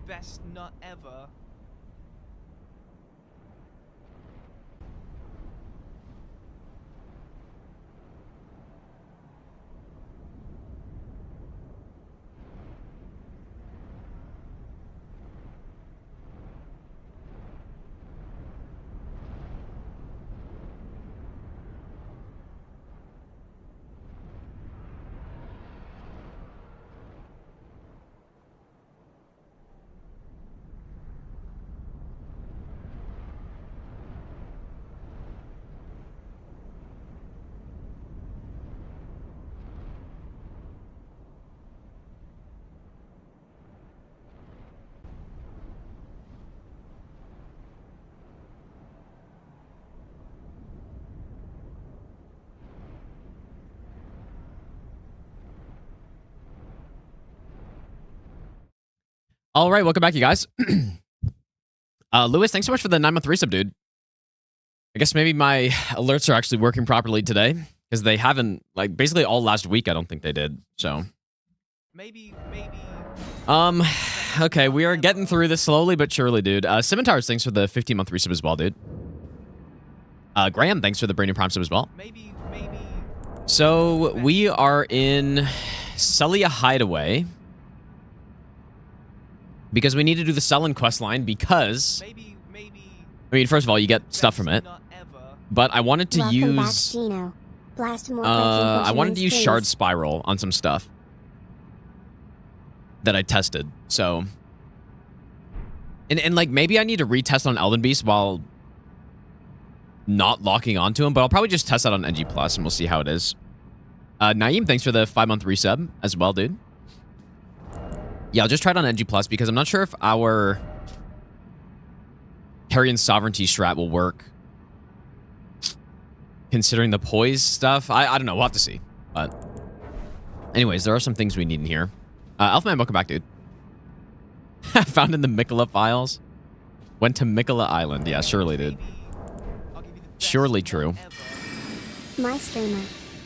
best nut ever. All right, welcome back, you guys. Lewis, thanks so much for the 9-month resub, dude. I guess maybe my alerts are actually working properly today because they haven't, like, basically all last week. I don't think they did. So Maybe. Okay, we are getting through this slowly but surely, dude. Scimitars, thanks for the 15-month resub as well, dude. Graham, thanks for the brand new prime sub as well. Maybe. So we are in Celia Hideaway because we need to do the Sullen quest line because Maybe. I mean, first of all, you get stuff from it, but I wanted to use I wanted to use Shard Spiral on some stuff that I tested. So and like maybe I need to retest on Elden Beast while not locking onto him, but I'll probably just test that on NG Plus and we'll see how it is. Naeem, thanks for the 5-month resub as well, dude. Yeah, I'll just try it on NG Plus because I'm not sure if our Carrion Sovereignty strat will work considering the poise stuff. I don't know. We'll have to see. But anyways, there are some things we need in here. Elfman, welcome back, dude. Found in the Mikola files. Went to Mikola Island. Yeah, surely, dude. Surely true. My streamer.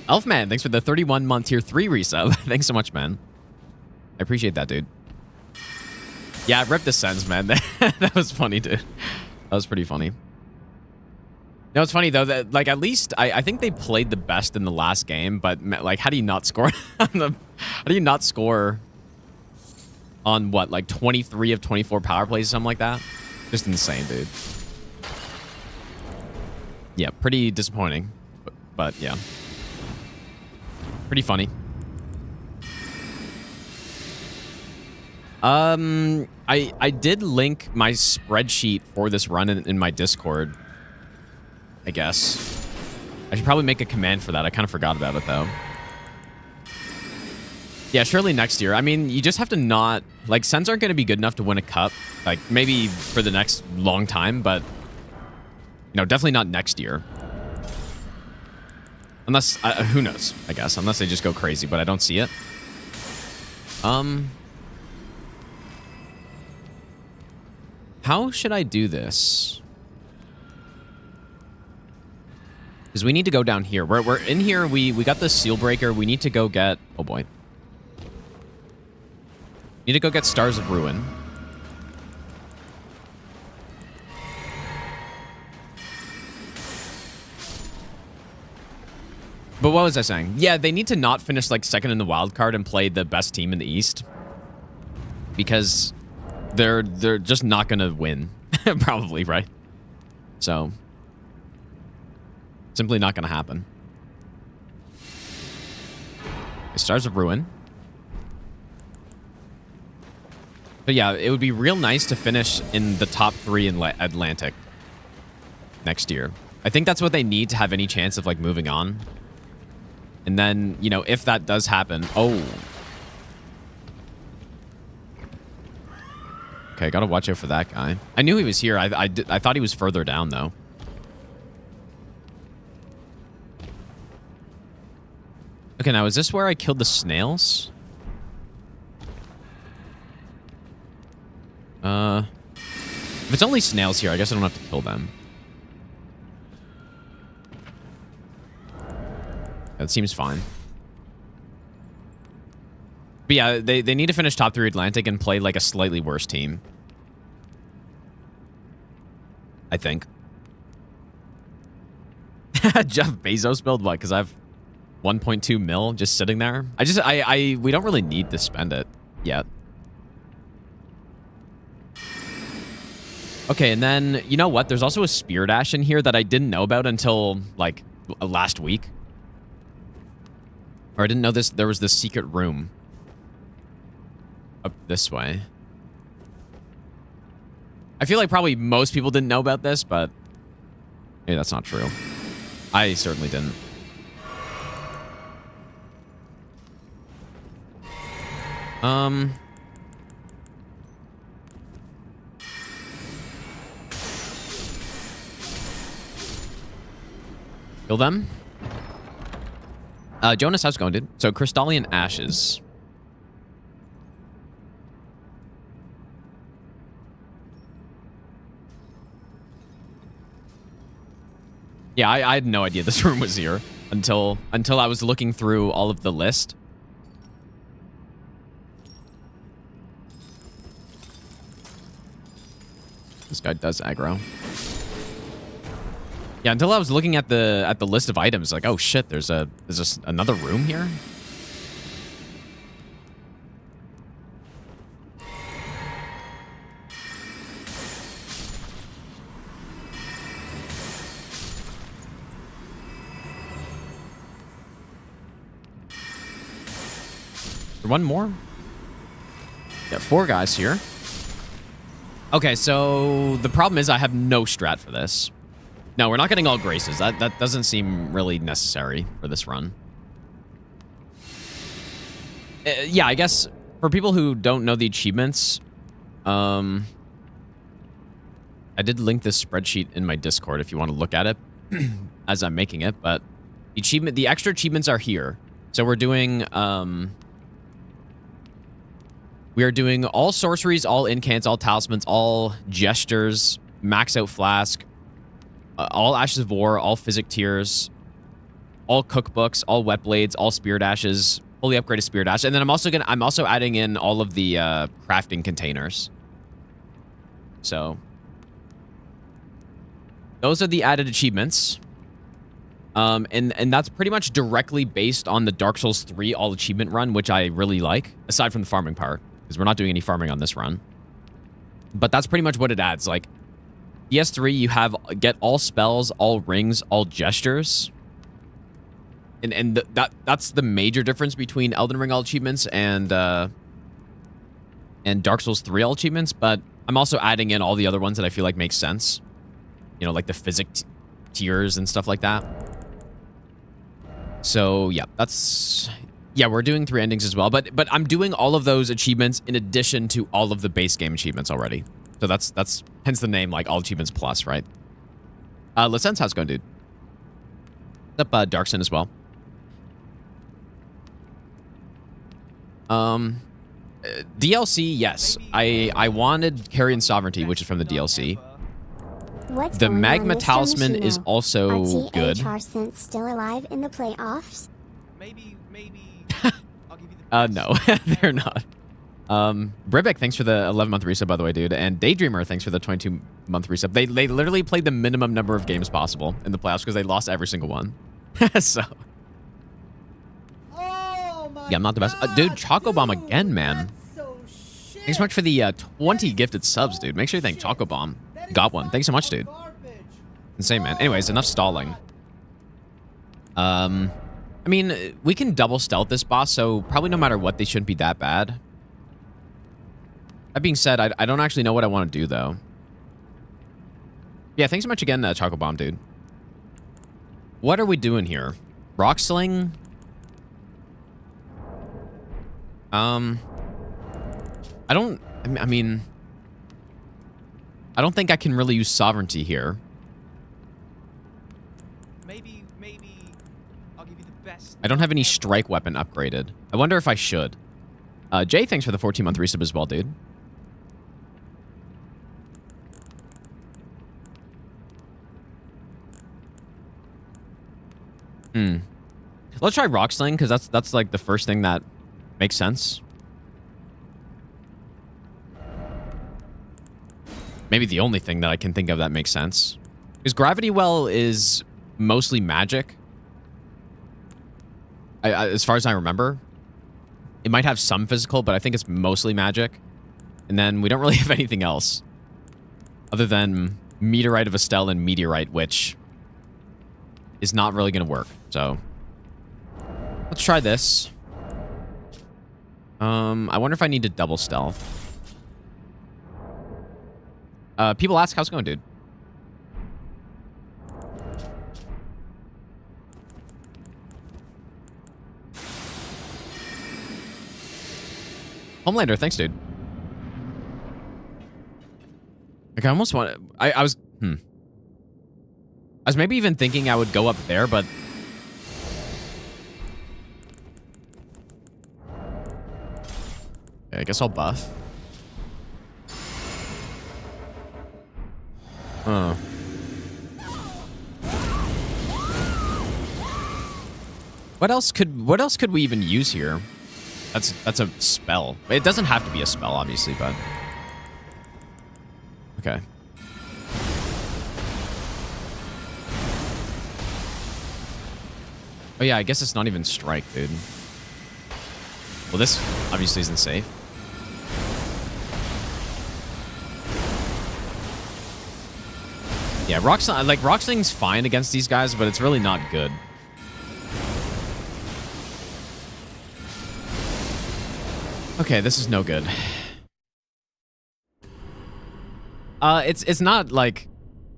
Elfman, thanks for the 31-month tier 3 resub. Thanks so much, man. I appreciate that, dude. Yeah, rip the Sens, man. That was funny, dude. That was pretty funny. No, it's funny, though, that, like, at least I think they played the best in the last game, but, like, how do you not score on the... How do you not score on, what, like, 23 of 24 power plays or something like that? Just insane, dude. Yeah, pretty disappointing. But yeah. Pretty funny. I did link my spreadsheet for this run in my Discord, I guess. I should probably make a command for that. I kind of forgot about it, though. Yeah, surely next year. I mean, you just have to not... Like, Sens aren't going to be good enough to win a cup. Like, maybe for the next long time, but... You know, definitely not next year. Unless... who knows, I guess. Unless they just go crazy, but I don't see it. How should I do this? Because we need to go down here. We're in here. We got the seal breaker. We need to go get... Oh, boy. Need to go get Stars of Ruin. But what was I saying? Yeah, they need to not finish, like, second in the wild card and play the best team in the East. Because they're just not going to win. Probably, right? So, simply not going to happen. Stars of Ruin. But yeah, it would be real nice to finish in the top 3 in Atlantic next year. I think that's what they need to have any chance of, like, moving on. And then, you know, if that does happen... Oh. Okay, gotta watch out for that guy. I knew he was here. I thought he was further down, though. Okay, now, is this where I killed the snails? If it's only snails here, I guess I don't have to kill them. That seems fine. But yeah, they need to finish top 3 Atlantic and play like a slightly worse team. I think. Jeff Bezos build what? Because I have 1.2 mil just sitting there. We don't really need to spend it yet. Okay, and then, you know what? There's also a Spear Dash in here that I didn't know about until, like, last week. Or I didn't know there was this secret room. Up this way. I feel like probably most people didn't know about this, but maybe that's not true. I certainly didn't. Kill them. Jonas, how's it going, dude? So, Crystallian Ashes. Yeah, I had no idea this room was here until I was looking through all of the list. This guy does aggro. Yeah, until I was looking at the list of items, like, oh shit, there's another room here. One more? Yeah, 4 guys here. Okay, so the problem is I have no strat for this. No, we're not getting all graces. That doesn't seem really necessary for this run. Yeah, I guess for people who don't know the achievements, I did link this spreadsheet in my Discord if you want to look at it as I'm making it, but the extra achievements are here. So we're doing we are doing all sorceries, all incants, all talismans, all gestures, max out flask, all Ashes of War, all Physic Tears, all cookbooks, all wet blades, all spear dashes, fully upgraded spear dash, and then I'm also adding in all of the crafting containers. So those are the added achievements, and that's pretty much directly based on the Dark Souls 3 all achievement run, which I really like, aside from the farming part, because we're not doing any farming on this run. But that's pretty much what it adds. Like, DS3, you get all spells, all rings, all gestures. And that's the major difference between Elden Ring all achievements and Dark Souls 3 all achievements, but I'm also adding in all the other ones that I feel like make sense. You know, like the Physic Tears and stuff like that. So, yeah, yeah, we're doing 3 endings as well, but I'm doing all of those achievements in addition to all of the base game achievements already. So that's hence the name, like, all achievements plus, right? License, how's it going, dude? What's up, Darkson as well? DLC, yes. I wanted Carrion Sovereignty, which is from the DLC. What's The going Magma on, Mr. Talisman Machino? is also Are good. THR Synths still alive in the playoffs? Maybe I'll give you the No, they're not. Bribek, thanks for the 11-month resub, by the way, dude. And Daydreamer, thanks for the 22-month resub. They literally played the minimum number of games possible in the playoffs because they lost every single one. So. Oh my Yeah, I'm not the best. Dude, Choco Bomb again, man. Thanks so much for the 20 gifted subs, dude. Make sure you thank Choco Bomb. Got one. Thanks so much, dude. Insane, man. Anyways, enough stalling. I mean, we can double stealth this boss, so probably no matter what, they shouldn't be that bad. That being said, I don't actually know what I want to do, though. Yeah, thanks so much again, Choco Bomb, dude. What are we doing here? Rock Sling? I mean, I don't think I can really use Sovereignty here. Maybe I'll give you the best. I don't have any strike weapon upgraded. I wonder if I should. Jay, thanks for the 14-month resub as well, dude. Let's try Rock Sling, because that's like the first thing that makes sense. maybe the only thing that I can think of that makes sense. Because Gravity Well is mostly magic. As far as I remember. It might have some physical, but I think it's mostly magic. And then we don't really have anything else. Other than Meteorite of Estelle and Meteorite, which is not really going to work. So, let's try this. I wonder if I need to double stealth. People ask, how's it going, dude? Homelander, thanks, dude. Like, I almost want... I was maybe even thinking I would go up there, but... Okay, I guess I'll buff. Oh. What else could we even use here? That's a spell. It doesn't have to be a spell, obviously, but... Okay. Oh yeah, I guess it's not even strike, dude. Well, this obviously isn't safe. Yeah, Rock Sling's fine against these guys, but it's really not good. Okay, this is no good. It's not like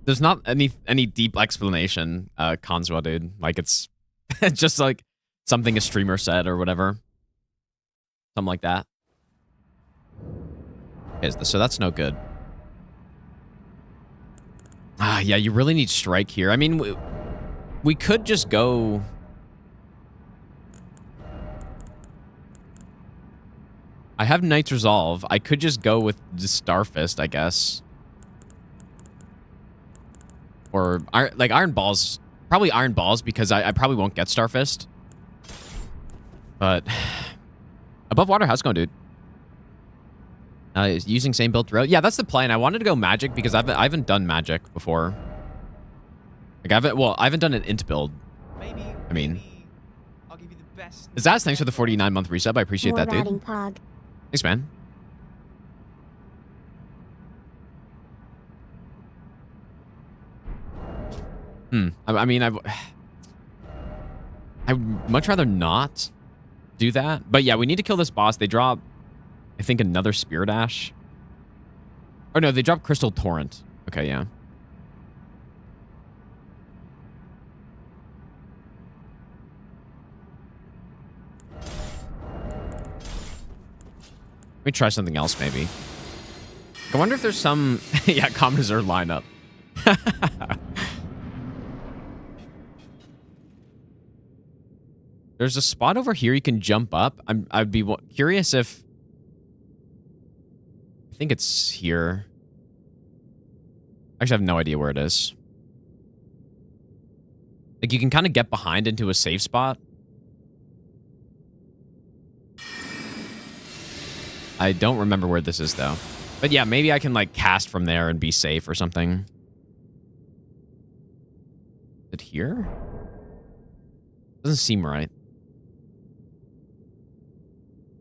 there's not any deep explanation, Kanswa, dude. Like it's just like something a streamer said or whatever. Something like that. So that's no good. Yeah, you really need strike here. I mean, we could just go... I have Knight's Resolve. I could just go with the Starfist, I guess. Or, like, Iron Balls. Probably Iron Balls, because I probably won't get Starfist. But... Above Water, how's it going, dude? Using same build throughout. Yeah, that's the plan. I wanted to go magic because I haven't done magic before. Like I haven't done an int build. Maybe I'll give you the best. Zaz, thanks for the 49-month resub. I appreciate that, dude. Pog. Thanks, man. I mean, I'd much rather not do that. But yeah, we need to kill this boss. They drop, I think, another Spirit Ash. Oh no, they drop Crystal Torrent. Okay, yeah. Let me try something else, maybe. I wonder if there's some... yeah, Common Reserve lineup. There's a spot over here you can jump up. I'd be curious if... I think it's here. Actually, I have no idea where it is. Like, you can kind of get behind into a safe spot. I don't remember where this is, though. But yeah, maybe I can, like, cast from there and be safe or something. Is it here? Doesn't seem right.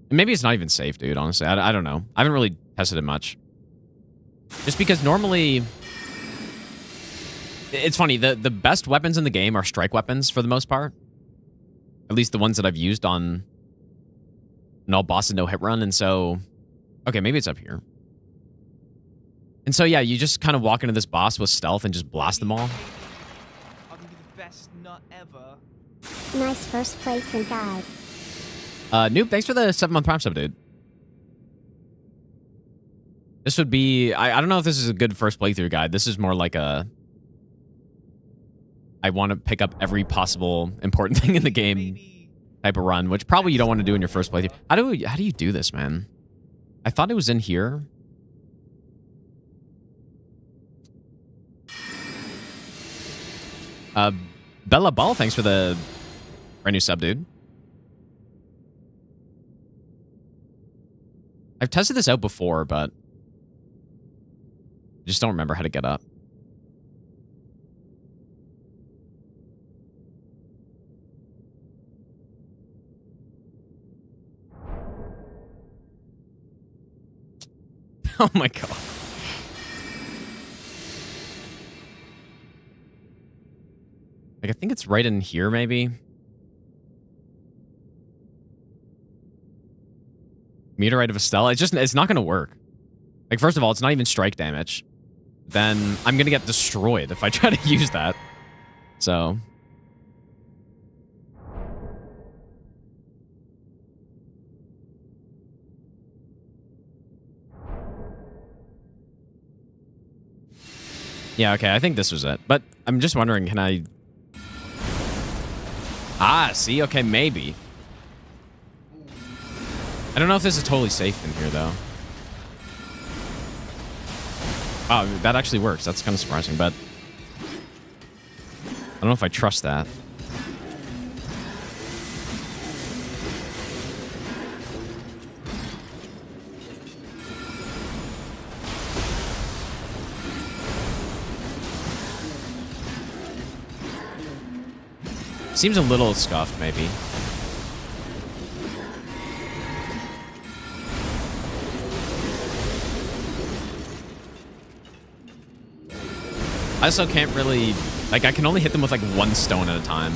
And maybe it's not even safe, dude, honestly. I don't know. I haven't really tested it much. Just because normally... It's funny, the best weapons in the game are strike weapons for the most part. At least the ones that I've used on no boss and no hit run, and so... Okay, maybe it's up here. And so, yeah, you just kind of walk into this boss with stealth and just blast them all. I'll give you the best nut ever. Nice first playthrough guide. Noob, thanks for the 7-month Prime sub, dude. This would be... I don't know if this is a good first playthrough guide. This is more like a... I want to pick up every possible important thing in the game type of run, which probably you don't want to do in your first playthrough. How do you do this, man? I thought it was in here. Bella Ball, thanks for the brand new sub, dude. I've tested this out before, but just don't remember how to get up. Oh my god. Like, I think it's right in here, maybe. Meteorite of Estelle. It's not going to work. Like, first of all, it's not even strike damage. Then I'm going to get destroyed if I try to use that. So. Yeah, okay, I think this was it. But I'm just wondering, can I... Ah, see? Okay, maybe. I don't know if this is totally safe in here, though. Oh, that actually works. That's kind of surprising, but... I don't know if I trust that. Seems a little scuffed, maybe. I also can't really... Like, I can only hit them with, like, one stone at a time.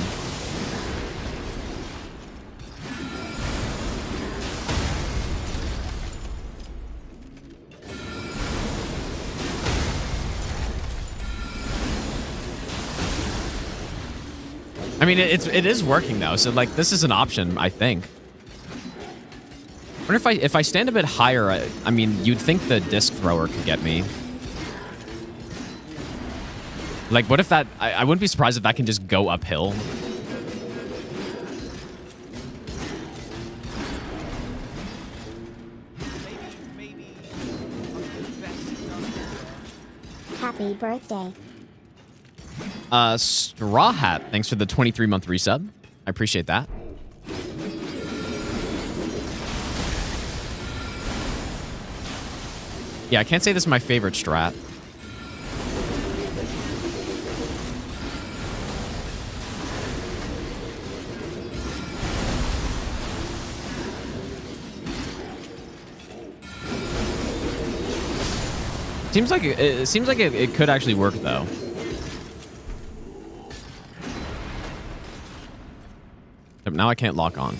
I mean, it is working, though. So, like, this is an option, I think. I wonder if I stand a bit higher, I mean, you'd think the disc thrower could get me. Like, what if that... I wouldn't be surprised if that can just go uphill. Maybe I'll give you the best. Happy birthday. Straw Hat, thanks for the 23-month resub. I appreciate that. Yeah, I can't say this is my favorite strat. Seems like it seems like it could actually work, though. Except now I can't lock on.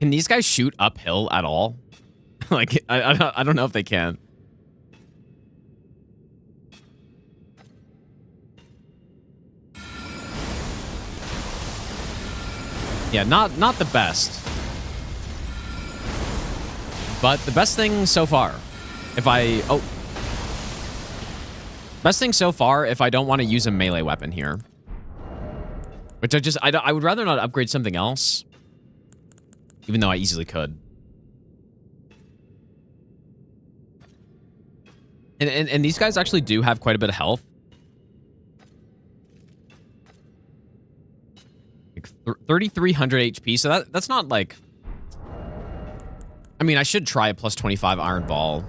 Can these guys shoot uphill at all? Like, I don't know if they can. Yeah, not the best. But the best thing so far, if I... Oh. Best thing so far if I don't want to use a melee weapon here. Which I would rather not upgrade something else. Even though I easily could. And these guys actually do have quite a bit of health. Like 3,300 HP, so that's not like... I mean, I should try a plus 25 Iron Ball.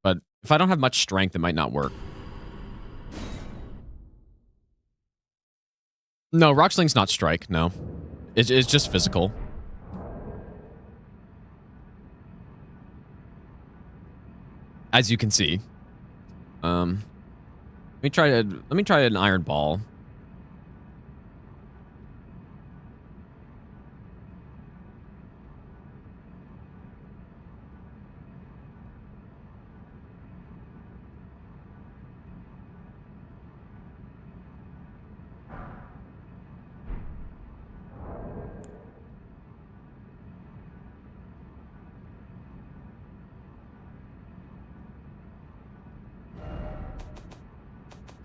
But if I don't have much strength, it might not work. No, Rock Sling's not strike, no. It's just physical. As you can see. Let me try an Iron Ball.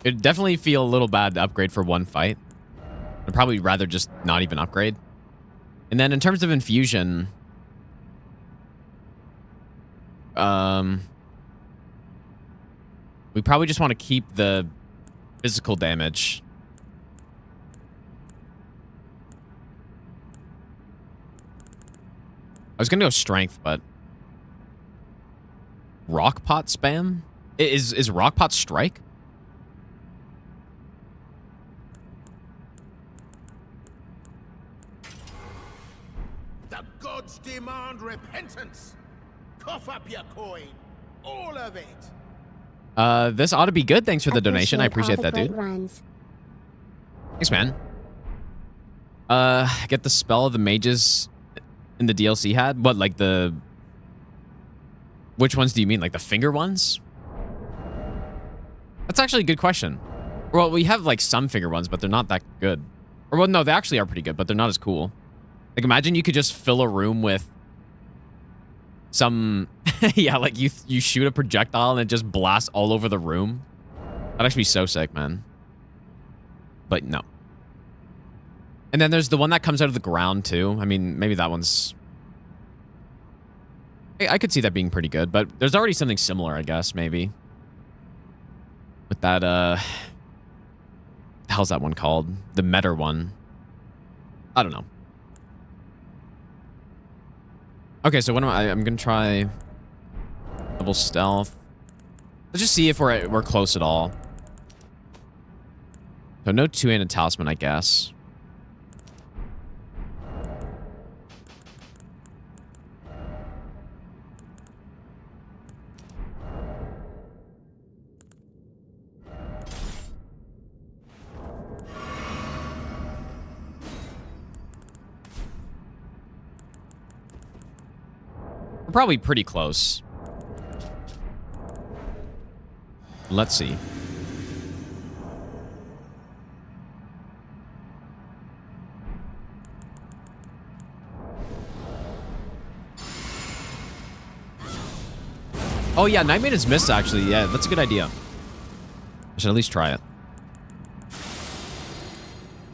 It'd definitely feel a little bad to upgrade for one fight. I'd probably rather just not even upgrade. And then in terms of infusion... We probably just want to keep the physical damage. I was going to go strength, but... Rock pot spam? Is rock pot strike? The gods demand repentance. Cough up your coin. All of it. This ought to be good. Thanks for the donation. I appreciate all that, the dude. great runs. Thanks, man. Get the spell of the mages in the DLC had? What, like the... Which ones do you mean? Like the finger ones? That's actually a good question. Well, we have like some finger ones, but they're not that good. Or well, no, they actually are pretty good, but they're not as cool. Like imagine you could just fill a room with some... yeah, like you shoot a projectile and it just blasts all over the room. That'd actually be so sick, man. But no. And then there's the one that comes out of the ground too. I mean, maybe that one's... I could see that being pretty good, but there's already something similar, I guess, maybe. With that, the hell's that one called? The meta one. I don't know. Okay, so what am I'm gonna try double stealth. Let's just see if we're close at all. So no two-handed talisman, I guess. We're probably pretty close. Let's see. Oh yeah, Night Maiden's missed actually. Yeah, that's a good idea. I should at least try it.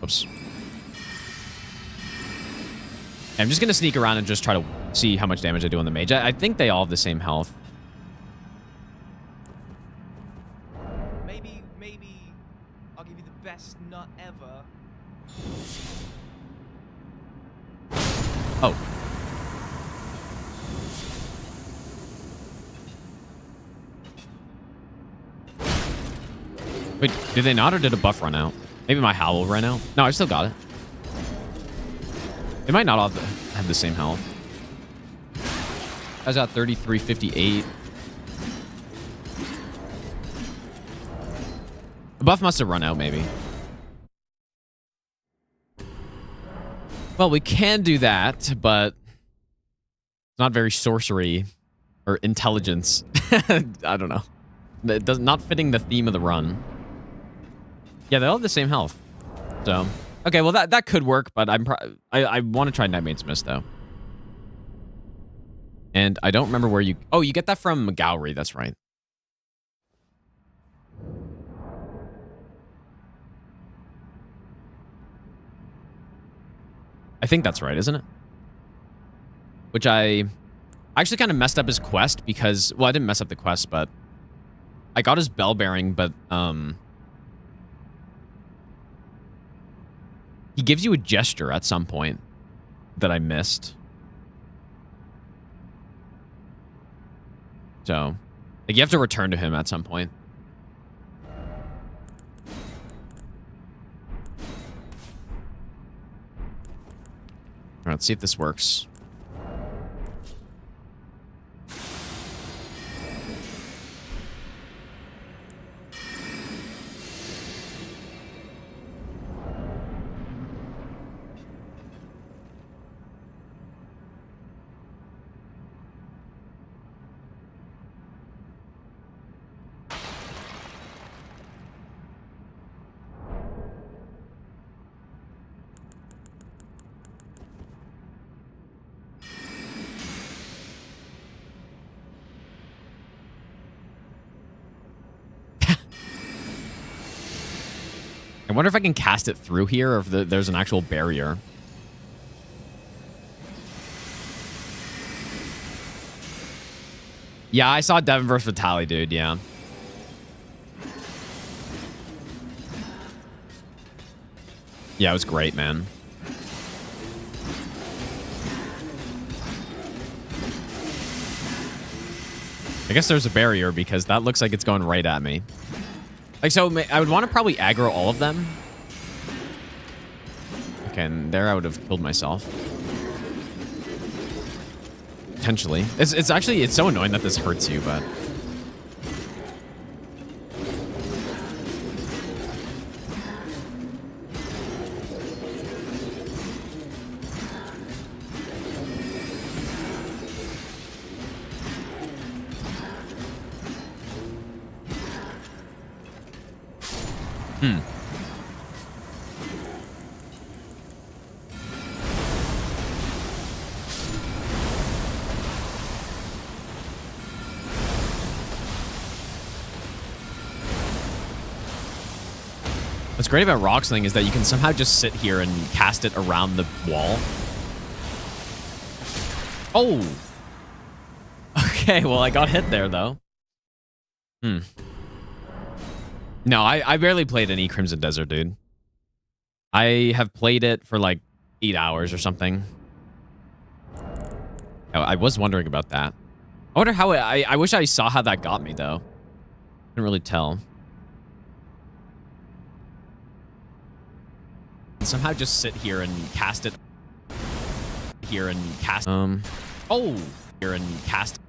Oops. I'm just gonna sneak around and just try to see how much damage I do on the mage. I think they all have the same health. Maybe I'll give you the best nut ever. Oh. Wait, did they not, or did a buff run out? Maybe my howl ran out. No, I still got it. They might not all have the same health. I was at 3358. The buff must have run out, maybe. Well, we can do that, but it's not very sorcery or intelligence. I don't know. It does not fitting the theme of the run. Yeah, they all have the same health. So, okay, well that could work, but I want to try Nightmaid's Mist though. And I don't remember where you... Oh, you get that from Gowry, that's right. I think that's right, isn't it? Which I actually kind of messed up his quest because... Well, I didn't mess up the quest, but... I got his bell bearing, but... He gives you a gesture at some point that I missed. So, like, you have to return to him at some point. All right, let's see if this works. I wonder if I can cast it through here or if there's an actual barrier. Yeah, I saw Devin versus Vitali, dude, yeah. Yeah, it was great, man. I guess there's a barrier because that looks like it's going right at me. Like, so I would want to probably aggro all of them. Okay, and there I would have killed myself. Potentially. It's actually, it's so annoying that this hurts you, but... What's great about Rocksling is that you can somehow just sit here and cast it around the wall. Oh! Okay, well, I got hit there, though. No, I barely played any Crimson Desert, dude. I have played it for like 8 hours or something. Oh, I was wondering about that. I wonder how I wish I saw how that got me, though. Couldn't really tell. Somehow just sit here and cast it here and cast oh here and cast.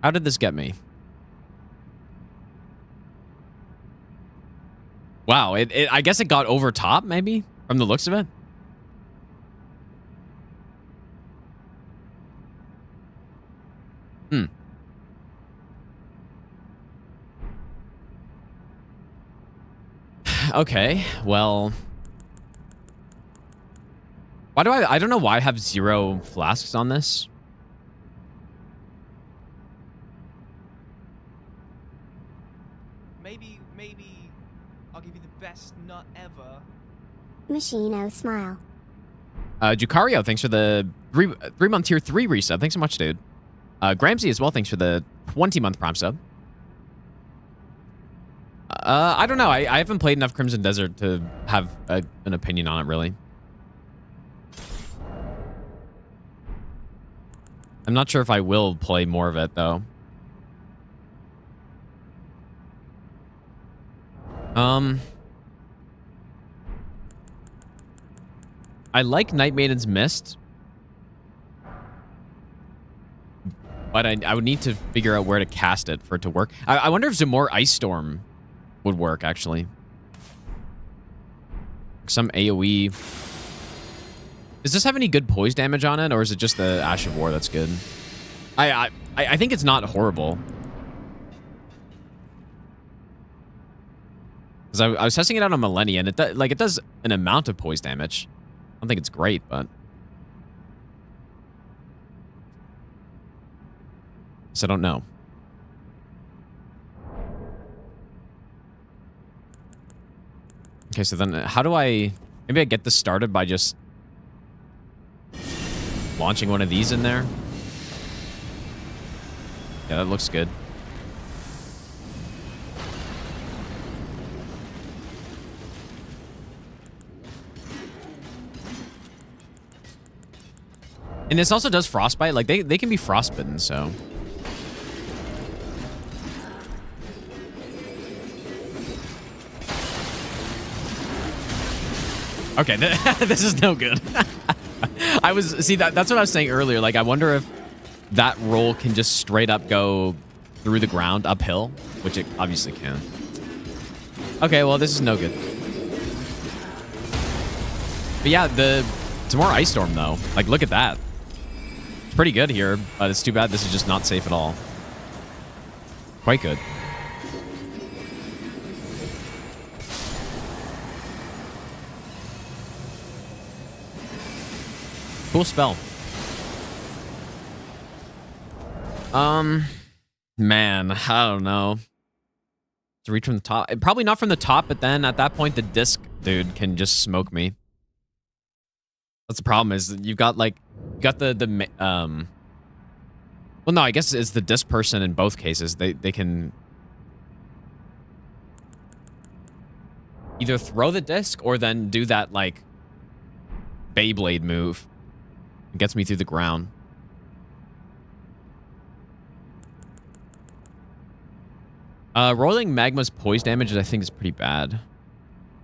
How did this get me? Wow, I guess it got over top, maybe, from the looks of it. Okay, well... Why do I don't know why I have 0 flasks on this. Maybe I'll give you the best nut ever. Machino smile. Jucario, thanks for the 3-month tier 3 resub. Thanks so much, dude. Gramsy as well, thanks for the 20-month Prime sub. I don't know. I haven't played enough Crimson Desert to have an opinion on it, really. I'm not sure if I will play more of it, though. I like Night Maiden's Mist. But I would need to figure out where to cast it for it to work. I wonder if Zamor Ice Storm would work, actually. Some AoE. Does this have any good poise damage on it, or is it just the Ash of War that's good? I think it's not horrible. Because I was testing it out on Millennia, and it does an amount of poise damage. I don't think it's great, but... So I don't know. Okay, so then how do I... Maybe I get this started by just... launching one of these in there? Yeah, that looks good. And this also does frostbite. Like, they can be frostbitten, so... Okay, this is no good. See, that's what I was saying earlier. Like, I wonder if that roll can just straight up go through the ground uphill, which it obviously can. Okay, well, this is no good. But yeah, it's more Ice Storm, though. Like, look at that. It's pretty good here, but it's too bad this is just not safe at all. Quite good. Cool spell. Man, I don't know. To reach from the top. Probably not from the top, but then at that point, the disc dude can just smoke me. That's the problem, is you've got like, well, no, I guess it's the disc person in both cases. They can either throw the disc or then do that, like, Beyblade move. It gets me through the ground. Rolling Magma's poise damage, I think, is pretty bad.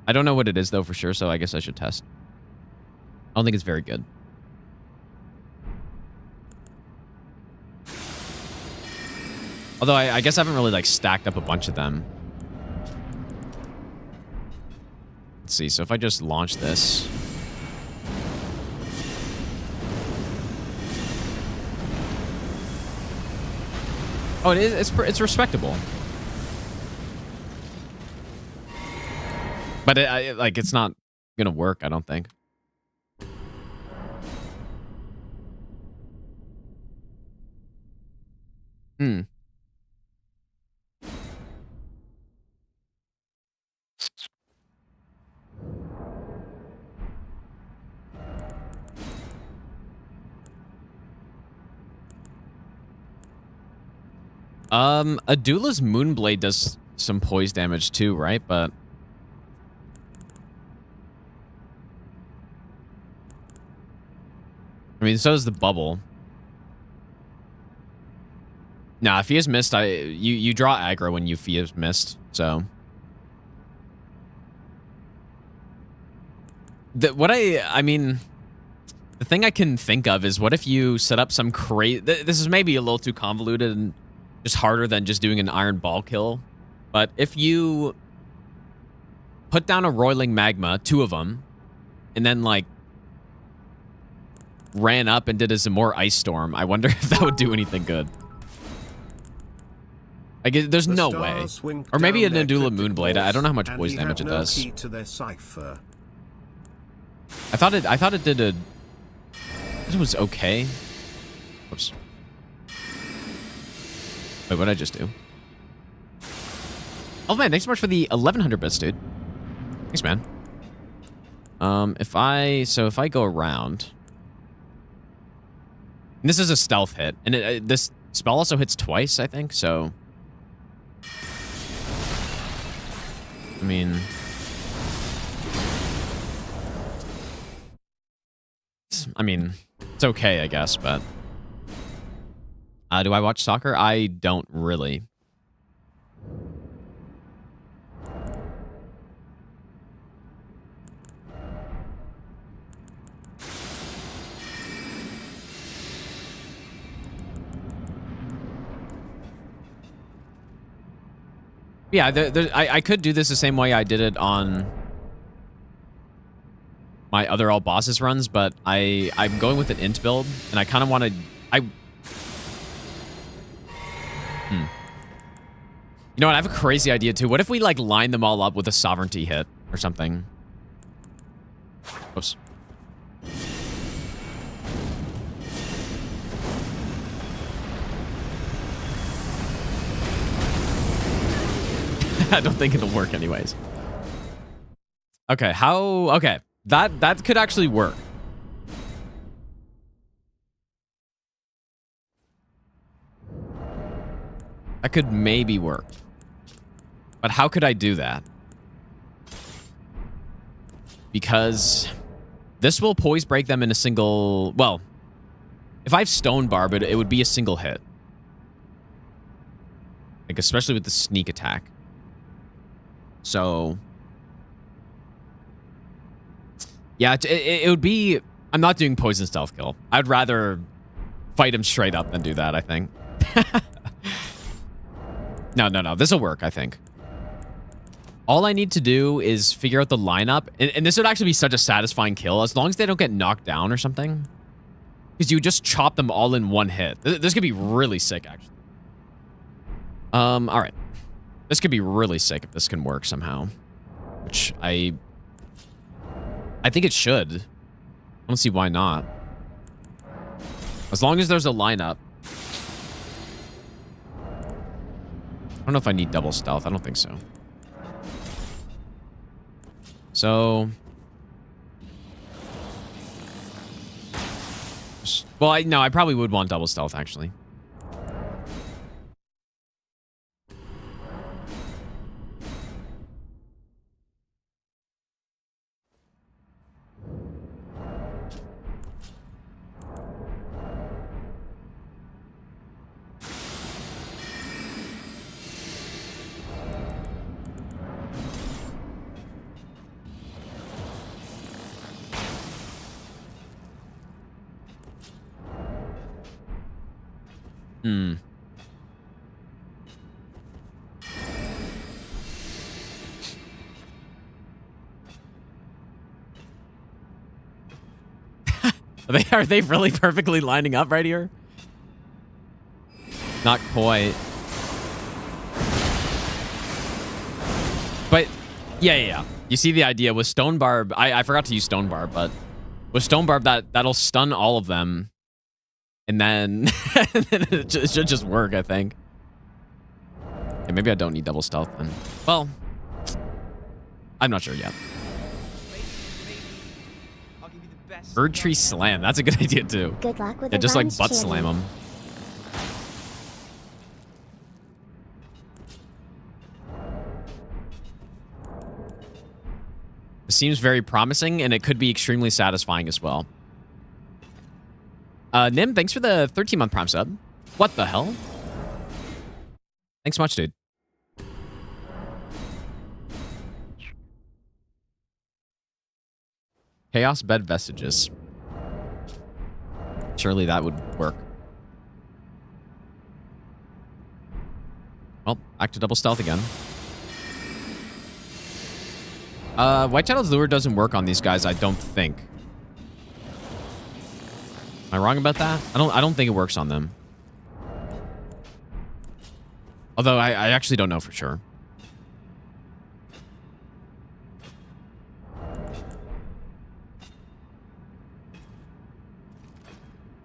I don't know what it is, though, for sure, so I guess I should test. I don't think it's very good. Although, I guess I haven't really, like, stacked up a bunch of them. Let's see, so if I just launch this... Oh, it's respectable. But like, it's not gonna work, I don't think. Hmm. Adula's Moonblade does some poise damage too, right? But I mean, so does the bubble. Nah, Fia's missed. You draw aggro when you Fia's missed, so. I mean, the thing I can think of is, what if you set up some crazy... This is maybe a little too convoluted and just harder than just doing an iron ball kill. But if you put down a Roiling Magma, 2 of them, and then, like, ran up and did a Zamor Ice Storm, I wonder if that would do anything good. I guess there's no way. Or maybe an Adula Moonblade. I don't know how much poise damage it does. I thought it did a... It was okay. Oops. Wait, what did I just do? Oh man, thanks so much for the 1100 bits, dude. Thanks, man. If I go around... And this is a stealth hit, and this spell also hits twice, I think, so... I mean... it's okay, I guess, but... do I watch soccer? I don't really. Yeah, I could do this the same way I did it on my other all bosses runs, but I'm going with an int build, and I kind of want to... You know what? I have a crazy idea too. What if we like line them all up with a sovereignty hit or something? Oops. I don't think it'll work anyways. Okay, okay. That could actually work. That could maybe work. But how could I do that? Because this will poise break them in a single... Well, if I have Stone Barb, it would be a single hit. Like, especially with the sneak attack. So... Yeah, it would be... I'm not doing poison stealth kill. I'd rather fight him straight up than do that, I think. No. This will work, I think. All I need to do is figure out the lineup. And this would actually be such a satisfying kill, as long as they don't get knocked down or something. Because you just chop them all in one hit. This could be really sick, actually. Alright. This could be really sick if this can work somehow. Which I think it should. I don't see why not. As long as there's a lineup. I don't know if I need double stealth. I don't think so. So... Well, no, I probably would want double stealth, actually. Hmm. Are they really perfectly lining up right here? Not quite. But yeah. You see the idea with Stone Barb. I forgot to use Stone Barb, but with Stone Barb that'll stun all of them. And then, it should just work, I think. Yeah, maybe I don't need double stealth then. Well, I'm not sure yet. Maybe I'll give you the best. Bird Tree Slam. That's a good idea too. Good luck with Yeah, the just like runs, butt champion. slam them. It seems very promising, and it could be extremely satisfying as well. Nim, thanks for the 13-month Prime sub. What the hell? Thanks so much, dude. Chaos Bed Vestiges. Surely that would work. Well, back to double stealth again. White Title's Lure doesn't work on these guys, I don't think. Am I wrong about that? I don't think it works on them. Although I actually don't know for sure.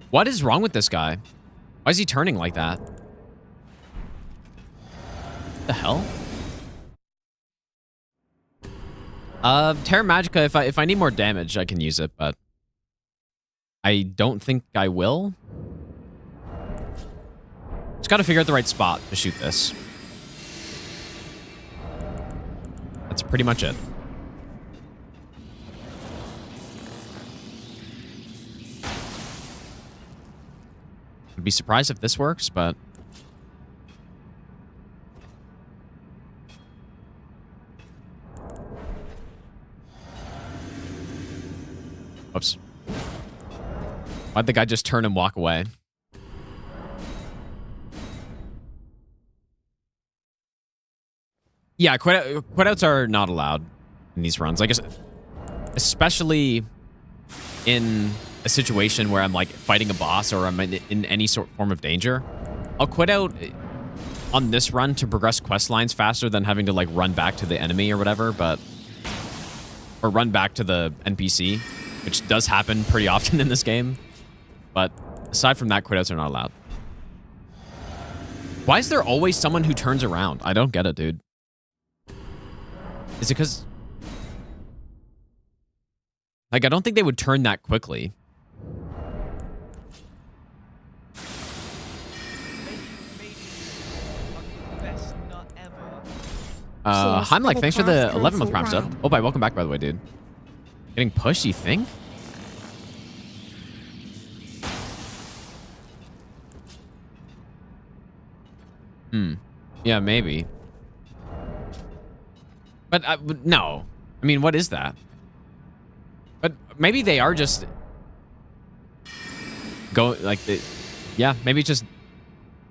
What is wrong with this guy? Why is he turning like that? The hell? Terra Magica, if I need more damage, I can use it, but I don't think I will. Just gotta figure out the right spot to shoot this. That's pretty much it. I'd be surprised if this works, but... Oops. Why'd the guy just turn and walk away? Yeah, quit-outs are not allowed in these runs. I guess, especially in a situation where I'm like fighting a boss or I'm in any form of danger. I'll quit out on this run to progress quest lines faster than having to like run back to the enemy or whatever, but... Or run back to the NPC, which does happen pretty often in this game. But aside from that, quit-outs are not allowed. Why is there always someone who turns around? I don't get it, dude. Is it because... Like, I don't think they would turn that quickly. Maybe I'll give you the best nut ever. Heimlich, thanks for the 11-month Prime constant sub. ride. Oh, bye, welcome back, by the way, dude. Getting pushed, you think? Yeah, maybe. But no. I mean, what is that? But maybe they are just... Yeah, maybe it's just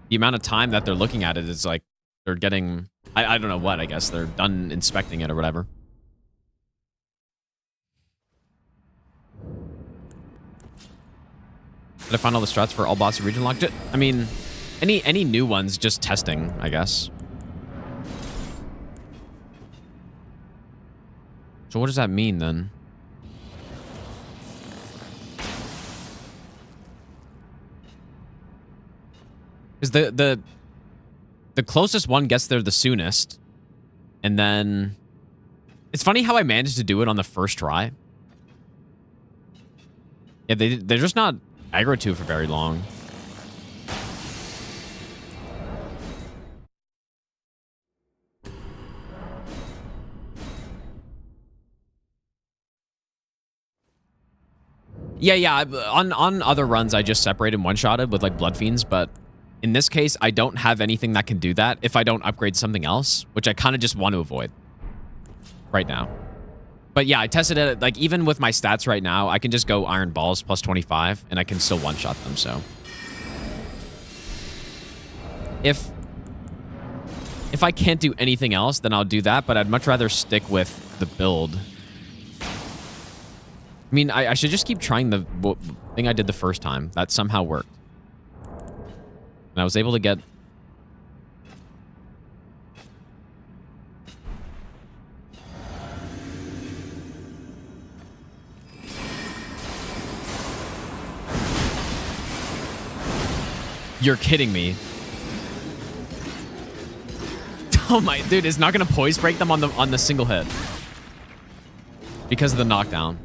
the amount of time that they're looking at it is like they're getting... I don't know what, I guess. They're done inspecting it or whatever. Did I find all the strats for all boss region lock? I mean, any new ones, just testing, I guess. So what does that mean then? Because the closest one gets there the soonest. And then... It's funny how I managed to do it on the first try. Yeah, they're just not aggro to for very long. Yeah. On other runs, I just separated and one-shotted with like Blood Fiends, but in this case, I don't have anything that can do that if I don't upgrade something else, which I kind of just want to avoid right now. But yeah, I tested it. Like, even with my stats right now, I can just go Iron Balls plus 25, and I can still one-shot them, so. If I can't do anything else, then I'll do that, but I'd much rather stick with the build. I mean, I should just keep trying the thing I did the first time. That somehow worked. And I was able to get... You're kidding me. Oh my, dude, it's not gonna poise break them on the single hit. Because of the knockdown.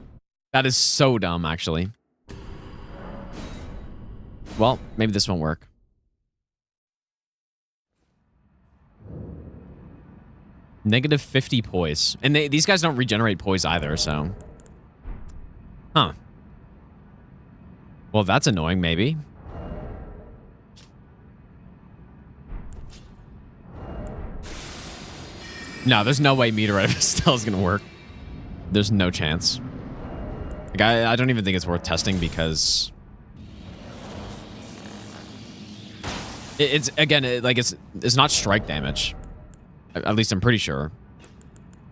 That is so dumb, actually. Well, maybe this won't work. Negative 50 poise. And these guys don't regenerate poise either, so... Huh. Well, that's annoying, maybe. No, there's no way Meteorite of Estelle is gonna work. There's no chance. Like, I don't even think it's worth testing because... It's, again, it's not strike damage. At least I'm pretty sure.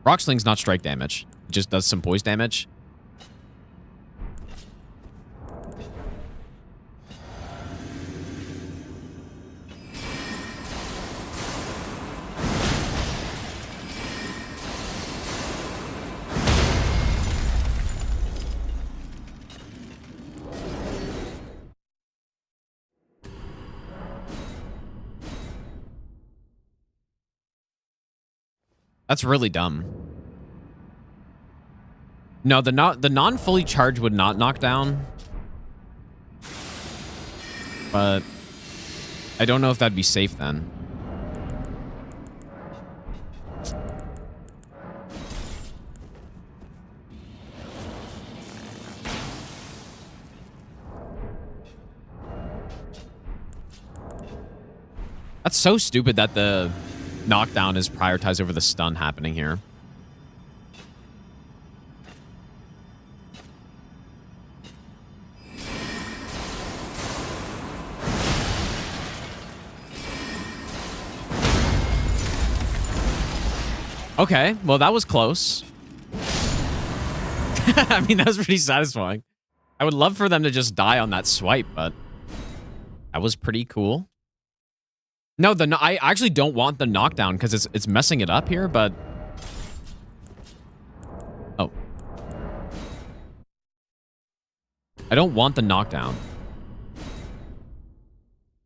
Rock Sling's not strike damage. It just does some poise damage. That's really dumb. No, the non-fully charged would not knock down. But I don't know if that'd be safe then. That's so stupid that the knockdown is prioritized over the stun happening here. Okay, well, that was close. I mean, that was pretty satisfying. I would love for them to just die on that swipe, but that was pretty cool. No, I actually don't want the knockdown because it's messing it up here, but... Oh. I don't want the knockdown.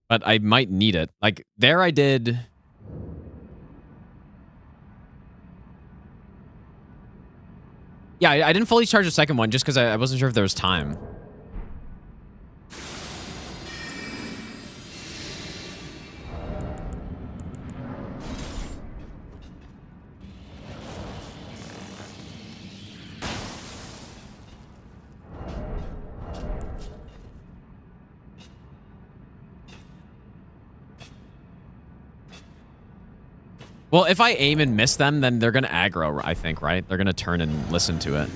But I might need it. Like, there I did... Yeah, I didn't fully charge the second one just because I wasn't sure if there was time. Well, if I aim and miss them, then they're going to aggro, I think, right? They're going to turn and listen to it.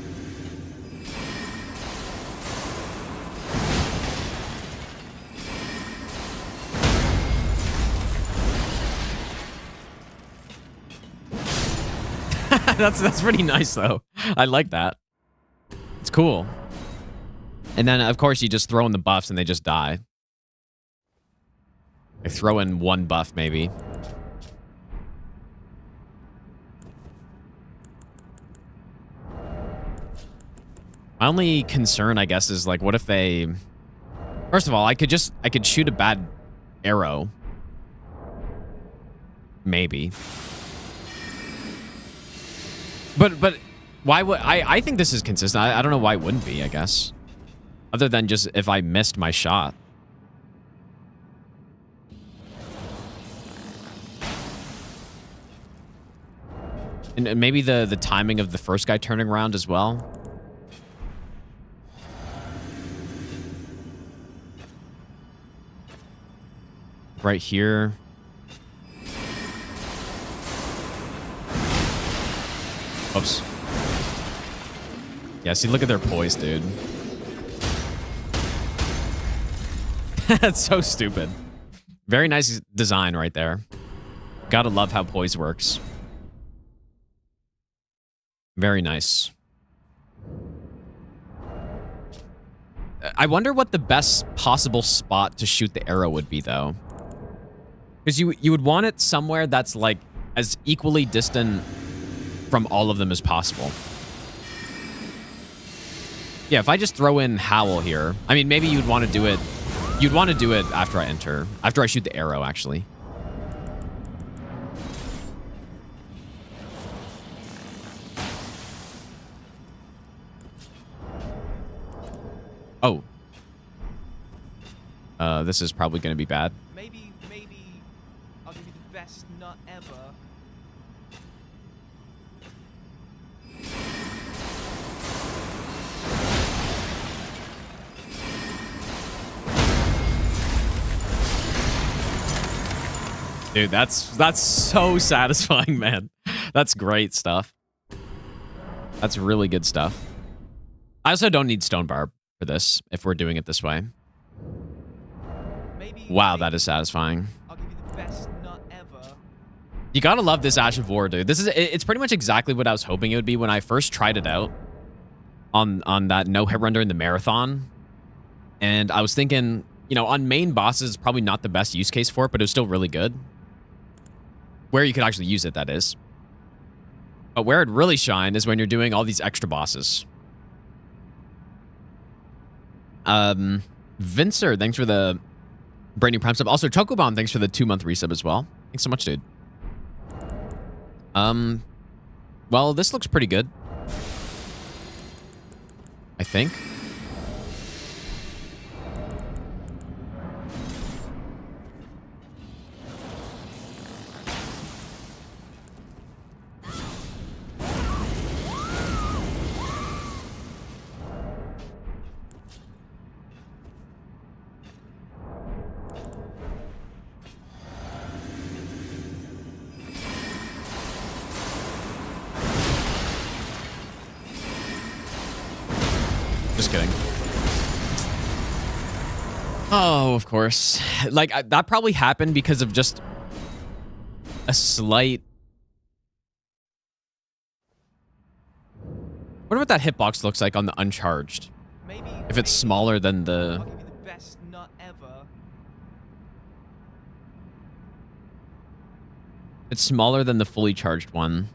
That's pretty nice, though. I like that. It's cool. And then, of course, you just throw in the buffs and they just die. I throw in one buff, maybe. My only concern, I guess, is like, what if they... First of all, I could shoot a bad arrow. Maybe. But why would... I think this is consistent. I don't know why it wouldn't be, I guess. Other than just if I missed my shot. And maybe the timing of the first guy turning around as well. Right here. Oops. Yeah, see, look at their poise, dude. That's so stupid. Very nice design right there. Gotta love how poise works. Very nice. I wonder what the best possible spot to shoot the arrow would be, though. Because you would want it somewhere that's, like, as equally distant from all of them as possible. Yeah, if I just throw in Howl here, I mean, maybe you'd want to do it. You'd want to do it after I enter. After I shoot the arrow, actually. Oh. This is probably going to be bad. Maybe I'll give you the best nut ever. Dude, that's so satisfying, man. That's great stuff. That's really good stuff. I also don't need Stone Barb for this if we're doing it this way. Wow, that is satisfying. I'll give you the best nut ever. You gotta love this Ash of War, dude. It's pretty much exactly what I was hoping it would be when I first tried it out on that no hit run during the marathon. And I was thinking, you know, on main bosses, it's probably not the best use case for it, but it was still really good. Where you could actually use it, that is. But where it really shine is when you're doing all these extra bosses. Vincer, thanks for the brand new Prime sub. Also, Chocobomb, thanks for the 2-month resub as well. Thanks so much, dude. Well, this looks pretty good. I think. Just kidding. Oh, of course. Like, that probably happened because of just a slight... I wonder what that hitbox looks like on the uncharged. Maybe If it's smaller than the... I'll give you the best nut ever. It's smaller than the fully charged one.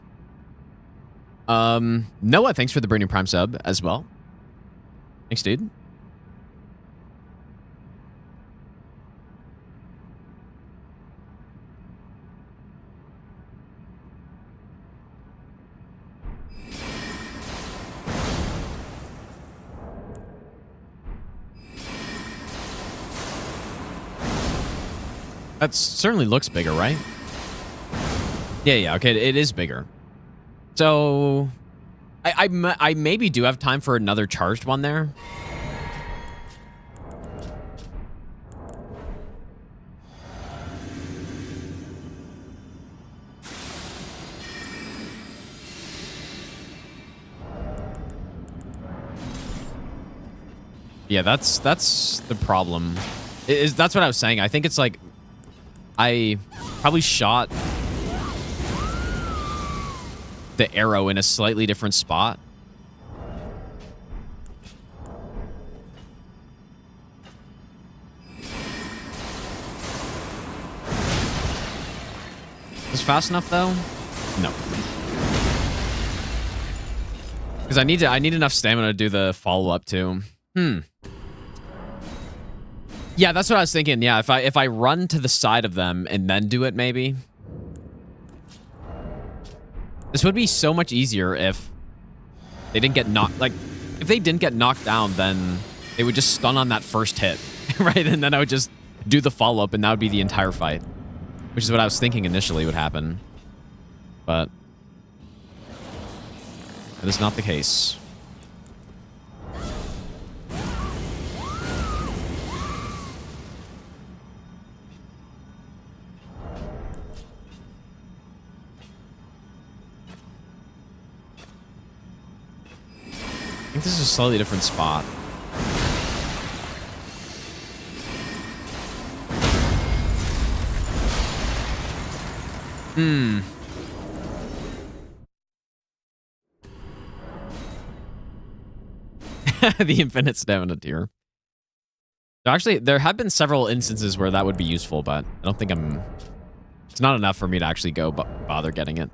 Noah, thanks for the brand new Prime sub as well. Thanks, dude. That certainly looks bigger, right? Yeah, okay, it is bigger. So... I maybe do have time for another charged one there. Yeah, that's the problem. That's what I was saying. I think it's like I probably shot the arrow in a slightly different spot. Is fast enough though? No. Because I need enough stamina to do the follow-up too. Yeah, that's what I was thinking. Yeah, if I run to the side of them and then do it, maybe. This would be so much easier if they didn't get knocked... Like, if they didn't get knocked down, then they would just stun on that first hit, right? And then I would just do the follow-up, and that would be the entire fight. Which is what I was thinking initially would happen. But... that is not the case. I think this is a slightly different spot. Hmm. The infinite stamina tier. Actually, there have been several instances where that would be useful, but I don't think it's not enough for me to actually go bother getting it.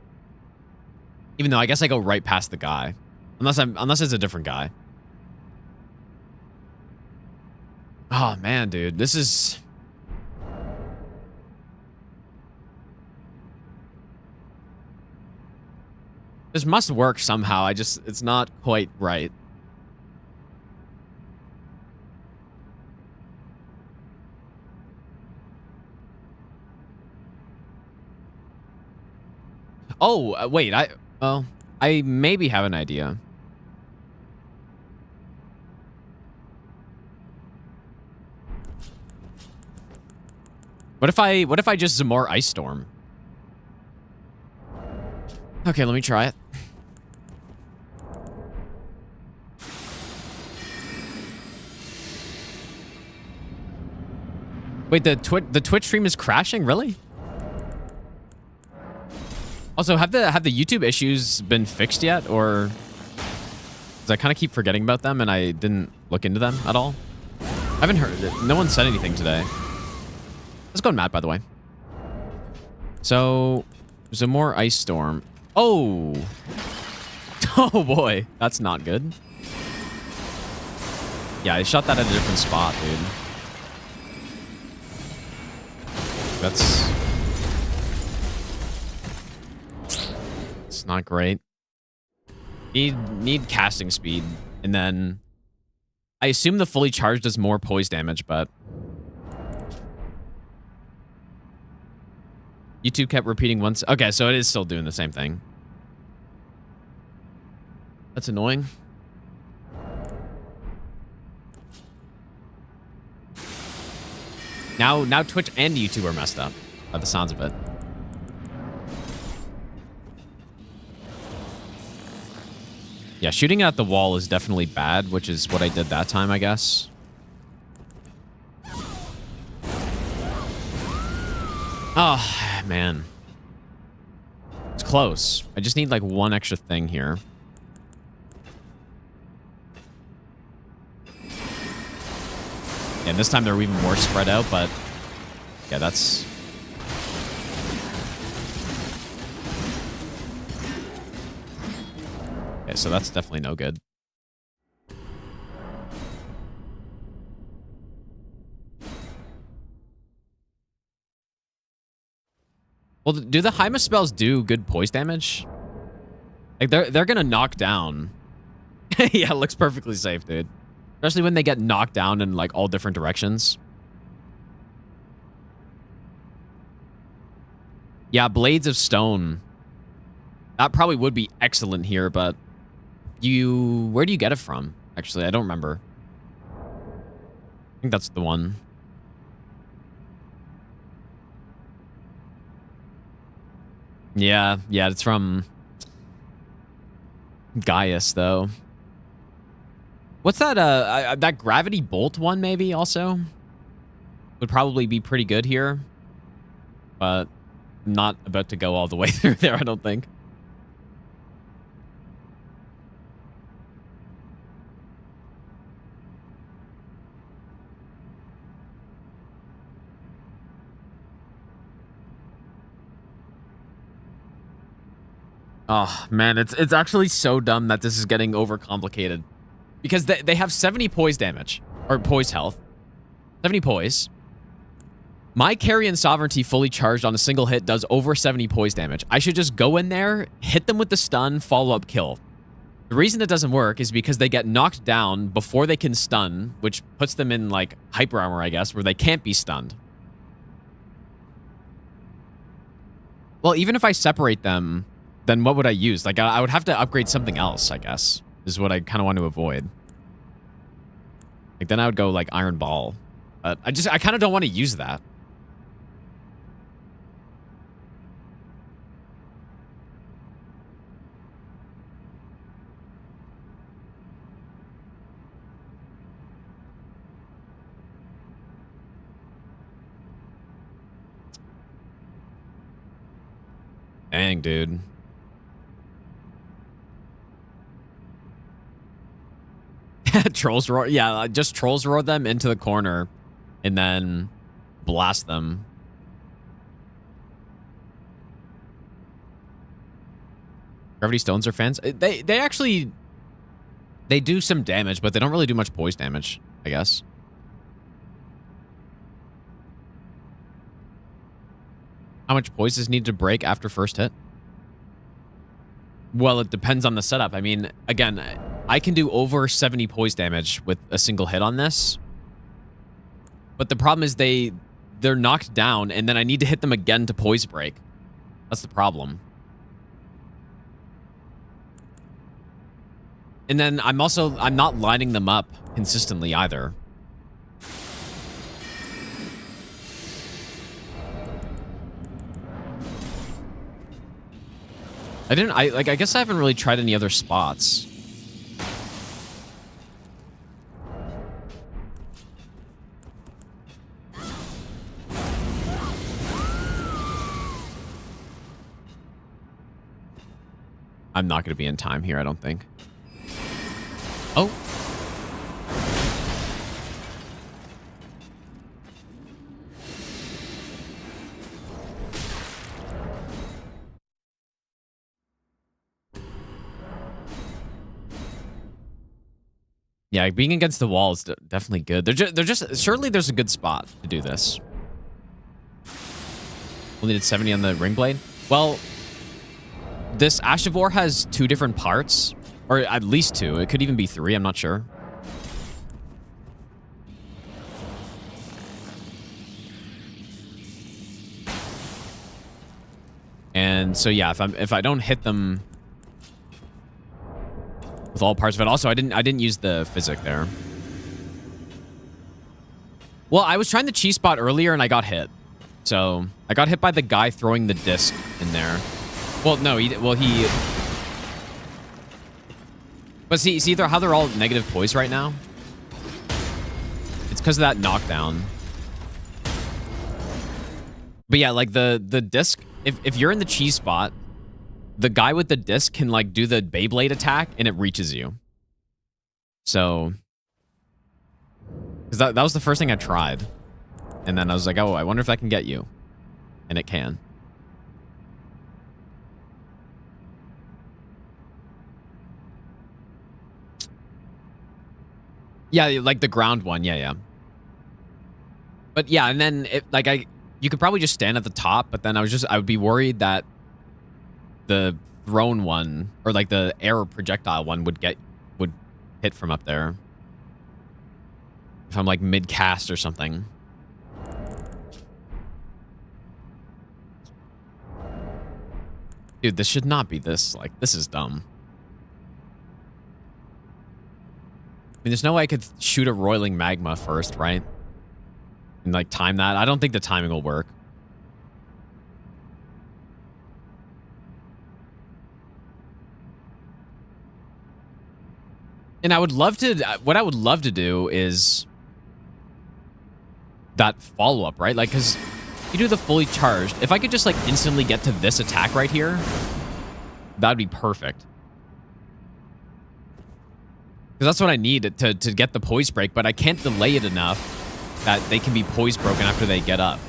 Even though I guess I go right past the guy. Unless it's a different guy. Oh, man, dude. This must work somehow. It's not quite right. Oh, wait, I maybe have an idea. What if I just Zamor Ice Storm? Okay, let me try it. Wait, the Twitch stream is crashing, really? Also, have the YouTube issues been fixed yet, or because I kind of keep forgetting about them and I didn't look into them at all? I haven't heard it. No one said anything today. Let's go on Matt, by the way. So, Zamor Ice Storm. Oh. Oh boy, that's not good. Yeah, I shot that at a different spot, dude. It's not great. Need casting speed, and then I assume the fully charged does more poise damage, but YouTube kept repeating once. Okay, so it is still doing the same thing. That's annoying. Now Twitch and YouTube are messed up by the sounds of it. Yeah, shooting at the wall is definitely bad, which is what I did that time, I guess. Oh, man. It's close. I just need like one extra thing here. And this time they're even more spread out, but yeah, that's... Okay, so that's definitely no good. Well, do the Hyma spells do good poise damage? Like, they're gonna knock down. Yeah, it looks perfectly safe, dude. Especially when they get knocked down in, like, all different directions. Yeah, Blades of Stone. That probably would be excellent here, but... Where do you get it from? Actually, I don't remember. I think that's the one. Yeah, it's from... Gaius, though. What's that, that Gravity Bolt one, maybe, also? Would probably be pretty good here. But not about to go all the way through there, I don't think. Oh, man, it's actually so dumb that this is getting overcomplicated. Because they have 70 poise damage. Or poise health. 70 poise. My Carrion Sovereignty fully charged on a single hit does over 70 poise damage. I should just go in there, hit them with the stun, follow-up kill. The reason it doesn't work is because they get knocked down before they can stun, which puts them in, like, hyper armor, I guess, where they can't be stunned. Well, even if I separate them, then what would I use? Like, I would have to upgrade something else, I guess, is what I kind of want to avoid. Like, then I would go, like, Iron Ball. But I kind of don't want to use that. Dang, dude. Trolls roar. Yeah, just trolls roar them into the corner and then blast them. Gravity stones are fans. They actually they do some damage, but they don't really do much poise damage, I guess. How much poise is needed to break after first hit? Well, it depends on the setup. I mean, again, I can do over 70 poise damage with a single hit on this. But the problem is they're knocked down, and then I need to hit them again to poise break. That's the problem. And then I'm not lining them up consistently either. I guess I haven't really tried any other spots. I'm not going to be in time here, I don't think. Oh. Yeah, being against the wall is definitely good. They're just certainly there's a good spot to do this. Only did 70 on the ring blade. Well, this Ash of War has 2 different parts, or at least 2. It could even be 3. I'm not sure. And so yeah, if I don't hit them with all parts of it. Also, I didn't use the physic there. Well, I was trying the cheese spot earlier and I got hit. So I got hit by the guy throwing the disc in there. Well, no, but see how they're all negative poise right now? It's because of that knockdown. But yeah, like the disc, if you're in the cheese spot, the guy with the disc can like do the Beyblade attack and it reaches you. So, because that was the first thing I tried. And then I was like, oh, I wonder if that can get you. And it can. Yeah, like the ground one. Yeah. But yeah, and then you could probably just stand at the top, but then I would be worried that the thrown one or like the air projectile one would hit from up there. If I'm like mid cast or something. Dude, this should not be this. Like, this is dumb. I mean, there's no way I could shoot a roiling magma first, right? And like time that. I don't think the timing will work. And I would love to, what I would love to do is that follow-up, right? Like, because you do the fully charged. If I could just like instantly get to this attack right here, that'd be perfect. Because that's what I need to get the poise break, but I can't delay it enough that they can be poise broken after they get up.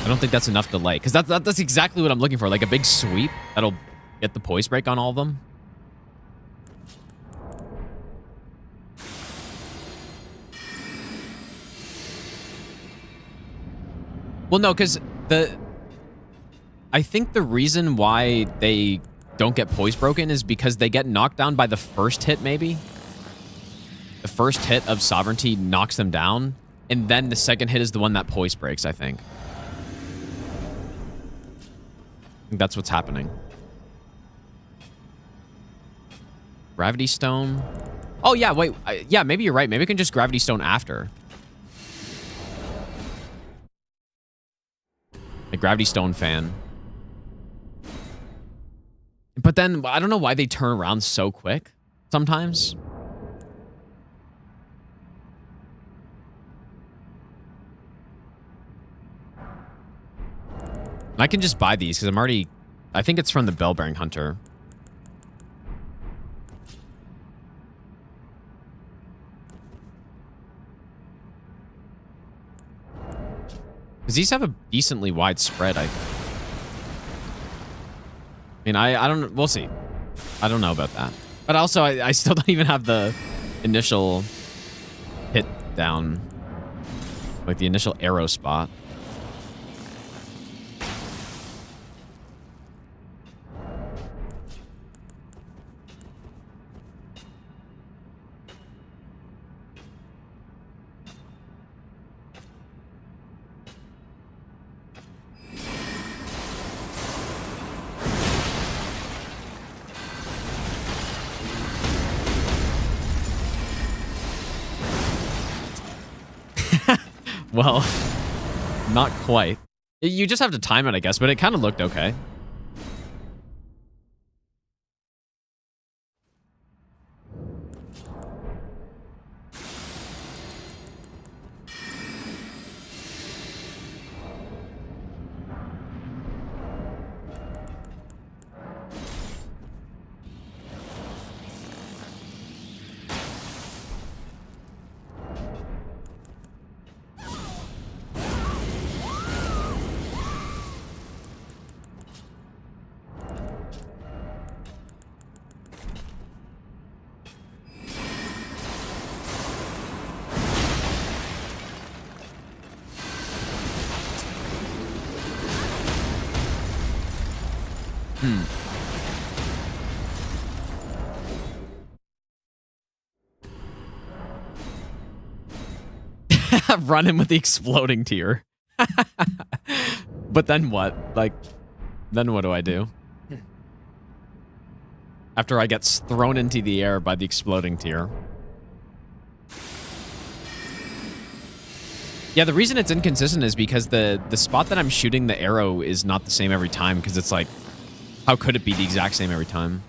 I don't think that's enough delay. Because that's exactly what I'm looking for. Like a big sweep that'll get the poise break on all of them. Well, no, because I think the reason why they don't get poise broken is because they get knocked down by the first hit, maybe. The first hit of Sovereignty knocks them down, and then the second hit is the one that poise breaks, I think. I think that's what's happening. Gravity Stone. Oh, yeah, wait. Yeah, maybe you're right. Maybe I can just Gravity Stone after. A Gravity Stone fan. But then, I don't know why they turn around so quick sometimes. I can just buy these because I'm already I think it's from the Bell-bearing hunter. Because these have a decently wide spread, I mean, I don't... We'll see. I don't know about that. But also, I still don't even have the initial hit down. Like, the initial arrow spot. Well, not quite. You just have to time it, I guess, but it kind of looked okay. Run him with the exploding tier. But then what? Like, then what do I do? After I get thrown into the air by the exploding tier. Yeah, the reason it's inconsistent is because the spot that I'm shooting the arrow is not the same every time, because it's like, how could it be the exact same every time?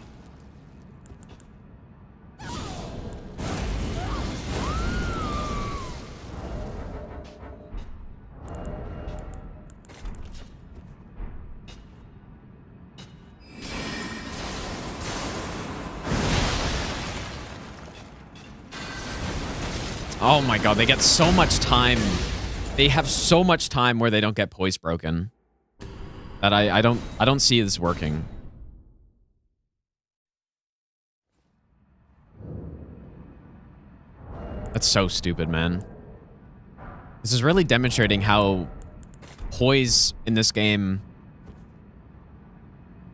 Oh my god, they get so much time. They have so much time where they don't get poise broken. That I don't see this working. That's so stupid, man. This is really demonstrating how poise in this game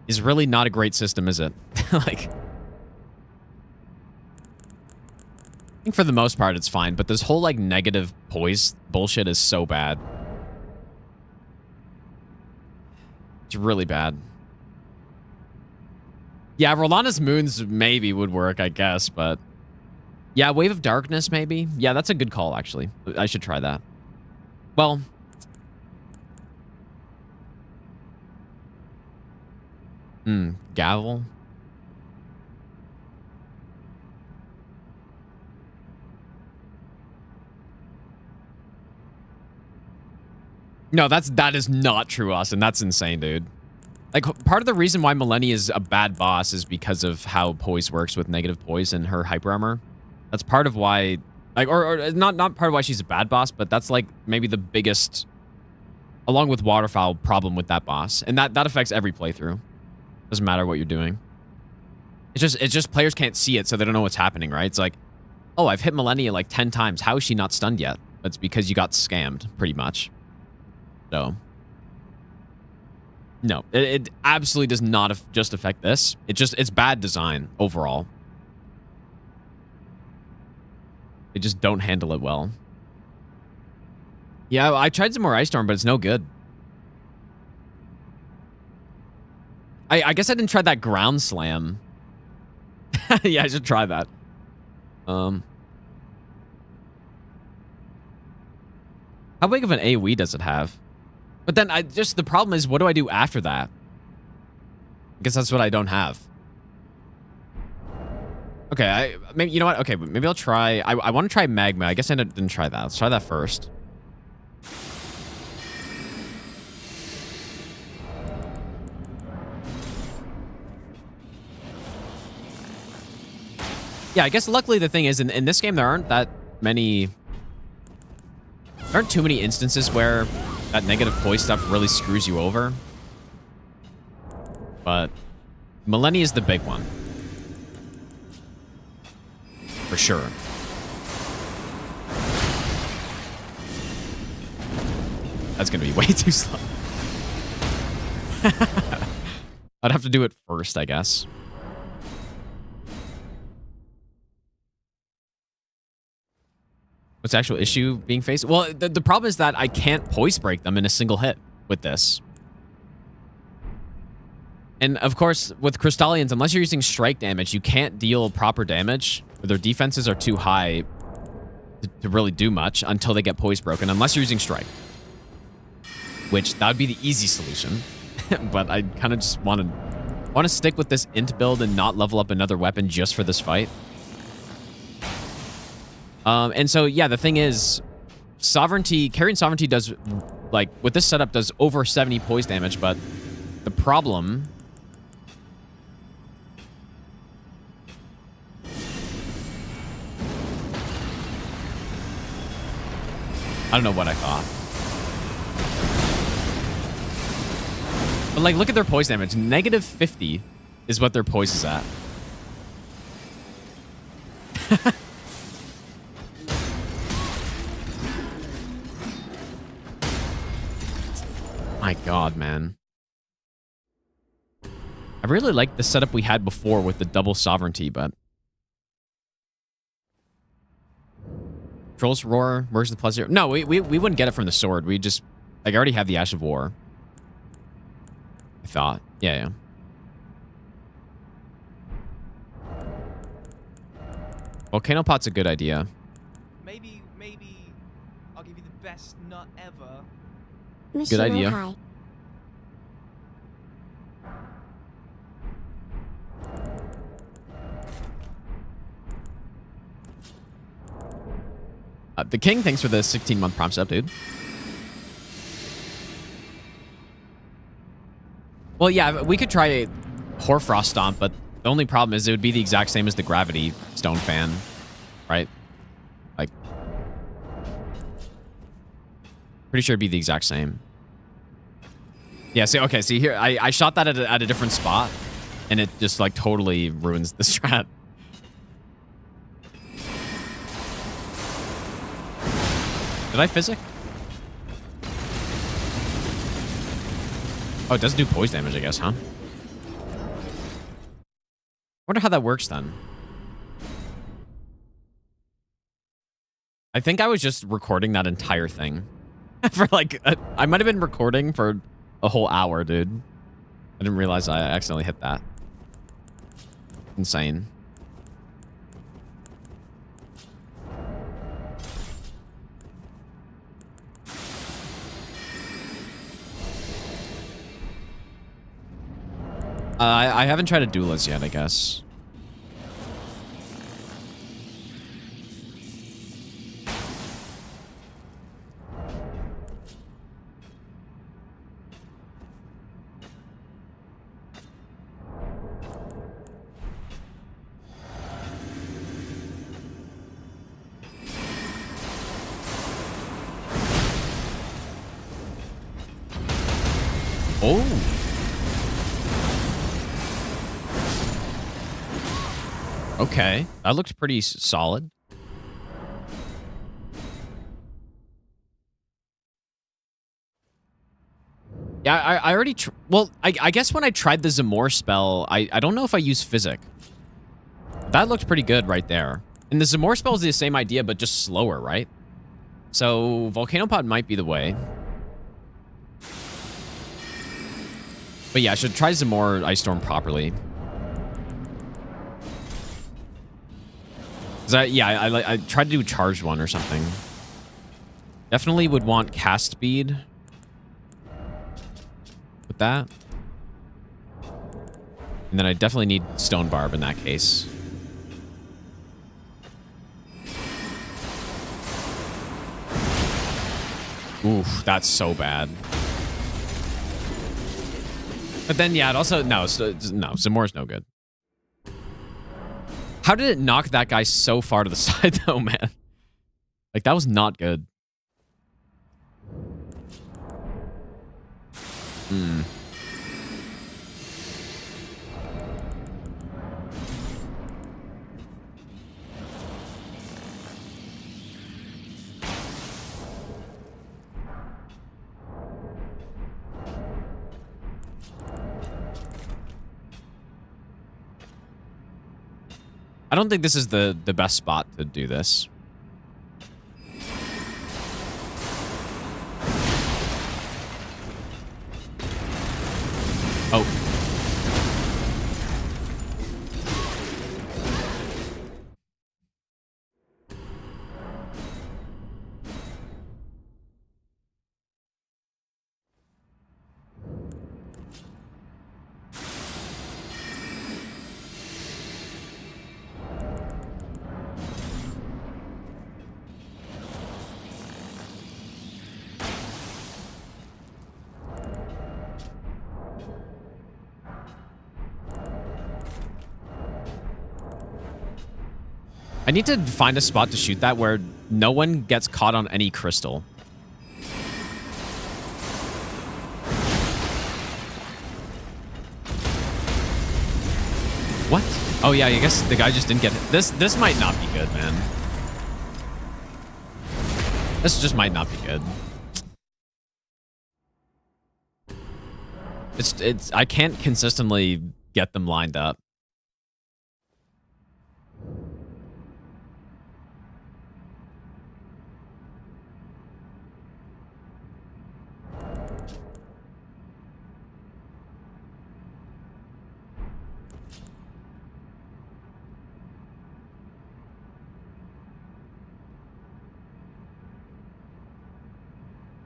is really not a great system, is it? Like, I think for the most part it's fine, but this whole like negative poise bullshit is so bad. It's really bad. Yeah, Rolana's Moons maybe would work, I guess, but yeah, Wave of Darkness maybe. Yeah, that's a good call actually. I should try that. Well, Gavel. No, that is not true, Austin. That's insane, dude. Like, part of the reason why Malenia is a bad boss is because of how poise works with negative poise and her hyper armor. That's part of why, like, or not part of why she's a bad boss, but that's like maybe the biggest, along with Waterfowl, problem with that boss, and that affects every playthrough. Doesn't matter what you're doing. It's just players can't see it, so they don't know what's happening, right? It's like, oh, I've hit Malenia like 10 times. How is she not stunned yet? That's because you got scammed, pretty much. So, no, it absolutely does not just affect this. It's bad design overall. They just don't handle it well. Yeah, I tried some more Ice Storm, but it's no good. I guess I didn't try that Ground Slam. Yeah, I should try that. How big of an AoE does it have? But then the problem is, what do I do after that? I guess that's what I don't have. Okay, maybe, you know what? Okay, maybe I'll try, I want to try Magma. I guess I didn't try that. Let's try that first. Yeah, I guess luckily the thing is, in this game, there aren't too many instances where that negative poise stuff really screws you over. But Millennia is the big one. For sure. That's going to be way too slow. I'd have to do it first, I guess. What's the actual issue being faced? Well, the problem is that I can't poise break them in a single hit with this. And of course, with Crystallians, unless you're using strike damage, you can't deal proper damage. Their defenses are too high to really do much until they get poise broken, unless you're using strike. Which, that would be the easy solution. But I kind of just want to stick with this int build and not level up another weapon just for this fight. And so, yeah, the thing is, Carrion Sovereignty does, like, with this setup, does over 70 poise damage, but the problem... I don't know what I thought. But, like, look at their poise damage. Negative 50 is what their poise is at. My God, man. I really liked the setup we had before with the double sovereignty, but... Trolls Roar, where's the +0? No, we wouldn't get it from the sword. We just... Like, I already have the Ash of War. I thought. Yeah. Volcano Pot's a good idea. Maybe I'll give you the best nut ever. Machino idea. High. The King, thanks for the 16-month Prime sub, dude. Well, yeah, we could try a Hoarfrost Stomp, but the only problem is it would be the exact same as the Gravity Stone Fan, right? Like, pretty sure it'd be the exact same. Yeah, see here, I shot that at a different spot, and it just, like, totally ruins the strat. Did I physic? Oh, it does do poise damage, I guess, huh? Wonder how that works then. I think I was just recording that entire thing. For like, I might have been recording for a whole hour, dude. I didn't realize I accidentally hit that. Insane. I haven't tried a Duelist yet, I guess. Oh. Okay, that looks pretty solid. Yeah, I already... Well, I guess when I tried the Zamor spell, I don't know if I used Physic. That looked pretty good right there. And the Zamor spell is the same idea, but just slower, right? So, Volcano Pod might be the way. But yeah, I should try Zamor Ice Storm properly. I tried to do charged one or something. Definitely would want cast speed with that. And then I definitely need Stone Barb in that case. Oof, that's so bad. But then, yeah, it also... No, Zamor's no good. How did it knock that guy so far to the side, though, man? Like, that was not good. Hmm. I don't think this is the best spot to do this. Oh. I need to find a spot to shoot that where no one gets caught on any crystal. What? Oh yeah, I guess the guy just didn't get hit. This might not be good, man. This just might not be good. It's I can't consistently get them lined up.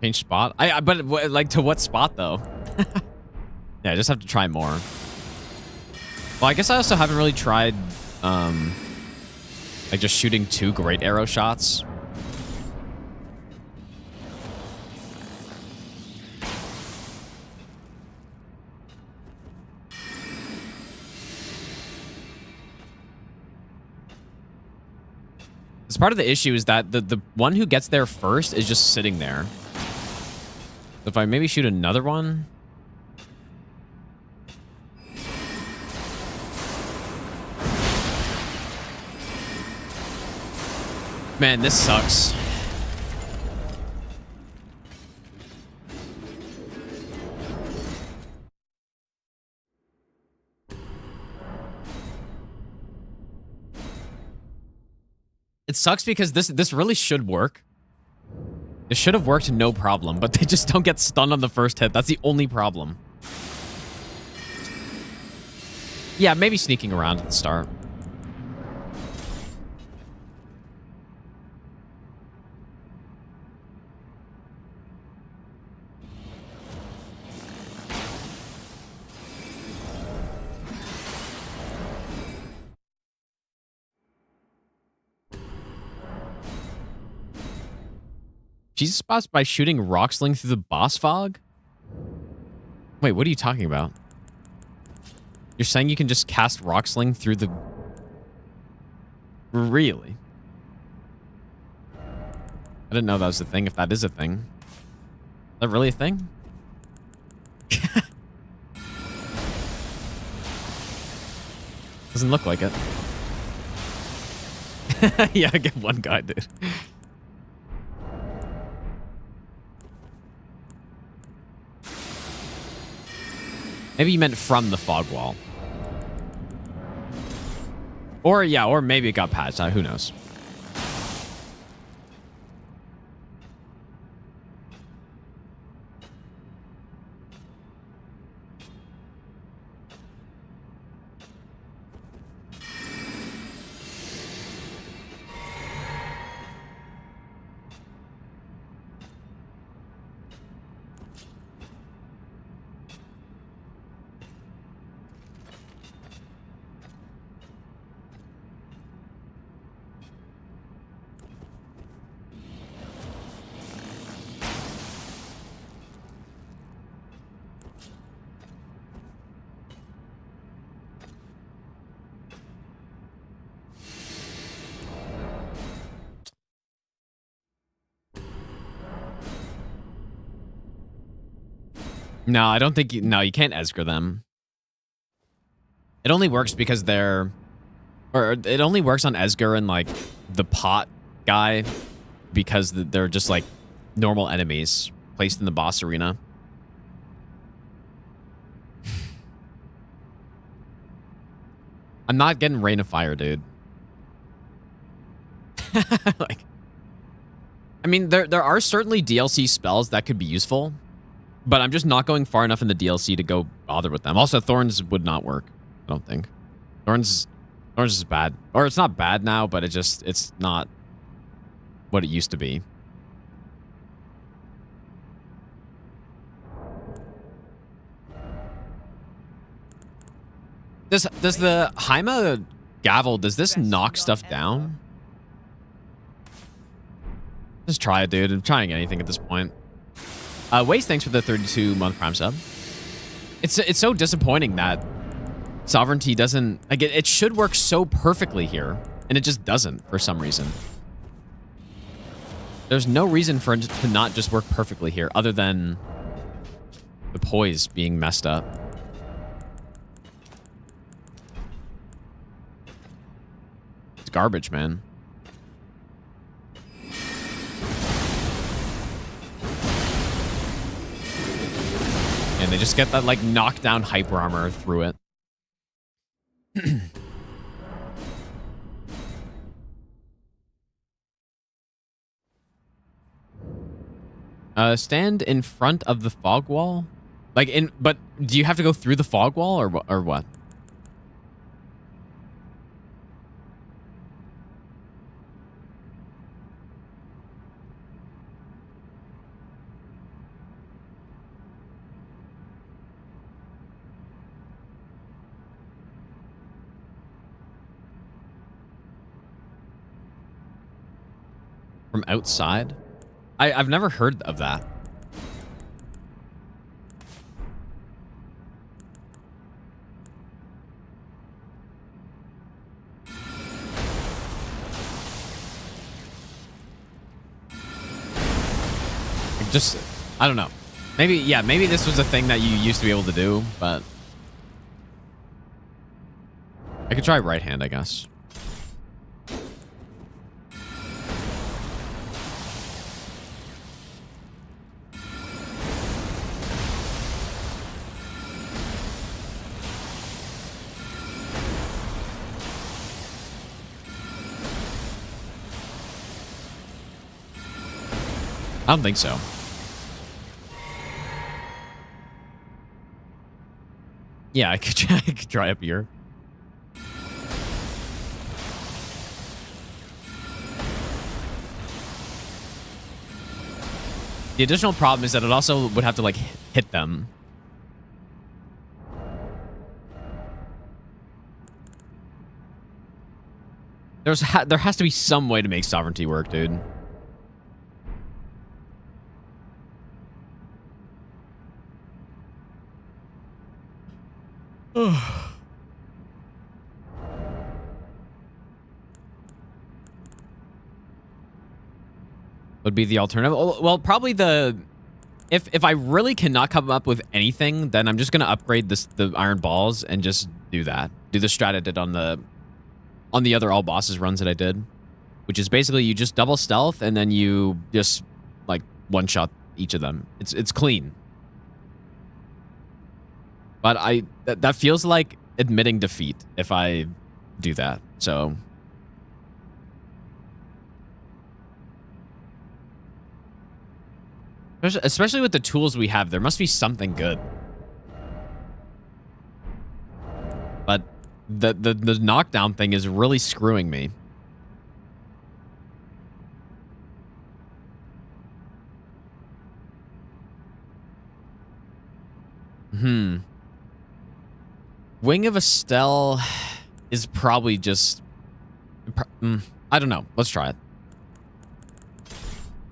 Change spot? But like to what spot though? Yeah, I just have to try more. Well, I guess I also haven't really tried like just shooting 2 great arrow shots. It's part of the issue is that the one who gets there first is just sitting there. If I maybe shoot another one. Man, this sucks. It sucks because this really should work. It should have worked no problem, but they just don't get stunned on the first hit. That's the only problem. Yeah, maybe sneaking around at the start. Jesus spots by shooting rock sling through the boss fog? Wait, what are you talking about? You're saying you can just cast rock sling through the... Really? I didn't know that was a thing, if that is a thing. Is that really a thing? Doesn't look like it. Yeah, I get one guy, dude. Maybe you meant from the fog wall. Or, yeah, or maybe it got patched. Who knows? No, I don't think no, you can't Esger them. It only works because they're or it only works on Esger and like the pot guy because they're just like normal enemies placed in the boss arena. I'm not getting Rain of Fire, dude. Like, I mean, there are certainly DLC spells that could be useful, but I'm just not going far enough in the DLC to go bother with them. Also, Thorns would not work, I don't think. Thorns is bad. Or it's not bad now, but it's not what it used to be. Does the Haima Gavel, does this knock stuff down? Just try it, dude. I'm trying anything at this point. Waste, thanks for the 32-month Prime sub. It's so disappointing that Sovereignty doesn't... Like, it should work so perfectly here, and it just doesn't for some reason. There's no reason for it to not just work perfectly here, other than the poise being messed up. It's garbage, man. And they just get that, like, knockdown hyper armor through it. Stand in front of the fog wall? Like, but do you have to go through the fog wall or what? From outside? I've never heard of that. Just, I don't know. Maybe, yeah, maybe this was a thing that you used to be able to do, but I could try right hand, I guess. I don't think so. Yeah, I could try up here. The additional problem is that it also would have to, like, hit them. There has to be some way to make Sovereignty work, dude. Would be the alternative. Well, probably the... If I really cannot come up with anything, then I'm just going to upgrade the Iron Balls and just do that. Do the strat I did on the other all bosses runs that I did. Which is basically you just double stealth and then you just, like, one-shot each of them. It's clean. But that feels like admitting defeat if I do that. So... Especially with the tools we have, there must be something good. But the knockdown thing is really screwing me. Wing of Estelle is probably just... I don't know. Let's try it.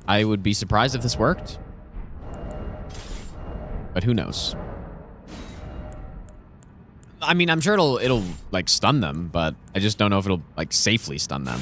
I would be surprised if this worked. But who knows? I mean, I'm sure it'll like stun them, but I just don't know if it'll like safely stun them.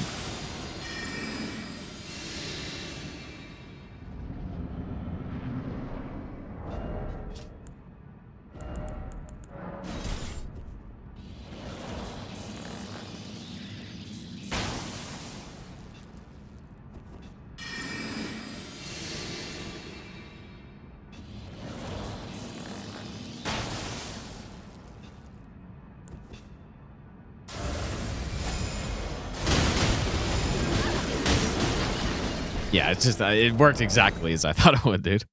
Yeah, it's just it worked exactly as I thought it would, dude.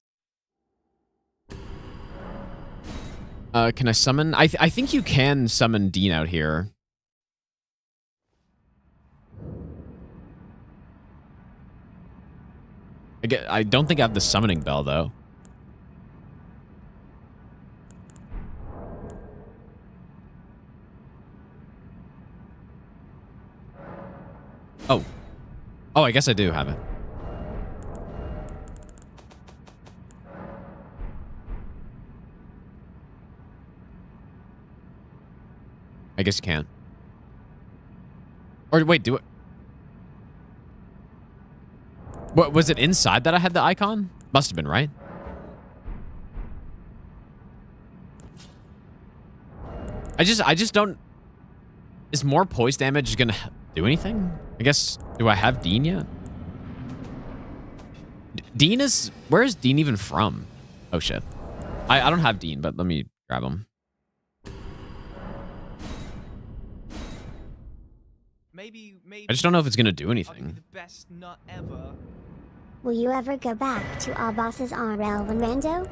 Can I summon? I think you can summon Dean out here. I don't think I have the summoning bell though. Oh. Oh, I guess I do have it. I guess you can. Or wait, do it. What was it inside that I had the icon? Must have been, right? I just don't. Is more poise damage gonna do anything? I guess. Do I have Dean yet? Dean is. Where is Dean even from? Oh shit. I don't have Dean, but let me grab him. Maybe. I just don't know if it's gonna do I'll give you anything. the best nut ever. Will you ever go back to all bosses RL when Rando?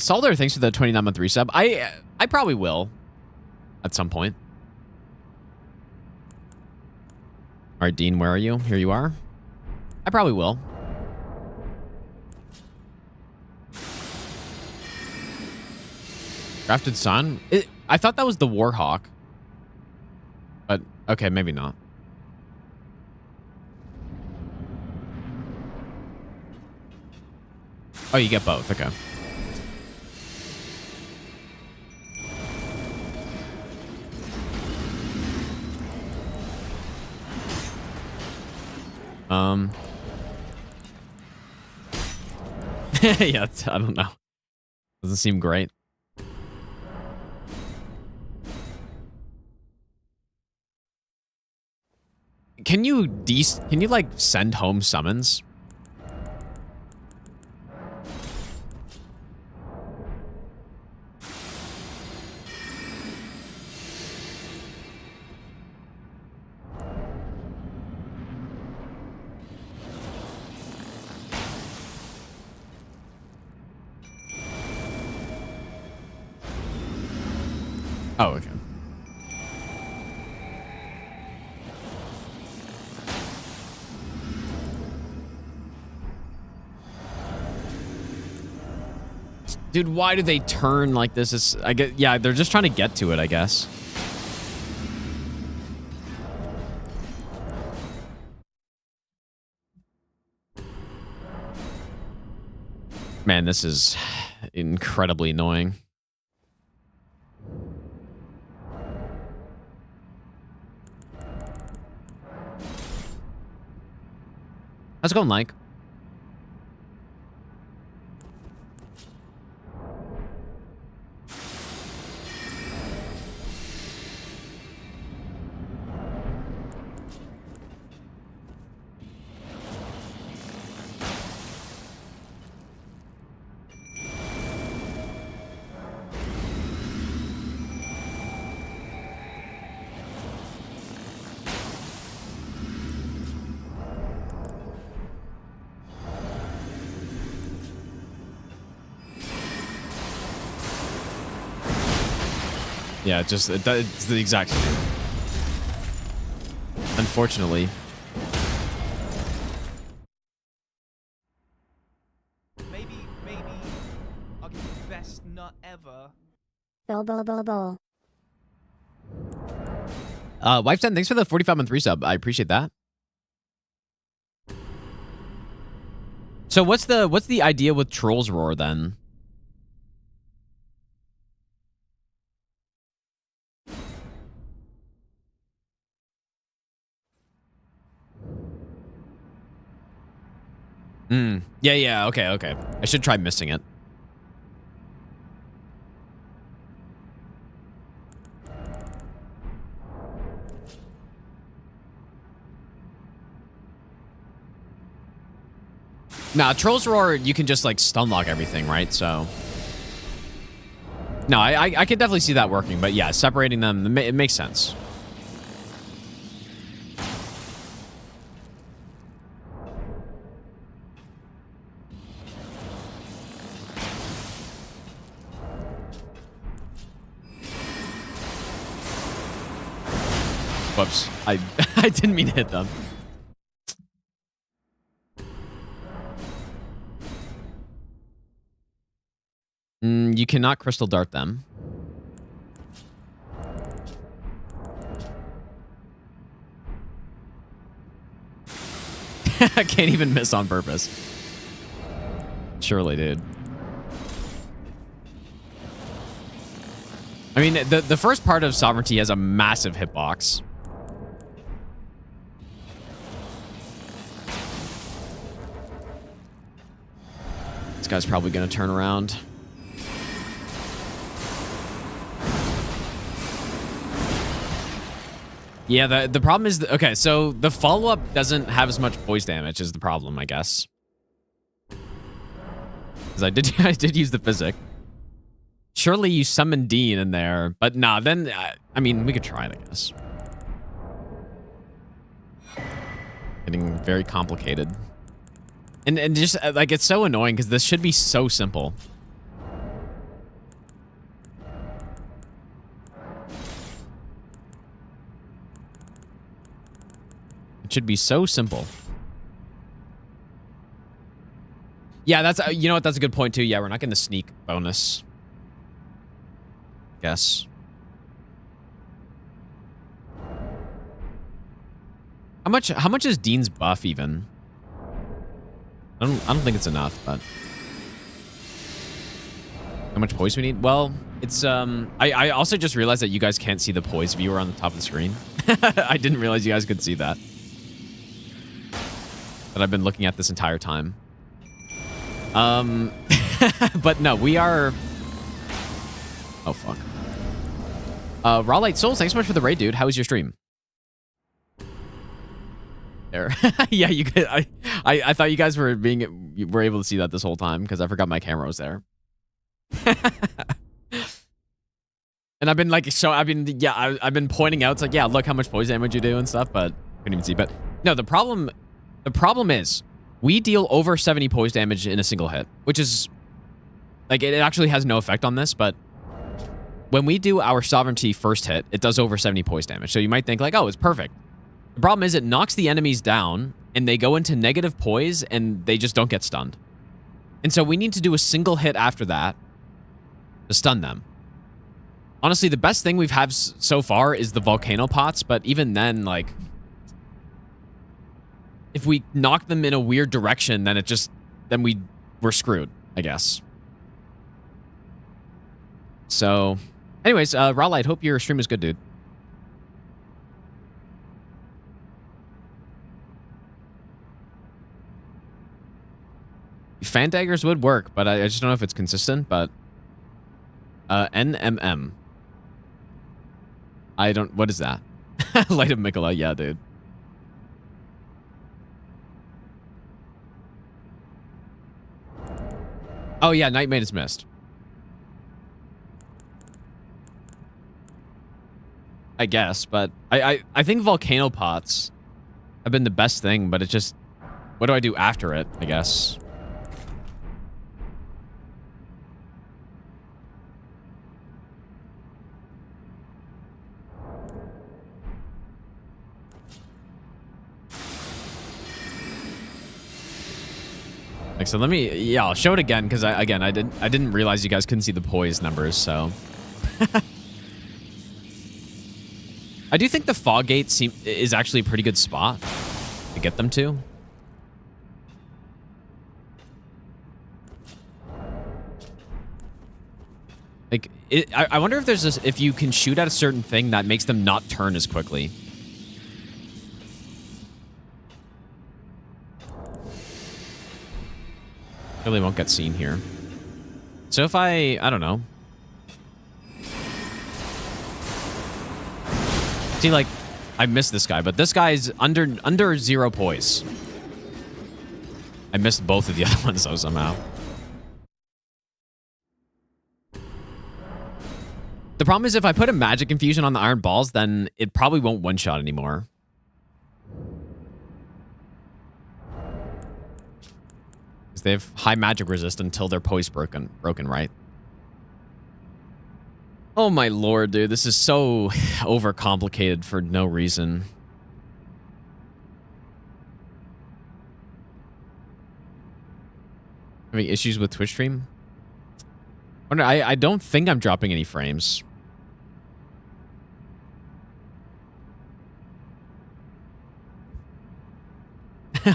Solder, thanks for the 29-month resub. I probably will. At some point. Alright, Dean, where are you? Here you are. I probably will. Crafted Sun? I thought that was the Warhawk. But, okay, maybe not. Oh, you get both. Okay. Yeah, I don't know. Doesn't seem great. Can you like send home summons? Oh, okay. Dude, why do they turn like this? Yeah, they're just trying to get to it, I guess. Man, this is incredibly annoying. How's it going, Mike? Yeah, it's the exact same. Unfortunately. Maybe I'll give you the best nut ever. Bull. Wife 10, thanks for the 45-month resub. I appreciate that. So what's the idea with Troll's Roar then? Yeah, okay. I should try missing it. Nah, Troll's Roar, you can just like stun lock everything, right? So no, I could definitely see that working, but yeah, separating them, it makes sense. Whoops. I didn't mean to hit them. You cannot crystal dart them. I can't even miss on purpose. Surely, dude. I mean, the first part of Sovereignty has a massive hitbox. This guy's probably going to turn around. Yeah, the problem is... Okay, so the follow-up doesn't have as much poise damage is the problem, I guess. Because I did use the physic. Surely you summon Dean in there, but nah, then... I mean, we could try it, I guess. Getting very complicated. And just, like, it's so annoying because this should be so simple. It should be so simple. Yeah, that's... you know what? That's a good point, too. Yeah, we're not getting the sneak bonus. Guess. How much is Dean's buff, even? I don't think it's enough, but... How much poise we need? Well, it's... I also just realized that you guys can't see the poise viewer on the top of the screen. I didn't realize you guys could see that. That I've been looking at this entire time. But no, we are... Oh, fuck. Raw Light Souls, thanks so much for the raid, dude. How was your stream? There. Yeah, you guys, I thought you guys were able to see that this whole time because I forgot my camera was there. And I've been like, I've been pointing out, it's like, yeah, look how much poise damage you do and stuff, but couldn't even see. But no, the problem is we deal over 70 poise damage in a single hit, which is like, it actually has no effect on this, but when we do our Sovereignty first hit, it does over 70 poise damage. So you might think like, oh, it's perfect. The problem is it knocks the enemies down and they go into negative poise and they just don't get stunned. And so we need to do a single hit after that to stun them. Honestly, the best thing we've had so far is the volcano pots, but even then, like, if we knock them in a weird direction, then we're screwed, I guess. So, anyways, Rawlight, hope your stream is good, dude. Fan daggers would work, but I just don't know if it's consistent, but... NMM. I don't... What is that? Light of Mikola, yeah, dude. Oh, yeah, Nightmate is missed. I guess, but I think volcano pots have been the best thing, but it's just... What do I do after it, I guess? Like, so let me, yeah, I'll show it again because I didn't realize you guys couldn't see the poise numbers, so. I do think the fog gate is actually a pretty good spot to get them to. Like, I wonder if there's this, if you can shoot at a certain thing that makes them not turn as quickly. Really won't get seen here. So if I don't know. See, like, I missed this guy, but this guy's under 0 poise. I missed both of the other ones though somehow. The problem is if I put a magic infusion on the iron balls, then it probably won't one-shot anymore. They have high magic resist until their poise broken, right? Oh my lord, dude. This is so overcomplicated for no reason. Having issues with Twitch stream? I don't think I'm dropping any frames.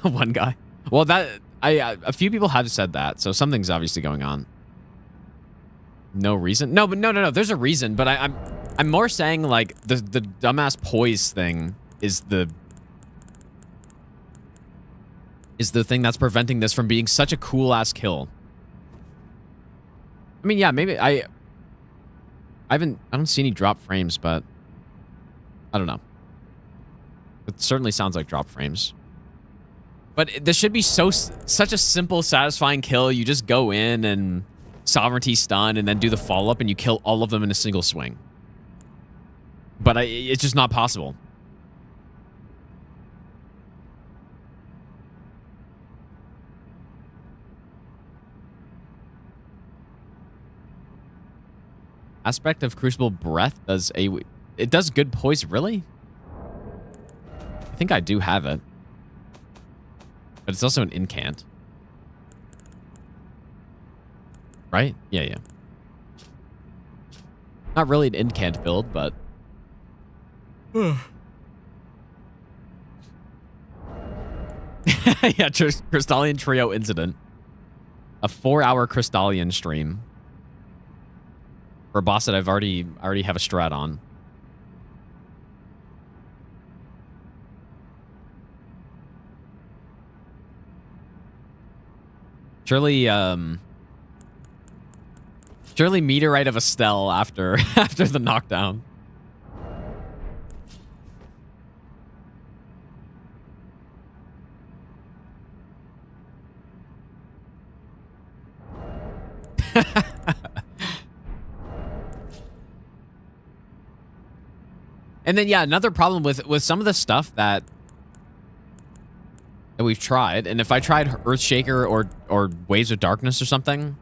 One guy. Well, a few people have said that, so something's obviously going on. No reason? No, but no. There's a reason, but I'm more saying like the dumbass poise thing is the thing that's preventing this from being such a cool ass kill. I mean, yeah, maybe I don't see any drop frames, but I don't know. It certainly sounds like drop frames. But this should be such a simple, satisfying kill. You just go in and sovereignty stun and then do the follow-up and you kill all of them in a single swing. But it's just not possible. Aspect of Crucible Breath does it does good poise, really? I think I do have it. But it's also an incant. Right? Yeah. Not really an incant build, but... yeah, Crystallian Trio Incident. A 4-hour Crystallian stream. For a boss that I already have a strat on. Surely Meteorite of Estelle after the knockdown. And then yeah, another problem with some of the stuff that we've tried, and if I tried Earthshaker or Waves of Darkness or something,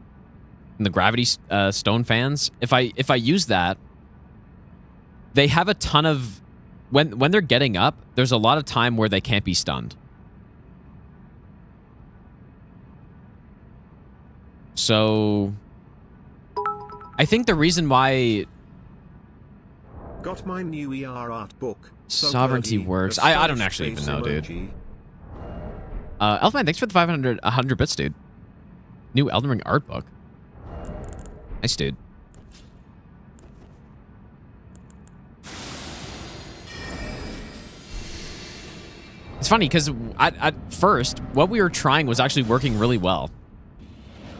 and the Gravity Stone fans, if I use that, they have a ton of when they're getting up, there's a lot of time where they can't be stunned. So I think the reason why got my new ER art book. Sovereignty works. I don't actually even know, dude. Elfman, thanks for the 100 bits, dude. New Elden Ring art book. Nice, dude. It's funny because at first, what we were trying was actually working really well.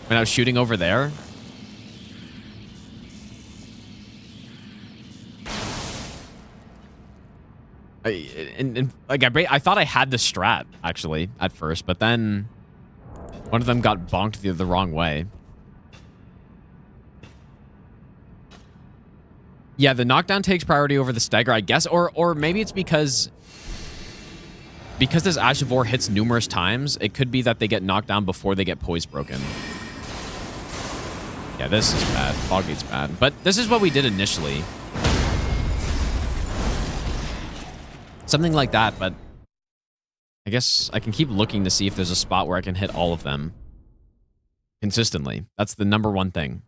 When I was shooting over there. I thought I had the strat, actually, at first, but then one of them got bonked the wrong way. Yeah, the knockdown takes priority over the stagger, I guess, or maybe it's because this Ash of War hits numerous times, it could be that they get knocked down before they get poise broken. Yeah, this is bad. Foggate's bad. But this is what we did initially. Something like that, but I guess I can keep looking to see if there's a spot where I can hit all of them consistently. That's the #1 thing.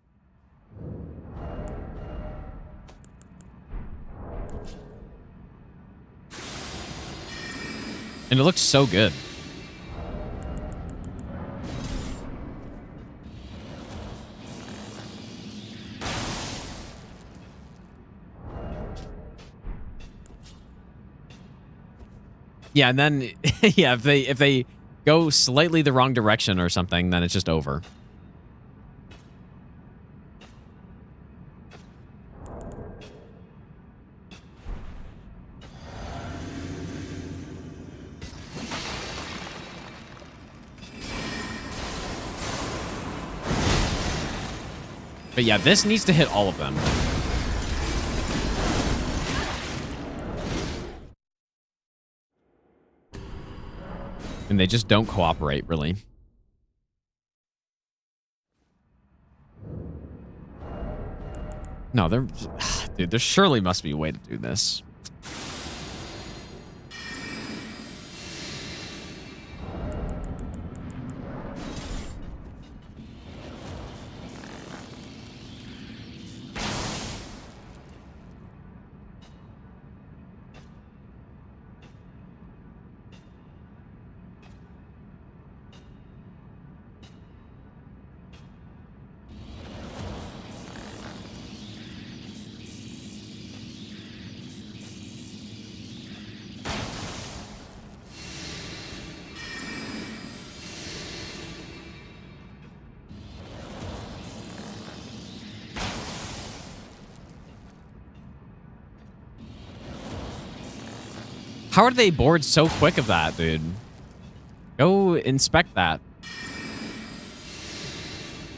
And it looks so good. Yeah, and then yeah, if they go slightly the wrong direction or something, then it's just over. But yeah, this needs to hit all of them. And they just don't cooperate, really. No, there... Dude, there surely must be a way to do this. How are they bored so quick of that, dude? Go inspect that.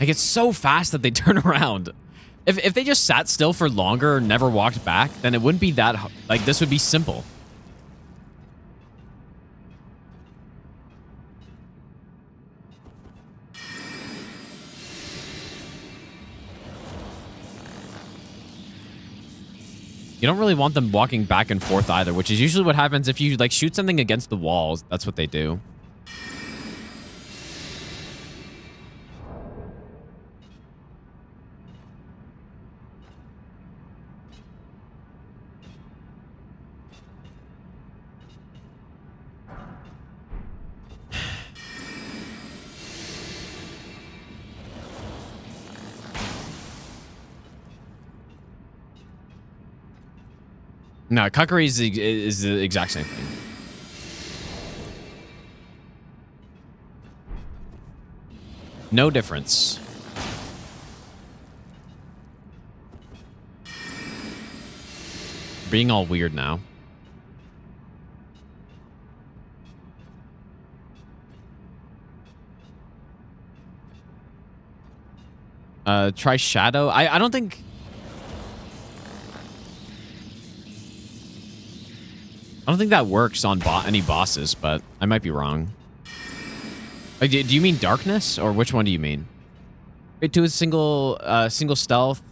Like, it's so fast that they turn around. If they just sat still for longer or never walked back, then it wouldn't be that... Like, this would be simple. You don't really want them walking back and forth either, which is usually what happens if you, like, shoot something against the walls. That's what they do. No, Kakari is the exact same thing. No difference. Being all weird now. Try Shadow. I don't think... I don't think that works on any bosses, but I might be wrong. Do you mean Darkness, or which one do you mean? Wait, to a single stealth.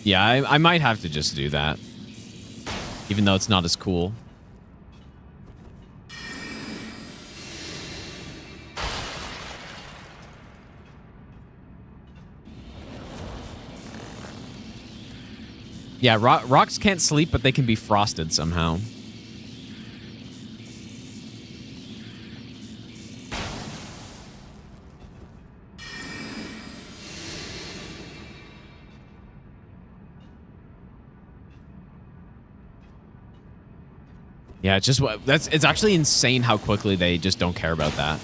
Yeah, I might have to just do that, even though it's not as cool. Yeah, rocks can't sleep, but they can be frosted somehow. Yeah, it's just it's actually insane how quickly they just don't care about that.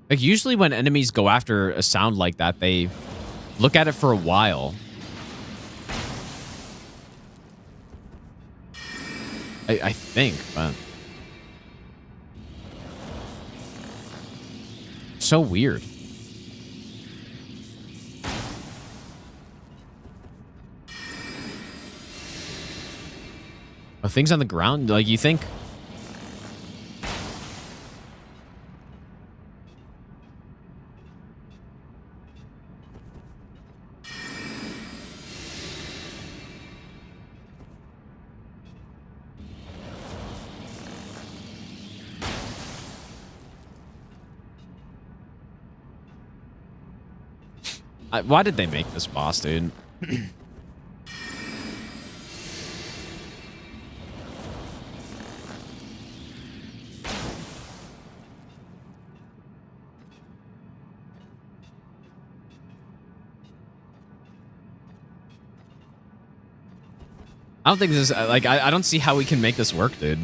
Like, usually when enemies go after a sound like that, they look at it for a while. I think, but... So weird. Oh, things on the ground? Like, you think... Why did they make this boss, dude? I don't think this is, like, I don't see how we can make this work, dude.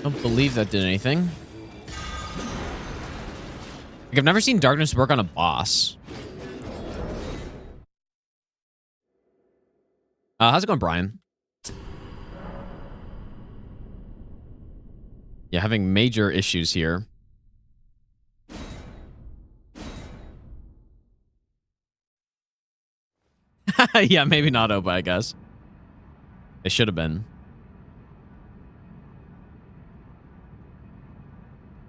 Don't believe that did anything. Like, I've never seen darkness work on a boss. How's it going, Brian? Yeah, having major issues here. Yeah, maybe not Opa, I guess. It should have been.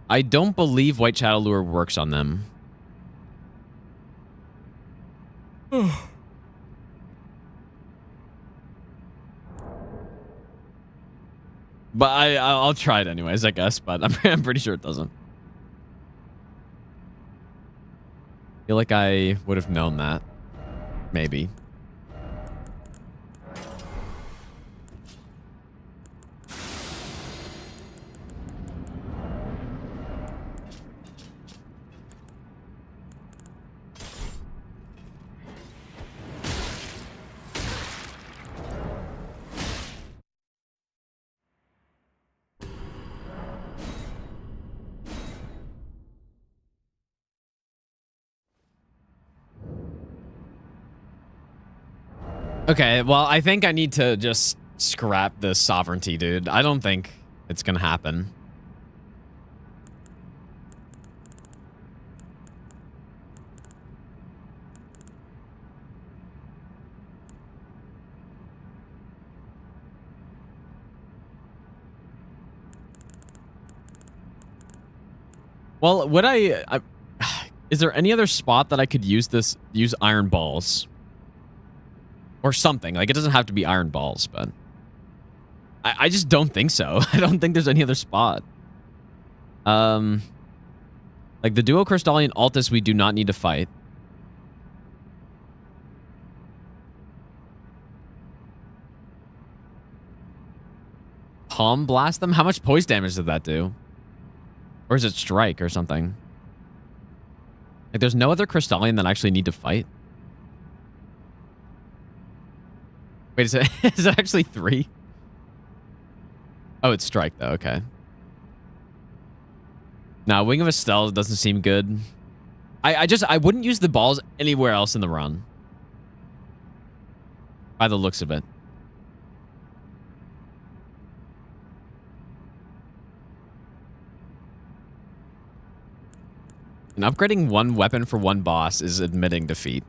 I don't believe White Shadow Lure works on them. But I'll try it anyways, I guess. But I'm pretty sure it doesn't. Feel like I would have known that. Maybe. Okay, well, I think I need to just scrap the sovereignty, dude. I don't think it's gonna happen. Well, would I is there any other spot that I could use iron balls? Or something. Like, it doesn't have to be iron balls, but I just don't think so. I don't think there's any other spot. Like the Duo Crystallian Altus we do not need to fight. Palm blast them? How much poise damage did that do? Or is it strike or something? Like, there's no other Crystallian that I actually need to fight. Wait, is it actually 3? Oh, it's strike though. Okay. Now, Wing of Estelle doesn't seem good. I wouldn't use the balls anywhere else in the run. By the looks of it. And upgrading one weapon for one boss is admitting defeat.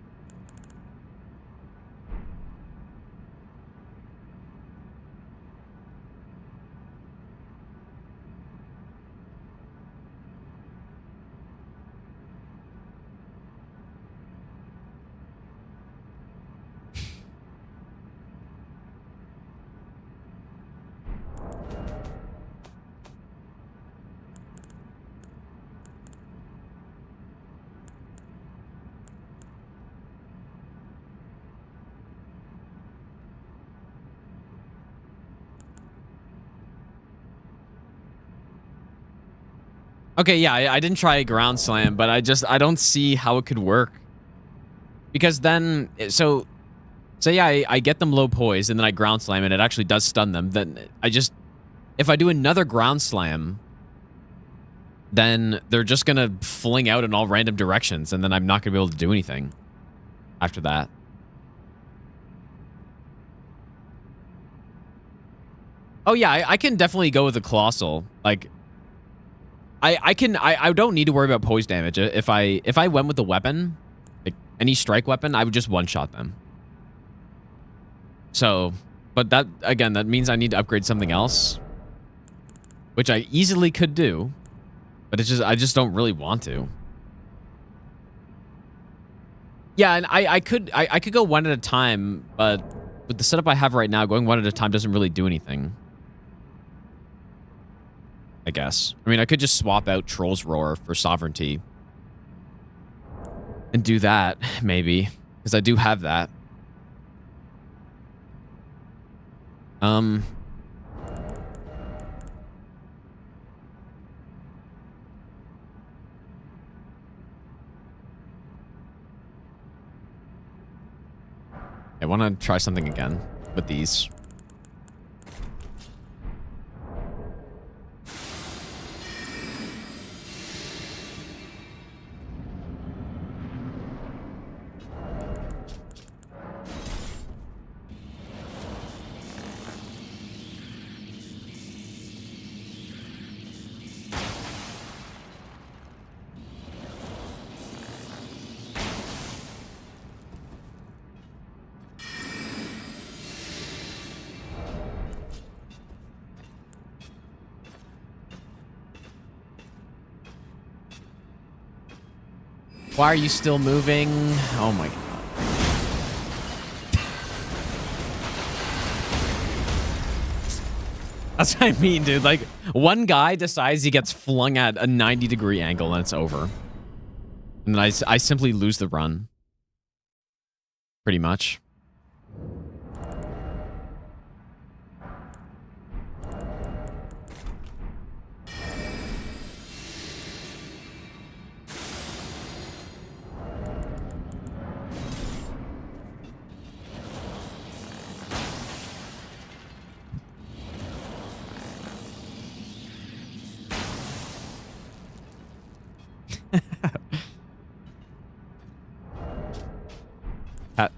Okay, yeah, I didn't try a ground slam, but I don't see how it could work. Because then, so yeah, I get them low poise and then I ground slam and it actually does stun them. Then if I do another ground slam, then they're just gonna fling out in all random directions and then I'm not gonna be able to do anything after that. Oh yeah, I can definitely go with the Colossal. Like, I don't need to worry about poise damage. If I went with the weapon, like any strike weapon, I would just one-shot them. So, but that, again, that means I need to upgrade something else, which I easily could do, but it's just, I just don't really want to. Yeah, and I could go one at a time, but with the setup I have right now, going one at a time doesn't really do anything. I guess. I mean, I could just swap out Troll's Roar for Sovereignty. And do that, maybe. Because I do have that. I want to try something again with these. Why are you still moving? Oh my god. That's what I mean, dude. Like, one guy decides he gets flung at a 90-degree angle and it's over. And then I simply lose the run. Pretty much.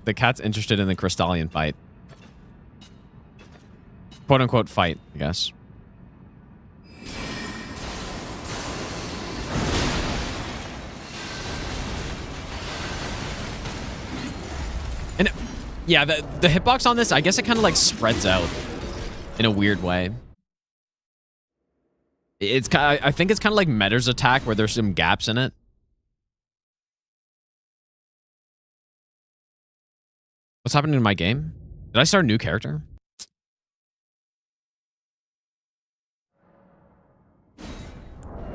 The cat's interested in the Crystallian fight. Quote unquote fight, I guess. And yeah, the hitbox on this, I guess it kind of like spreads out in a weird way. It's kind of, I think it's kind of like Metter's attack where there's some gaps in it. What's happening in my game? Did I start a new character?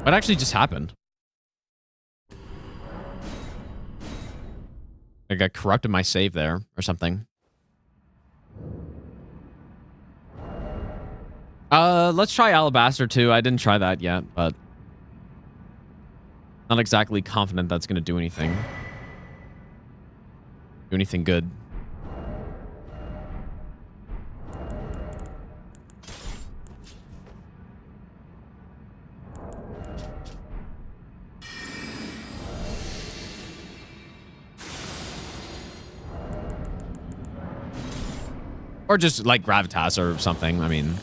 What actually just happened? I got corrupted my save there or something. Let's try Alabaster too. I didn't try that yet, but not exactly confident that's gonna do anything. Do anything good. Or just like Gravitas or something. I mean,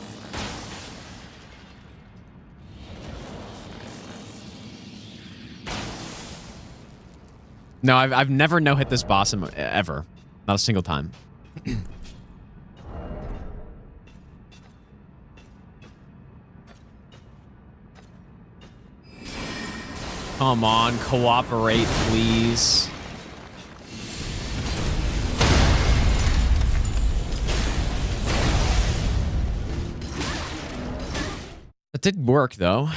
no, I've never no hit this boss ever, not a single time. Come on, cooperate, please. It did work, though.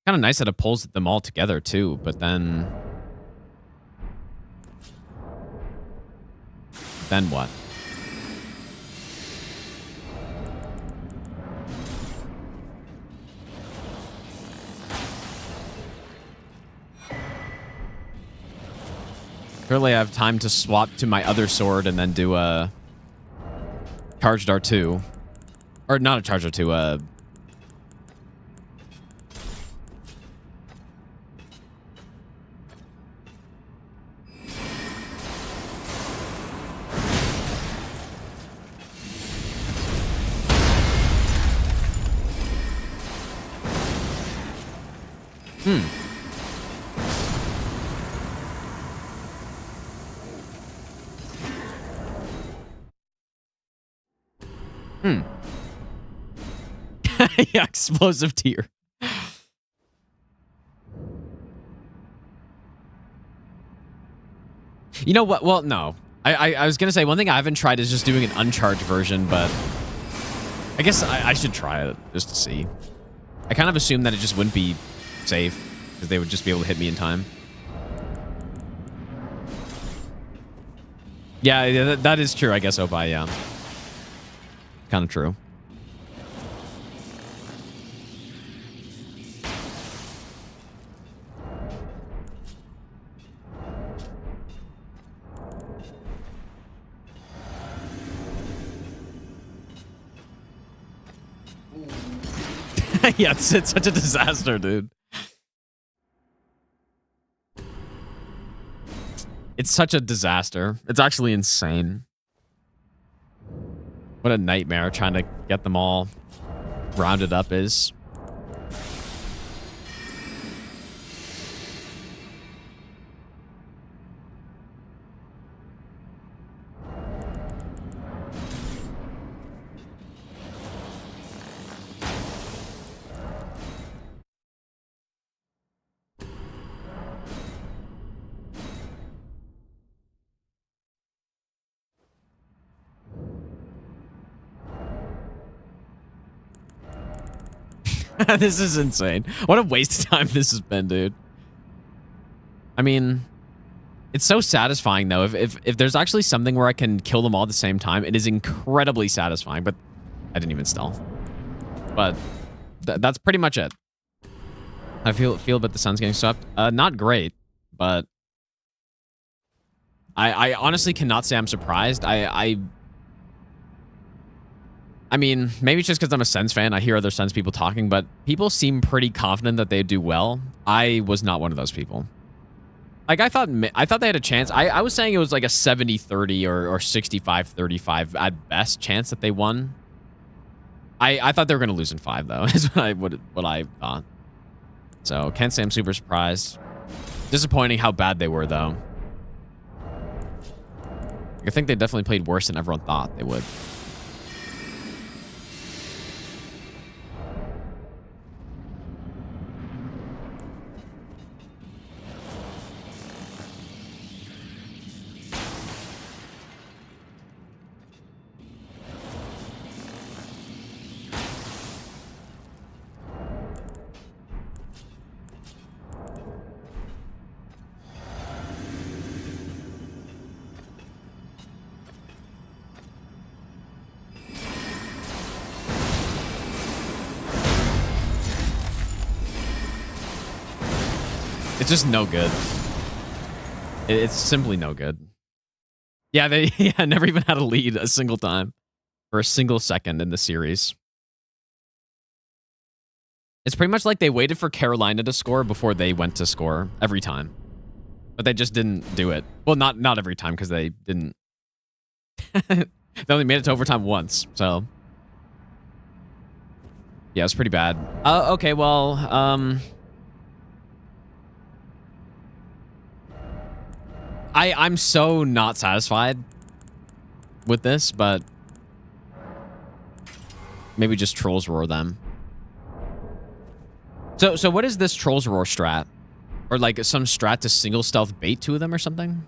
Kind of nice that it pulls them all together, too, but then... Then what? Clearly I have time to swap to my other sword and then do a... Charged R2. Or not a Charged R2, yeah, explosive tier. You know what? Well, no. I was going to say one thing I haven't tried is just doing an uncharged version, but I guess I should try it just to see. I kind of assumed that it just wouldn't be safe because they would just be able to hit me in time. Yeah, that is true, I guess, Obai, yeah. Kind of true. Yeah, it's such a disaster, dude. It's such a disaster. It's actually insane. What a nightmare trying to get them all rounded up is. This is insane. What a waste of time this has been, dude. I mean, it's so satisfying though. If there's actually something where I can kill them all at the same time, it is incredibly satisfying. But I didn't even stealth. But that's pretty much it. I feel about the Suns getting swept. Not great, but I honestly cannot say I'm surprised. I mean, maybe it's just because I'm a Sens fan. I hear other Sens people talking, but people seem pretty confident that they'd do well. I was not one of those people. Like, I thought they had a chance. I was saying it was like a 70-30 or 65-35 at best chance that they won. I thought they were going to lose in 5, though, is what I thought. So, can't say I'm super surprised. Disappointing how bad they were, though. I think they definitely played worse than everyone thought they would. It's just no good. It's simply no good. Yeah, they never even had a lead a single time for a single second in the series. It's pretty much like they waited for Carolina to score before they went to score every time. But they just didn't do it. Well, not every time because they didn't. They only made it to overtime once, so. Yeah, it's pretty bad. Okay, well, I'm so not satisfied with this, but maybe just Trolls Roar them. So what is this Trolls Roar strat? Or like some strat to single stealth bait 2 of them or something?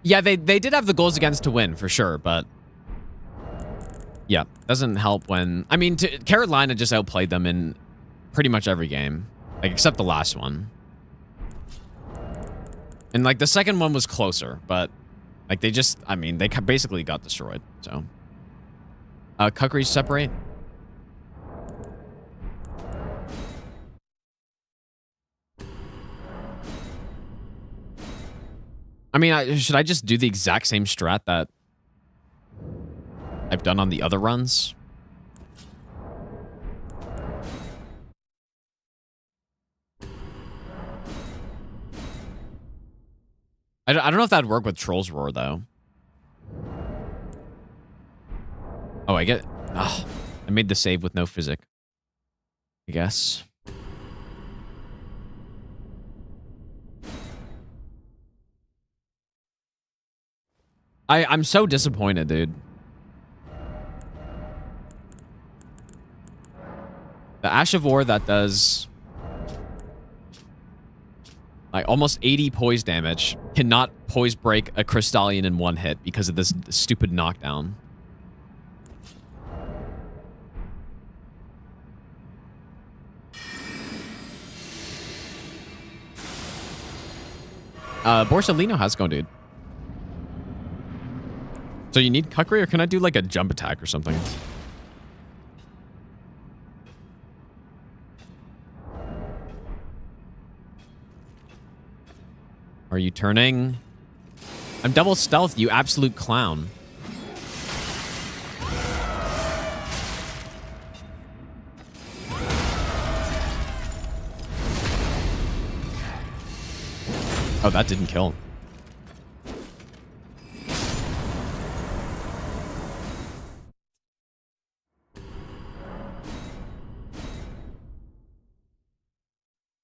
Yeah, they did have the goals against to win, for sure, but... Yeah, doesn't help when... I mean, Carolina just outplayed them in pretty much every game. Like, except the last one. And, like, the second one was closer, but... Like, they just... I mean, they basically got destroyed, so... Kukri separate? I mean, should I just do the exact same strat that I've done on the other runs? I don't know if that'd work with Trolls Roar, though. Oh, I get... Ugh, I made the save with no physic, I guess. I'm so disappointed, dude. The Ash of War that does like almost 80 poise damage cannot poise break a Crystallion in 1 hit because of this stupid knockdown. Borsalino, how's it going, dude? So you need Kukri, or can I do like a jump attack or something? Are you turning? I'm double stealth, you absolute clown. Oh, that didn't kill.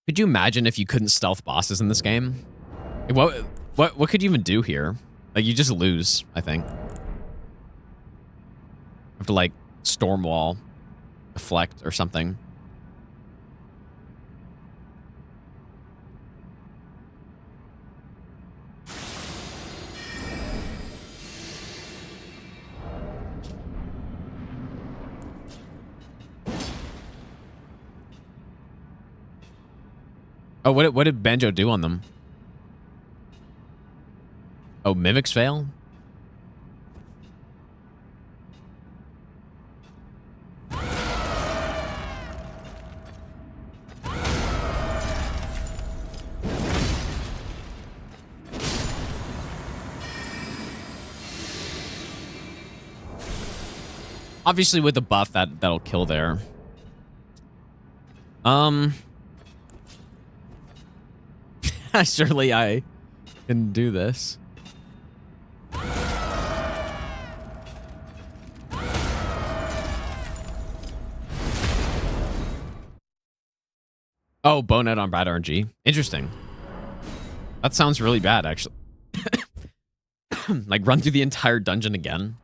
Could you imagine if you couldn't stealth bosses in this game? What could you even do here? Like, you just lose, I think. You have to, like, storm wall, deflect, or something. Oh, what did Banjo do on them? Oh, mimics fail? Obviously with the buff that'll kill there. Surely I can do this. Oh, Bonet on bad RNG. Interesting. That sounds really bad, actually. Like, run through the entire dungeon again.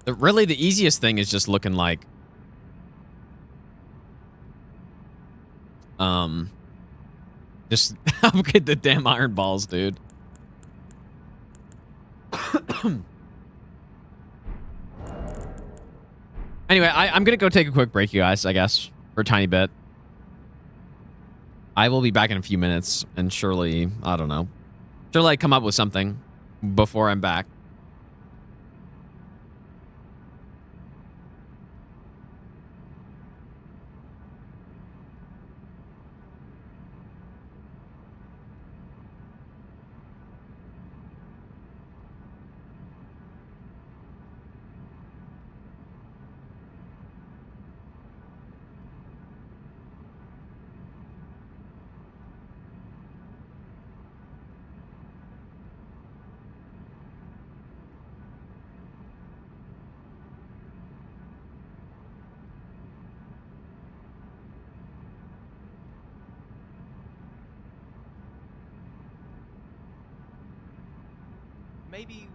Really, the easiest thing is just looking like... Just get the damn iron balls, dude. Anyway, I'm gonna go take a quick break, you guys, I guess, for a tiny bit. I will be back in a few minutes, and surely, I don't know. Surely I come up with something before I'm back.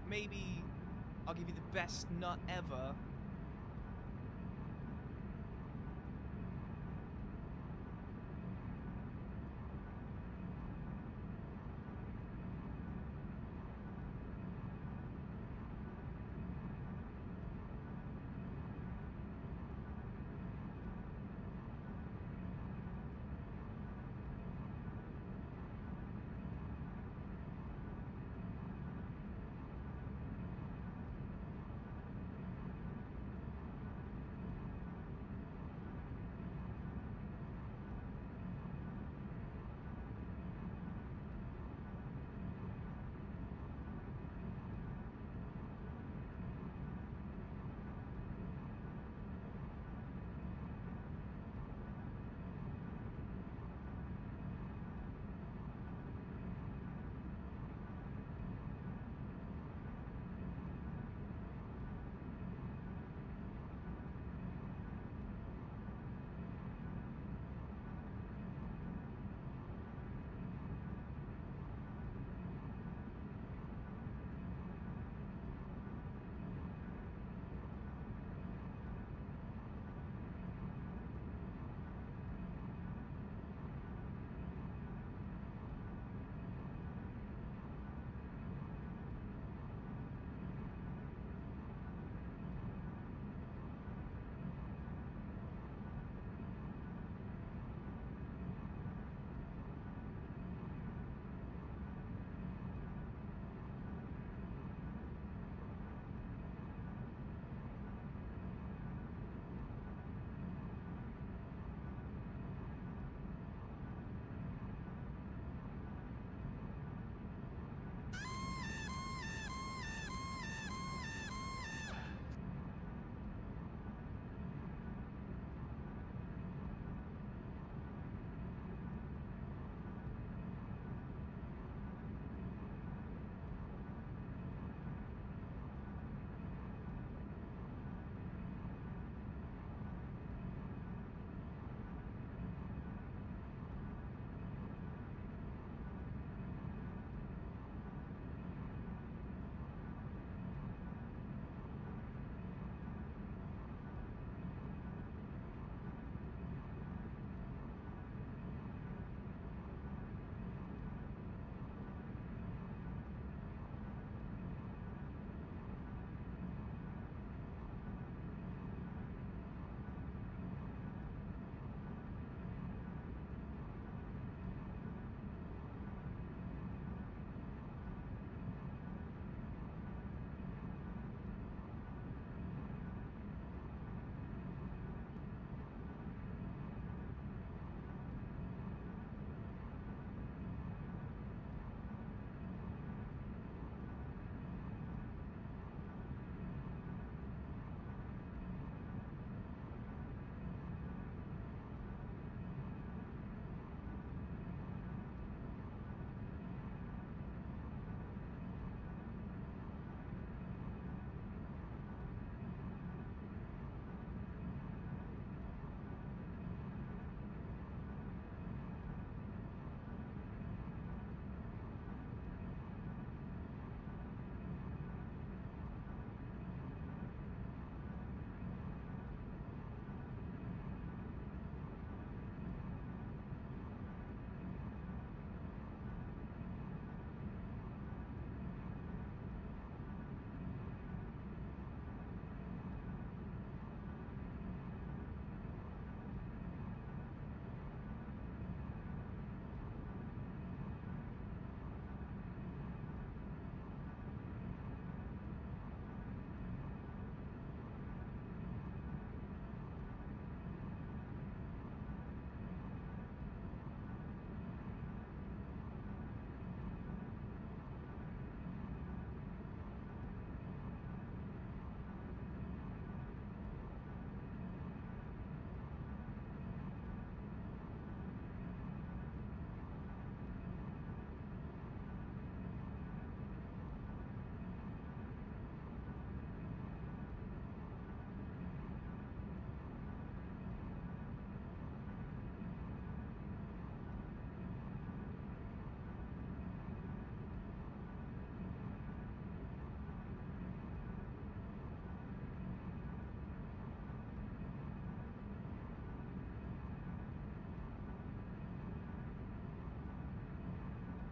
Maybe I'll give you the best nut ever.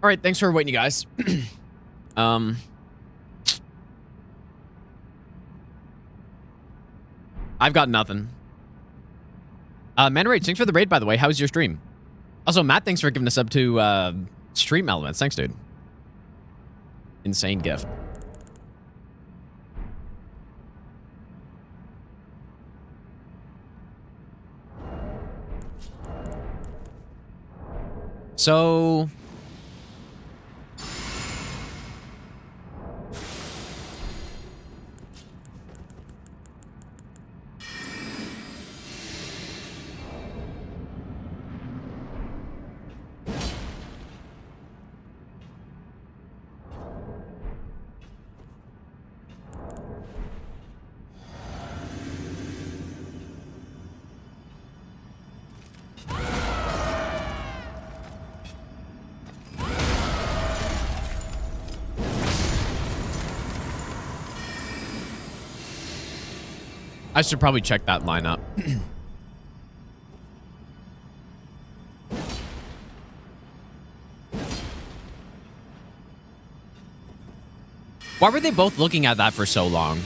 All right, thanks for waiting, you guys. I've got nothing. Manrage, thanks for the raid, by the way. How was your stream? Also, Matt, thanks for giving us up to Stream Elements. Thanks, dude. Insane gift. So... I should probably check that lineup. Why were they both looking at that for so long?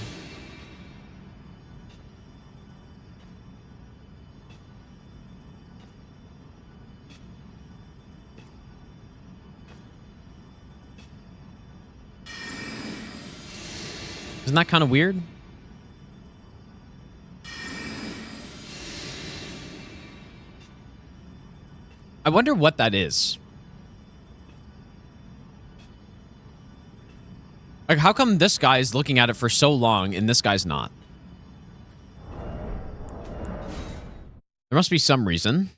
Isn't that kind of weird? I wonder what that is. Like, how come this guy is looking at it for so long and this guy's not? There must be some reason.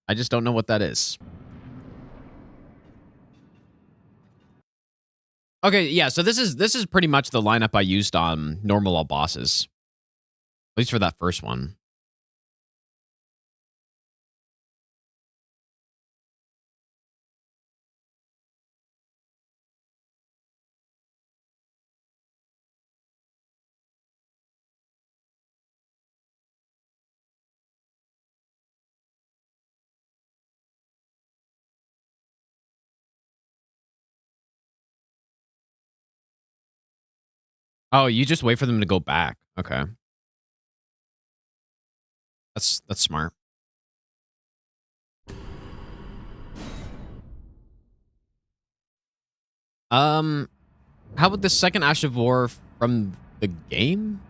I just don't know what that is. Okay, yeah, so this is pretty much the lineup I used on normal all bosses. At least for that first one. Oh, you just wait for them to go back. Okay. That's smart. How about the second Ash of War from the game?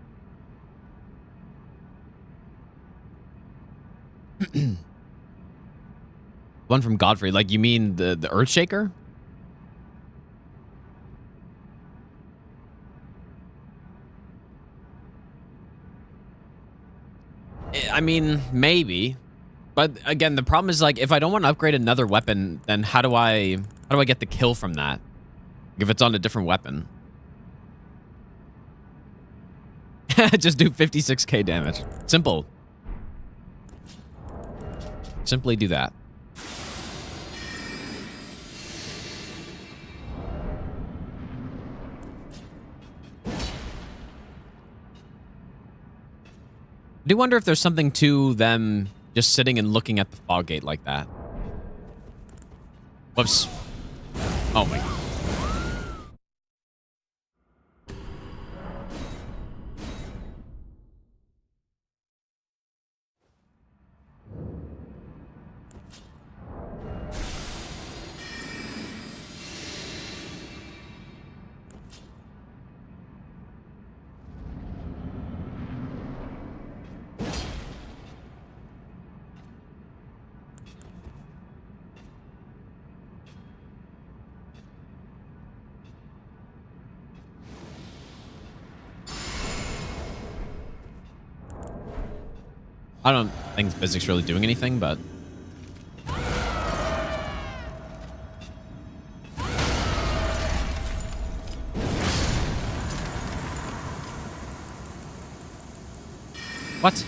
One from Godfrey. Like, you mean the Earthshaker? I mean, maybe. But again, the problem is, like, if I don't want to upgrade another weapon, then how do I get the kill from that? If it's on a different weapon. Just do 56k damage. Simple. Simply do that. I do wonder if there's something to them just sitting and looking at the fog gate like that. Whoops. Oh my God. I don't think physics really doing anything, but... What?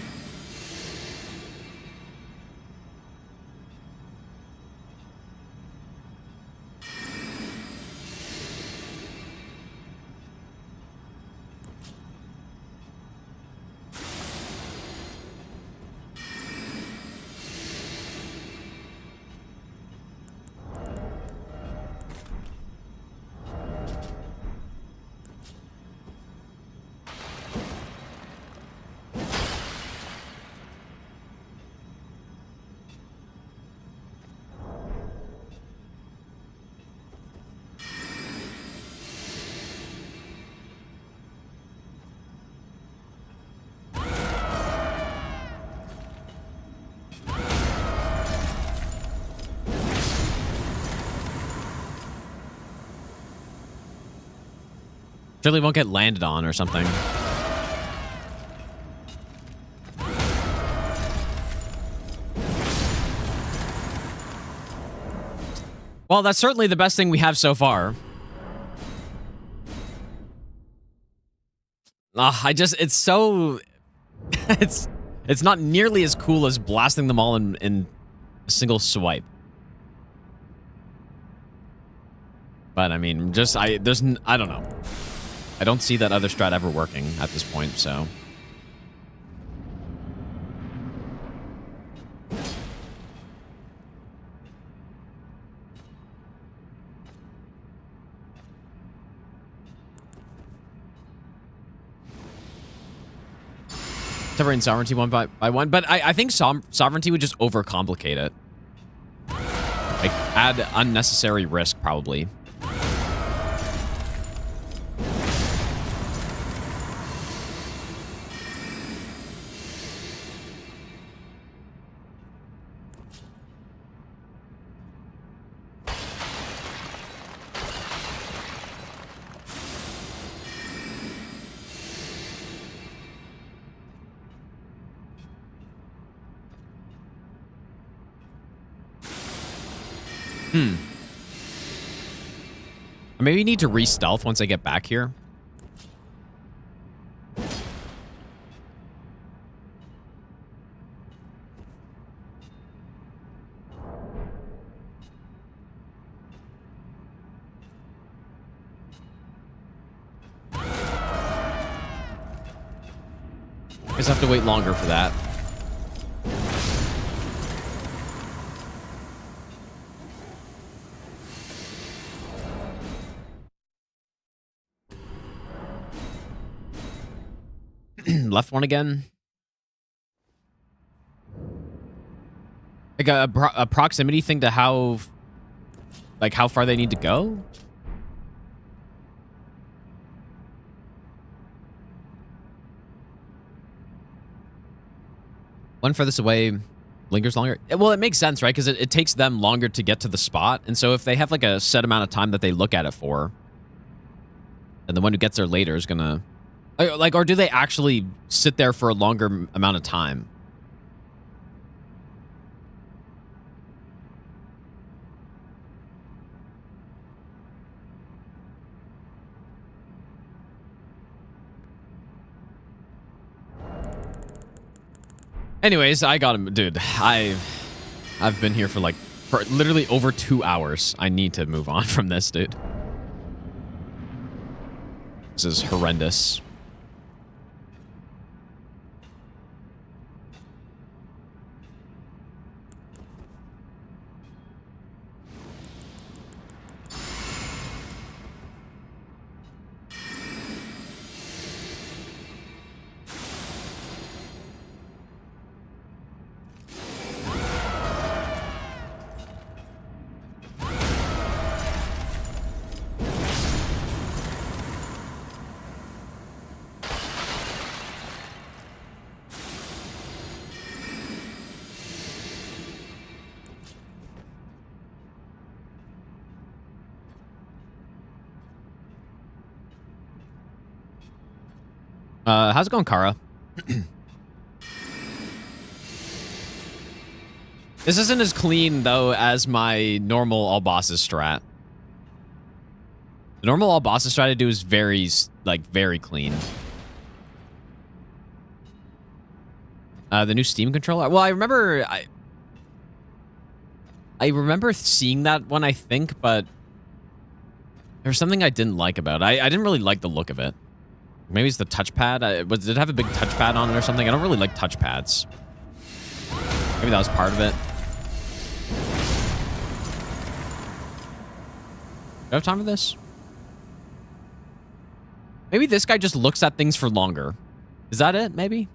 Surely won't get landed on or something. Well, that's certainly the best thing we have so far. It's so... it's not nearly as cool as blasting them all in a single swipe. But, I mean, I don't know. I don't see that other strat ever working at this point, so... Separating sovereignty one by one, but I think sovereignty would just overcomplicate it. Like, add unnecessary risk, probably. Maybe need to re-stealth once I get back here. Guess I have to wait longer for that. Left one again. Like a proximity thing to how far they need to go. One furthest away lingers longer. Well, it makes sense, right? Because it takes them longer to get to the spot. And so if they have like a set amount of time that they look at it for, and the one who gets there later is gonna... Like, or do they actually sit there for a longer amount of time? Anyways, I got him. Dude, I've been here for literally over 2 hours. I need to move on from this, dude. This is horrendous. How's it going, Kara? This isn't as clean, though, as my normal all bosses strat. The normal all bosses strat I do is very clean. The new Steam controller. Well, I remember seeing that one, I think, but there's something I didn't like about it. I didn't really like the look of it. Maybe it's the touchpad. Did it have a big touchpad on it or something? I don't really like touchpads. Maybe that was part of it. Do I have time for this? Maybe this guy just looks at things for longer. Is that it? Maybe?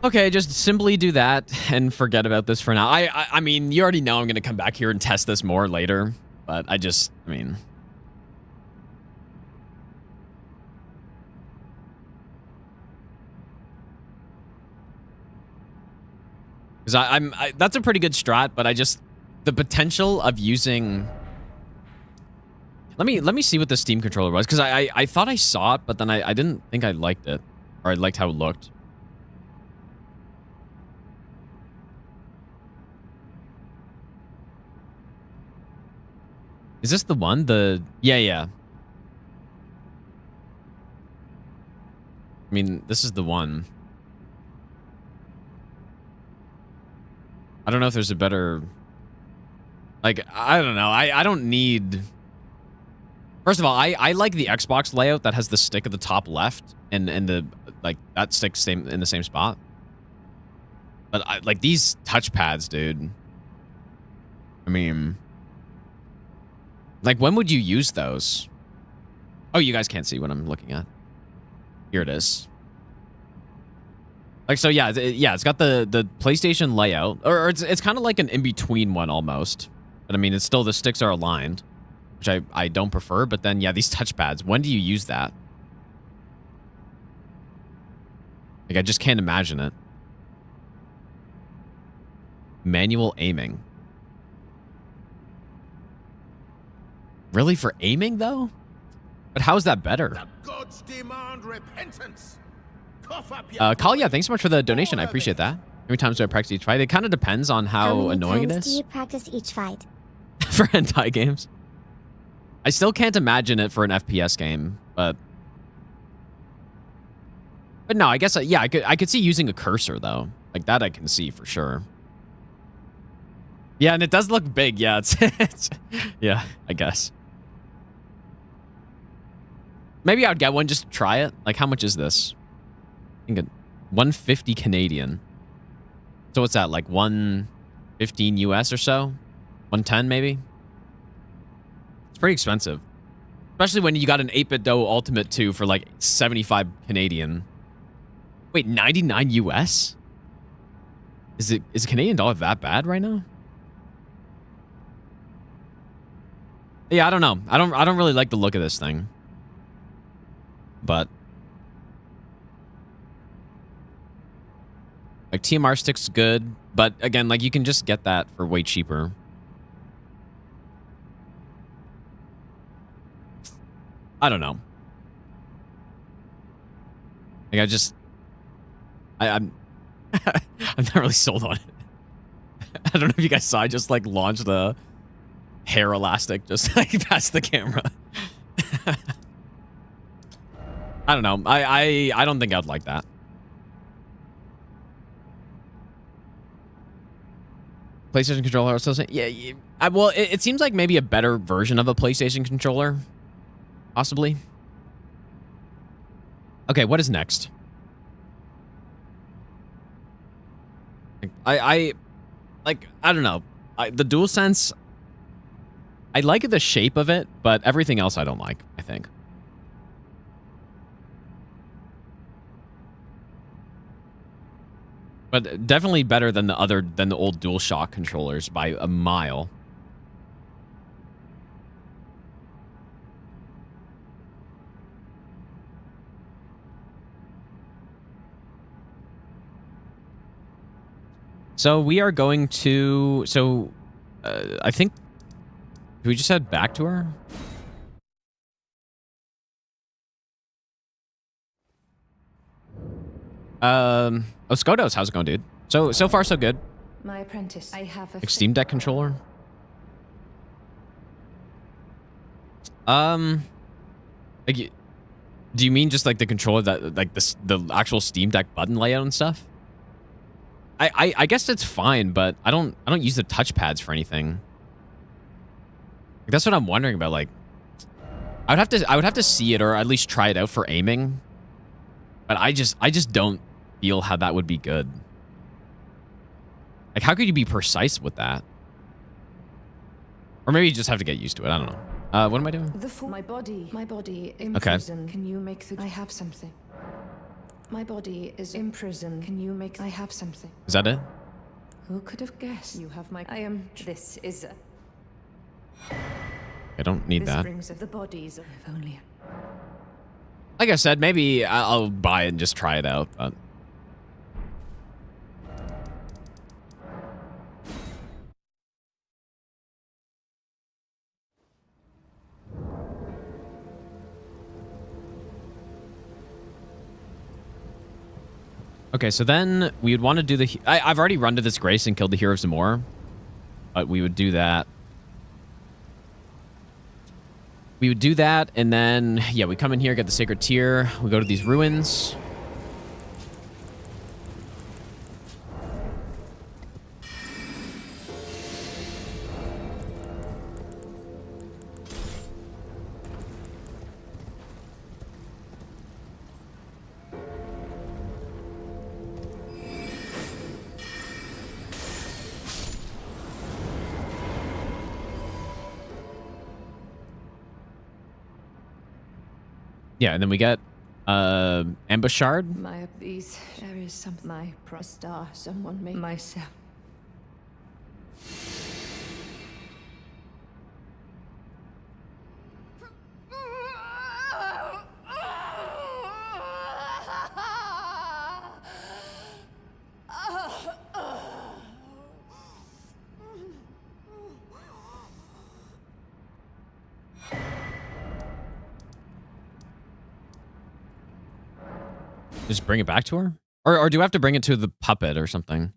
Okay, just simply do that and forget about this for now. I mean, you already know I'm going to come back here and test this more later, but I mean... Because that's a pretty good strat, but the potential of using. Let me see what the Steam controller was, because I thought I saw it, but then I didn't think I liked it, or I liked how it looked. Is this the one? Yeah. I mean, this is the one. I don't know if there's a better... Like, I don't know. I don't need... First of all, I like the Xbox layout that has the stick at the top left and the... Like, that stick's in the same spot. But, like, these touchpads, dude. I mean... Like, when would you use those? Oh, you guys can't see what I'm looking at. Here it is. Like, so yeah, it's got the PlayStation layout, or it's kind of like an in-between one almost. But I mean, it's still, the sticks are aligned, which I don't prefer. But then, yeah, these touchpads, when do you use that? Like, I just can't imagine it. Manual aiming. Really, for aiming, though? But how is that better? The gods demand repentance. Cough up your Kal, yeah, thanks so much for the donation. I appreciate that. How many times do I practice each fight? It kind of depends on how annoying it many is. times do you practice each fight? For hentai games. I still can't imagine it for an FPS game, but no, I guess, yeah, I could see using a cursor, though. Like, that I can see for sure. Yeah, and it does look big. Yeah, it's yeah, I guess. Maybe I would get one just to try it. Like, how much is this? I think 150 Canadian. So what's that, like 115 US or so? 110 maybe? It's pretty expensive. Especially when you got an 8BitDo Ultimate 2 for like 75 Canadian. Wait, 99 US? Is Canadian dollar that bad right now? Yeah, I don't know. I don't really like the look of this thing. But like, TMR stick's good, but again, like, you can just get that for way cheaper. I don't know. Like, I'm I'm not really sold on it. I don't know if you guys saw, I just like launched the hair elastic just like past the camera. I don't know. I don't think I'd like that. PlayStation controller, I was still saying, yeah. Well, it seems like maybe a better version of a PlayStation controller, possibly. Okay, what is next? I don't know. The DualSense, I like the shape of it, but everything else I don't like, I think. But definitely better than the old DualShock controllers by a mile. So we are going to... So, I think... Do we just head back to her? Oh, Skodos, how's it going, dude? So far, so good. My apprentice. I have a Like Steam Deck controller? Like, do you mean just like the controller that, like, the actual Steam Deck button layout and stuff? I guess it's fine, but I don't use the touchpads for anything. Like, that's what I'm wondering about. Like, I would have to see it, or at least try it out for aiming. But I just don't feel how that would be good. Like, how could you be precise with that? Or maybe you just have to get used to it. I don't know. What am I doing? My body in Okay. prison. Can you make the... I have something. My body is in prison. Can you make... I have something. Is that it? Who could have guessed? You have my... I am... This is... I don't need this that. brings of the bodies of... If only... Like I said, maybe I'll buy it and just try it out, but... Okay, so then we would want to do the... I've already run to this Grace and killed the Hero of Zamor. But we would do that. We would do that, and then... Yeah, we come in here, get the Sacred Tear. We go to these ruins. Yeah, and then we get Ambush Shard. My please, there is some my star. Someone made myself. Just bring it back to her? Or do I have to bring it to the puppet or something?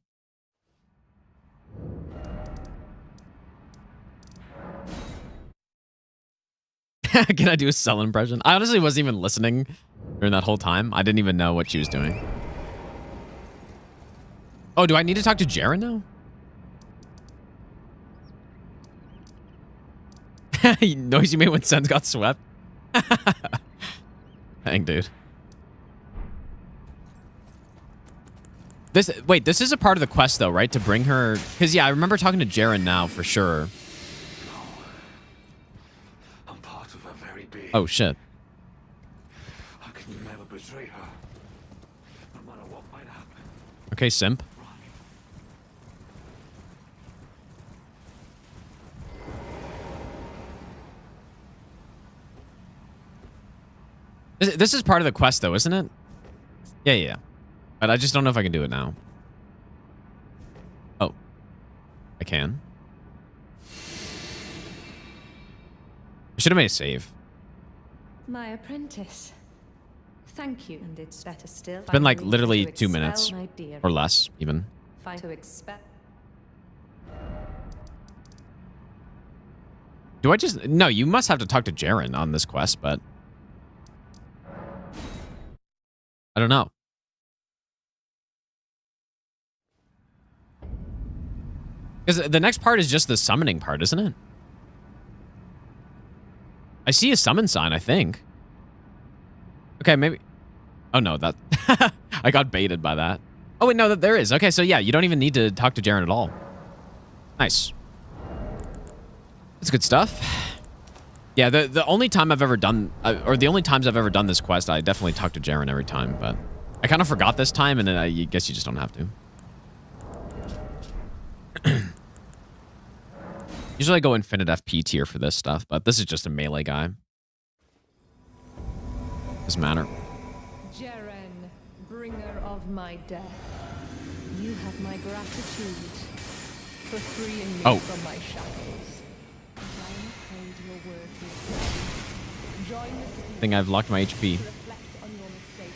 Can I do a Cell impression? I honestly wasn't even listening during that whole time. I didn't even know what she was doing. Oh, do I need to talk to Jaren now? Noise you made when Sen's got swept? Dang, dude. Wait, this is a part of the quest, though, right? To bring her... Because, yeah, I remember talking to Jaren now, for sure. I'm part of a very big... Oh, shit. I can never betray her, no matter what might happen. Okay, simp. This is part of the quest, though, isn't it? Yeah, yeah. But I just don't know if I can do it now. Oh. I can. I should have made a save. My apprentice. Thank you, and it's better still. It's been like literally 2 minutes. Or less, even. To expect. Do I just... No, you must have to talk to Jaren on this quest, but... I don't know. Because the next part is just the summoning part, isn't it? I see a summon sign, I think. Okay, maybe... Oh, no, that... I got baited by that. Oh, wait, no, there is. Okay, so yeah, you don't even need to talk to Jaren at all. Nice. That's good stuff. Yeah, the only time I've ever done... or the only times I've ever done this quest, I definitely talk to Jaren every time, but... I kind of forgot this time, and then I guess you just don't have to. Usually I go infinite FP tier for this stuff, but this is just a melee guy. Doesn't matter. Jaren, bringer of my death. You have my gratitude for freeing me from my shackles. And I am afraid your work is done. Join the city. I think I've locked my HP. to reflect on your mistake.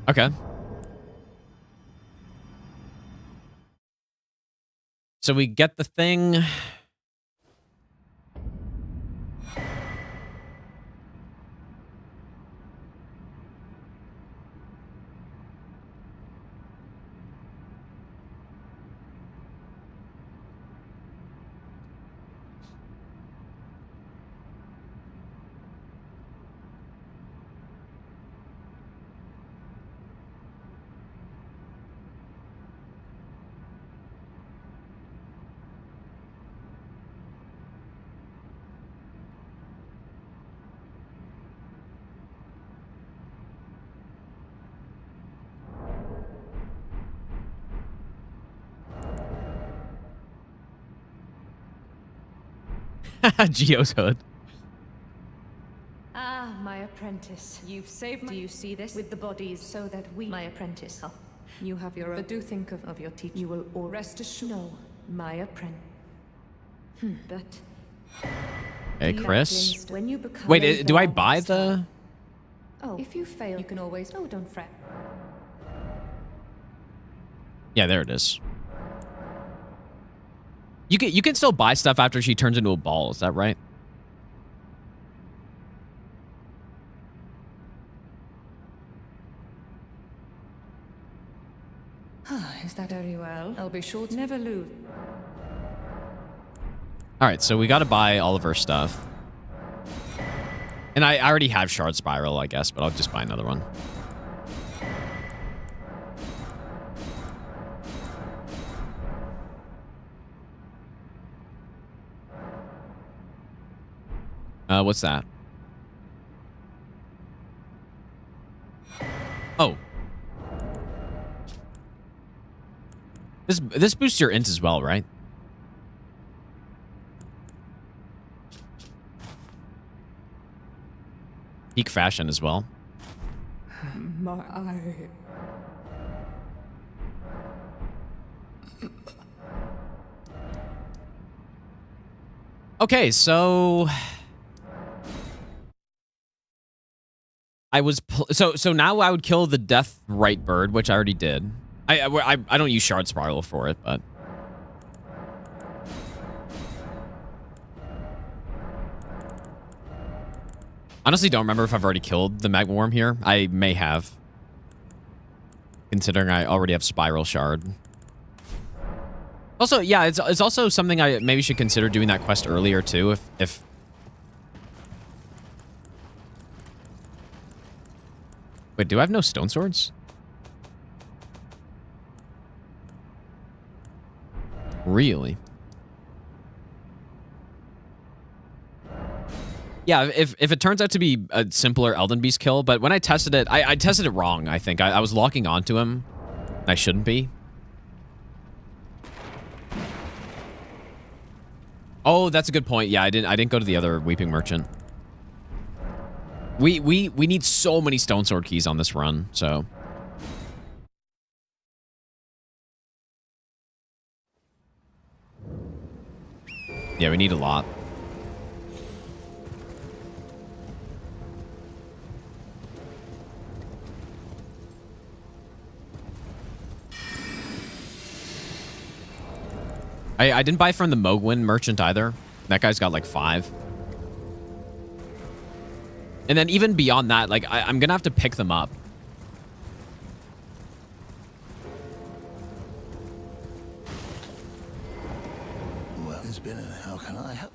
Okay. So we get the thing. Geo's hood. Ah, my apprentice. You've saved my... Do you see this? With the bodies so that we... My apprentice. Oh, you have your own... But do think of your teacher. You will all rest assured. No, my apprentice. But Okay, Chris. when you become Wait, do I buy the... Oh, if you fail, you can always. Oh, don't fret. Yeah, there it is. You can still buy stuff after she turns into a ball, is that right? Is that very well? I'll be sure to never lose. Alright, so we gotta buy all of her stuff. And I already have Shard Spiral, I guess, but I'll just buy another one. What's that? Oh. This boosts your int as well, right? Peak fashion as well. My eye. Okay, so I was so now I would kill the Death Right Bird, which I already did. I don't use Shard Spiral for it, but honestly don't remember if I've already killed the Magma Worm here. I may have, considering I already have Spiral Shard. Also, yeah, it's also something I maybe should consider doing that quest earlier too, if wait, do I have no stone swords? Really? Yeah, if it turns out to be a simpler Elden Beast kill, but when I tested it, I tested it wrong, I think. I was locking onto him. I shouldn't be. Oh, that's a good point. Yeah, I didn't go to the other Weeping Merchant. We need so many Stone Sword keys on this run, so. Yeah, we need a lot. I didn't buy from the Mogwin merchant either. That guy's got like 5. And then even beyond that, like I'm gonna have to pick them up. Well, it's been a how can I help?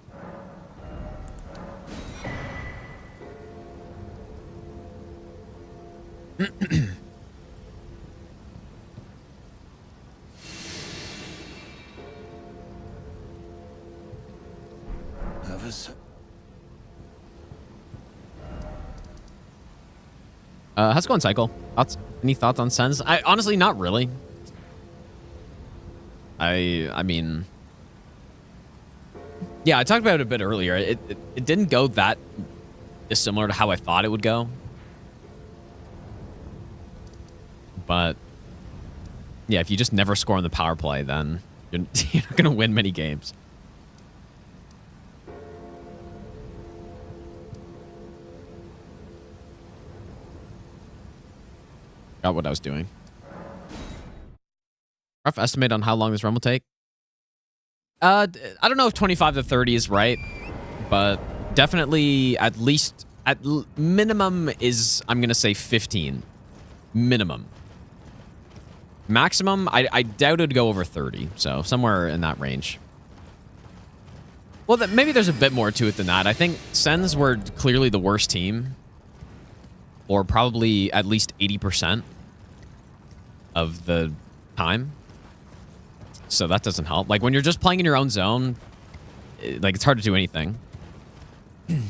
How's it going, Cycle? Any thoughts on Sens? Honestly, not really. I mean, yeah, I talked about it a bit earlier. It didn't go that dissimilar to how I thought it would go. But yeah, if you just never score on the power play, then you're not going to win many games. Got what I was doing. Rough estimate on how long this run will take? I don't know if 25 to 30 is right, but definitely at least minimum is, I'm gonna say 15. Minimum. Maximum, I doubt it'd go over 30, so somewhere in that range. Well, maybe there's a bit more to it than that. I think Sens were clearly the worst team, or probably at least 80% of the time. So that doesn't help. Like when you're just playing in your own zone, like it's hard to do anything.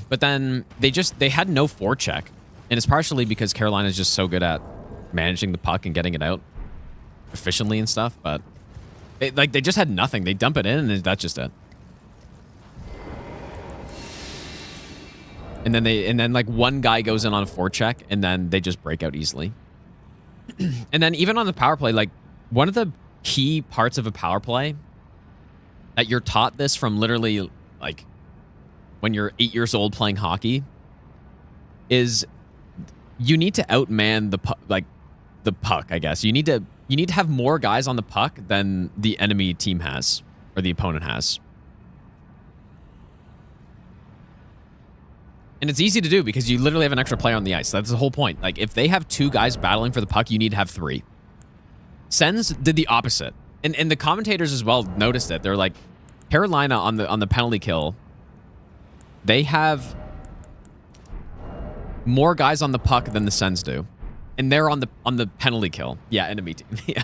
But then they had no forecheck. And it's partially because Carolina's just so good at managing the puck and getting it out efficiently and stuff, but they just had nothing. They dump it in and that's just it. And then like one guy goes in on a forecheck and then they just break out easily. And then even on the power play, like one of the key parts of a power play that you're taught this from literally like when you're 8 years old playing hockey is you need to outman the puck, I guess. You need to have more guys on the puck than the enemy team has or the opponent has. And it's easy to do because you literally have an extra player on the ice. That's the whole point. Like, if they have 2 guys battling for the puck, you need to have 3. Sens did the opposite. And the commentators as well noticed it. They're like, Carolina on the penalty kill, they have more guys on the puck than the Sens do. And they're on the penalty kill. Yeah, enemy team. Yeah.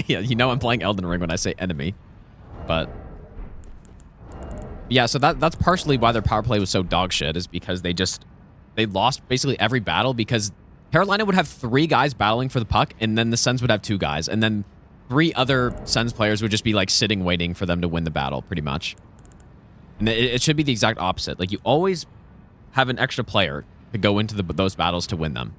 Yeah, you know I'm playing Elden Ring when I say enemy. But yeah, so that's partially why their power play was so dog shit, is because they lost basically every battle because Carolina would have 3 guys battling for the puck, and then the Sens would have 2 guys, and then 3 other Sens players would just be like sitting waiting for them to win the battle, pretty much. And it should be the exact opposite. Like, you always have an extra player to go into those battles to win them.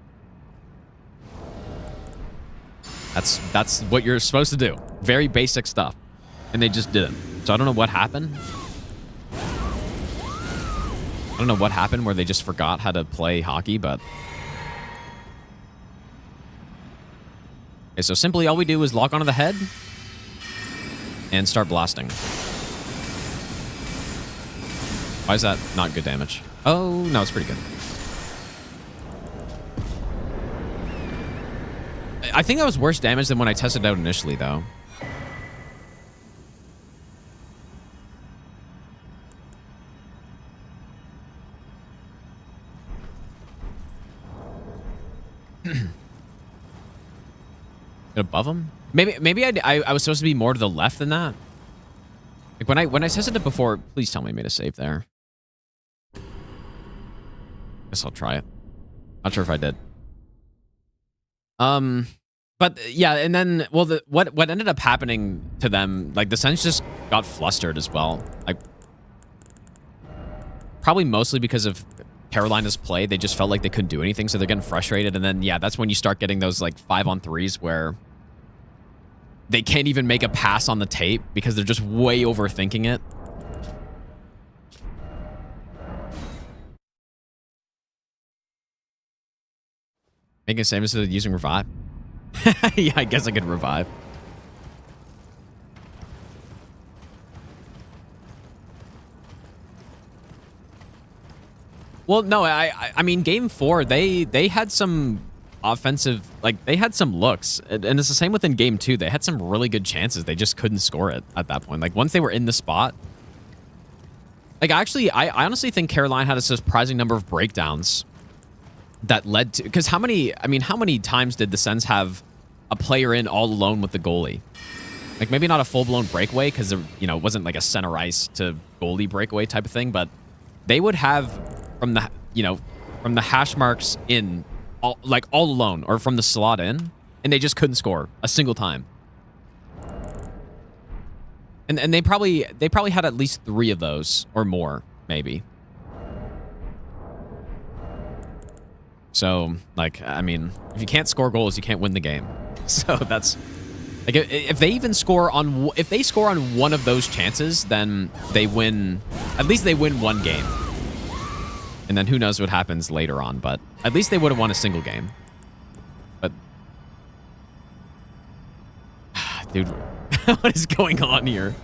That's what you're supposed to do. Very basic stuff. And they just didn't. So I don't know what happened. I don't know what happened where they just forgot how to play hockey, but... Okay, so simply all we do is lock onto the head and start blasting. Why is that not good damage? Oh, no, it's pretty good. I think that was worse damage than when I tested it out initially, though. Above him? Maybe I was supposed to be more to the left than that. Like when I tested it before, please tell me I made a save there. Guess I'll try it. Not sure if I did. But yeah, and then what ended up happening to them, like the Sens just got flustered as well. Like probably mostly because of Carolina's play, they just felt like they couldn't do anything, so they're getting frustrated. And then yeah, that's when you start getting those like 5-on-3s where they can't even make a pass on the tape because they're just way overthinking it. Making a save instead of using revive. Yeah, I guess I could revive. Well, no, I mean, game 4, they had some offensive, like, they had some looks. And it's the same within game 2. They had some really good chances. They just couldn't score it at that point. Like, once they were in the spot. Like, actually, I honestly think Carolina had a surprising number of breakdowns that led to, because how many times did the Sens have a player in all alone with the goalie? Like, maybe not a full-blown breakaway because it wasn't like a center ice to goalie breakaway type of thing, but they would have from the hash marks in all alone, or from the slot in, and they just couldn't score a single time. And they probably had at least 3 of those or more, maybe. So, like, I mean, if you can't score goals, you can't win the game. So that's like, if they score on one of those chances, then they win. At least they win one game. And then who knows what happens later on, but at least they would have won a single game. But dude, what is going on here?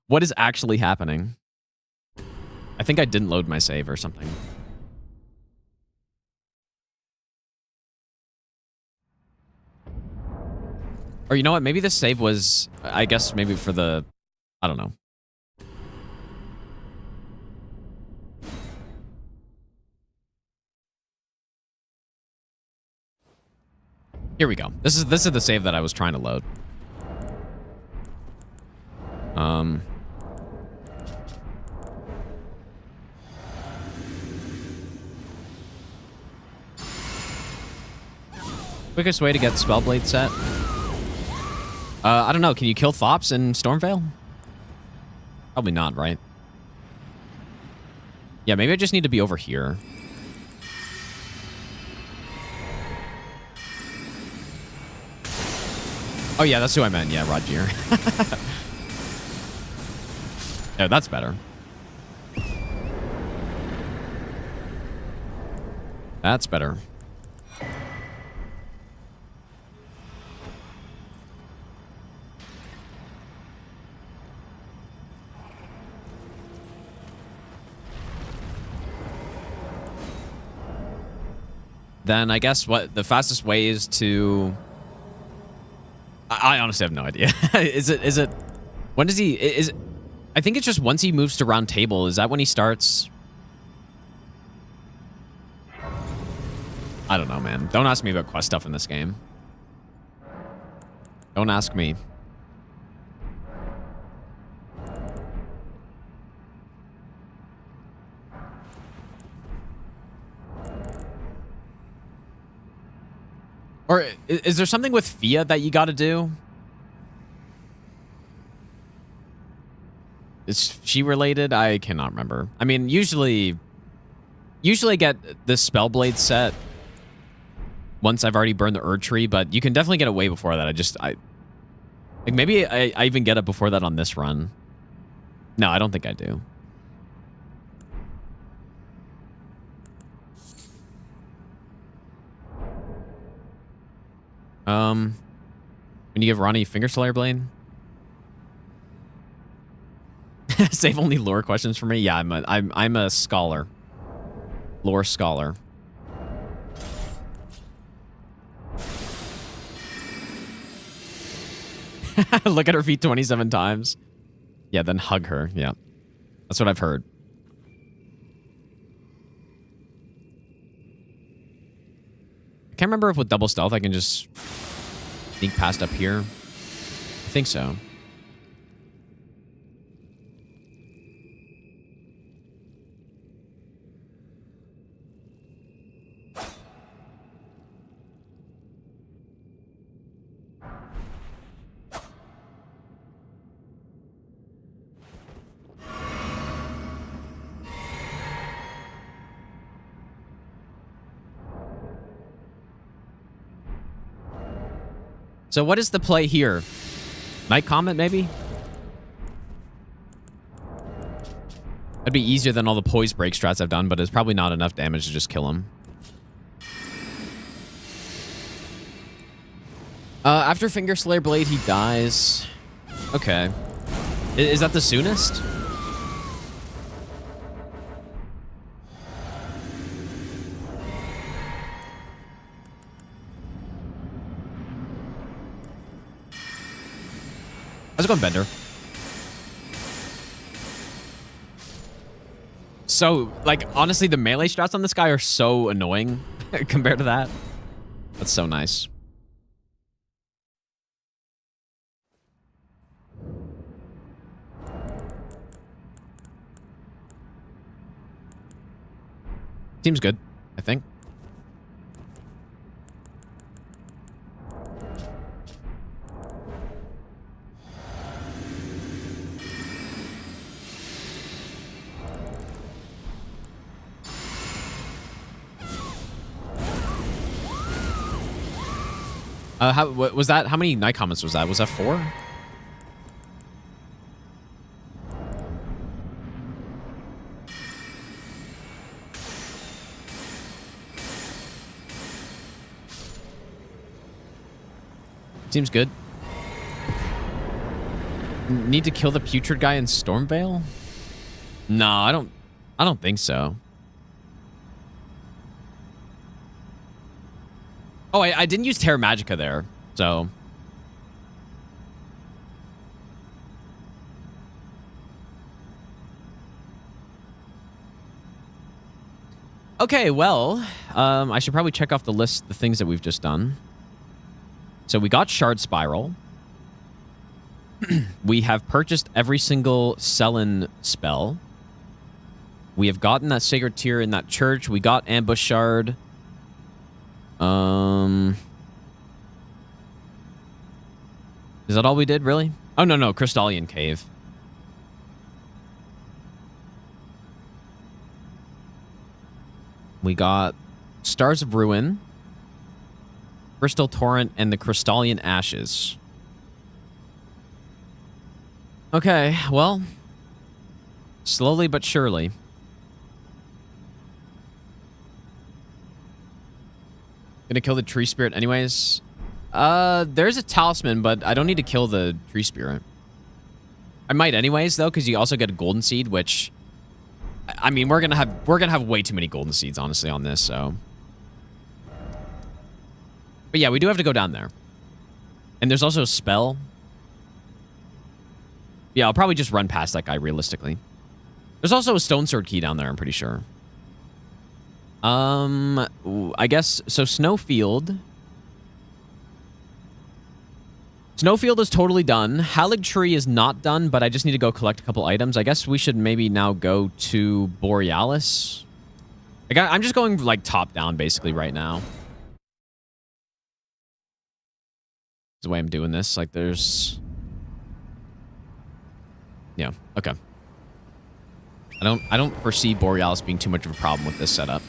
What is actually happening? I think I didn't load my save or something. Or you know what? Maybe this save was, I guess, maybe for the, I don't know. Here we go. This is the save that I was trying to load. Quickest way to get Spellblade set? I don't know. Can you kill Thops in Stormveil? Probably not, right? Yeah, maybe I just need to be over here. Oh yeah, that's who I meant. Yeah, Rogier. Oh, that's better. That's better. Then I guess what the fastest way is to... I honestly have no idea. Is it... When does he... I think it's just once he moves to round table. Is that when he starts? I don't know, man. Don't ask me about quest stuff in this game. Don't ask me. Or is there something with Fia that you got to do? Is she related? I cannot remember. I mean, usually I get this Spellblade set once I've already burned the Erd Tree, but you can definitely get it way before that. Like maybe I even get it before that on this run. No, I don't think I do. When you give Ronnie Finger Slayer Blade? Save only lore questions for me? Yeah, I'm a scholar. Lore scholar. Look at her feet 27 times. Yeah, then hug her. Yeah. That's what I've heard. I can't remember if with double stealth I can just sneak past up here. I think so. So what is the play here? Night Comet, maybe? That'd be easier than all the poise break strats I've done, but it's probably not enough damage to just kill him. After Finger Slayer Blade, he dies. Okay. Is that the soonest? How's it going, Bender? So, like, honestly, the melee strats on this guy are so annoying compared to that. That's so nice. Seems good, I think. What was that? How many night comments was that? Was that 4? Seems good. Need to kill the putrid guy in Stormveil? No, I don't think so. Oh, I didn't use Terra Magica there, so... Okay, well, I should probably check off the list the things that we've just done. So we got Shard Spiral. We have purchased every single Sellen spell. We have gotten that Sacred Tear in that church. We got Ambush Shard. Is that all we did, really? Oh, no, Crystallian Cave. We got Stars of Ruin, Crystal Torrent, and the Crystallian Ashes. Okay, well, Slowly but surely. Gonna kill the tree spirit anyways. There's a talisman, but I don't need to kill the tree spirit. I might anyways though, because you also get a golden seed, which I mean we're gonna have way too many golden seeds honestly on this, so. But yeah, we do have to go down there. And there's also a spell. Yeah, I'll probably just run past that guy realistically. There's also a stone sword key down there, I'm pretty sure. I guess so. Snowfield. Snowfield is totally done. Halig Tree is not done, but I just need to go collect a couple items. I guess we should maybe now go to Borealis. I'm just going like top down basically right now. That's the way I'm doing this. Like there's... Yeah, okay. I don't foresee Borealis being too much of a problem with this setup.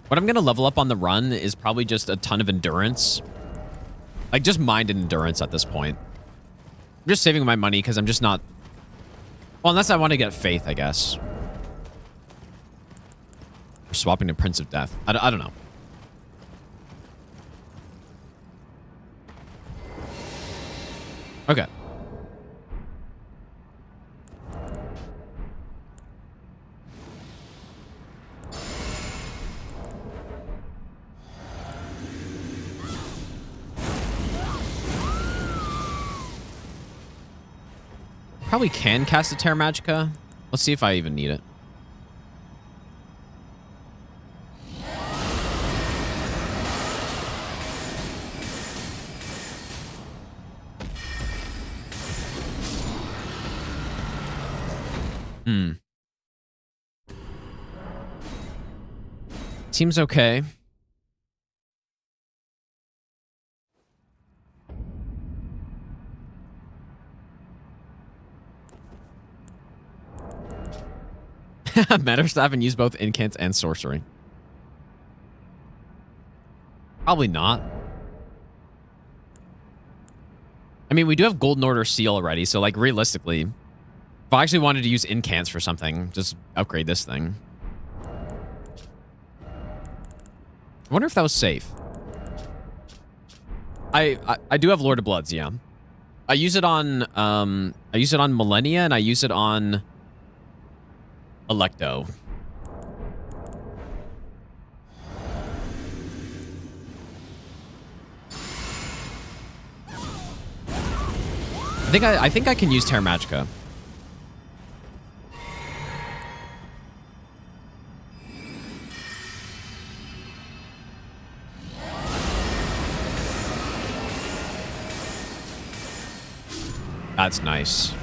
What I'm going to level up on the run is probably just a ton of endurance. Like, just mind and endurance at this point. I'm just saving my money because I'm just not... Well, unless I want to get faith, I guess. Or swapping to Prince of Death. I don't know. Okay. Probably can cast a Terra Magica. Let's see if I even need it. Seems okay. Matter Staff and use both incants and sorcery. Probably not. I mean, we do have Golden Order Seal already, so like realistically, if I actually wanted to use incants for something, just upgrade this thing. I wonder if that was safe. I do have Lord of Bloods, yeah. I use it on Millennia and I use it on Electo. I think I can use Terra Magica. That's nice.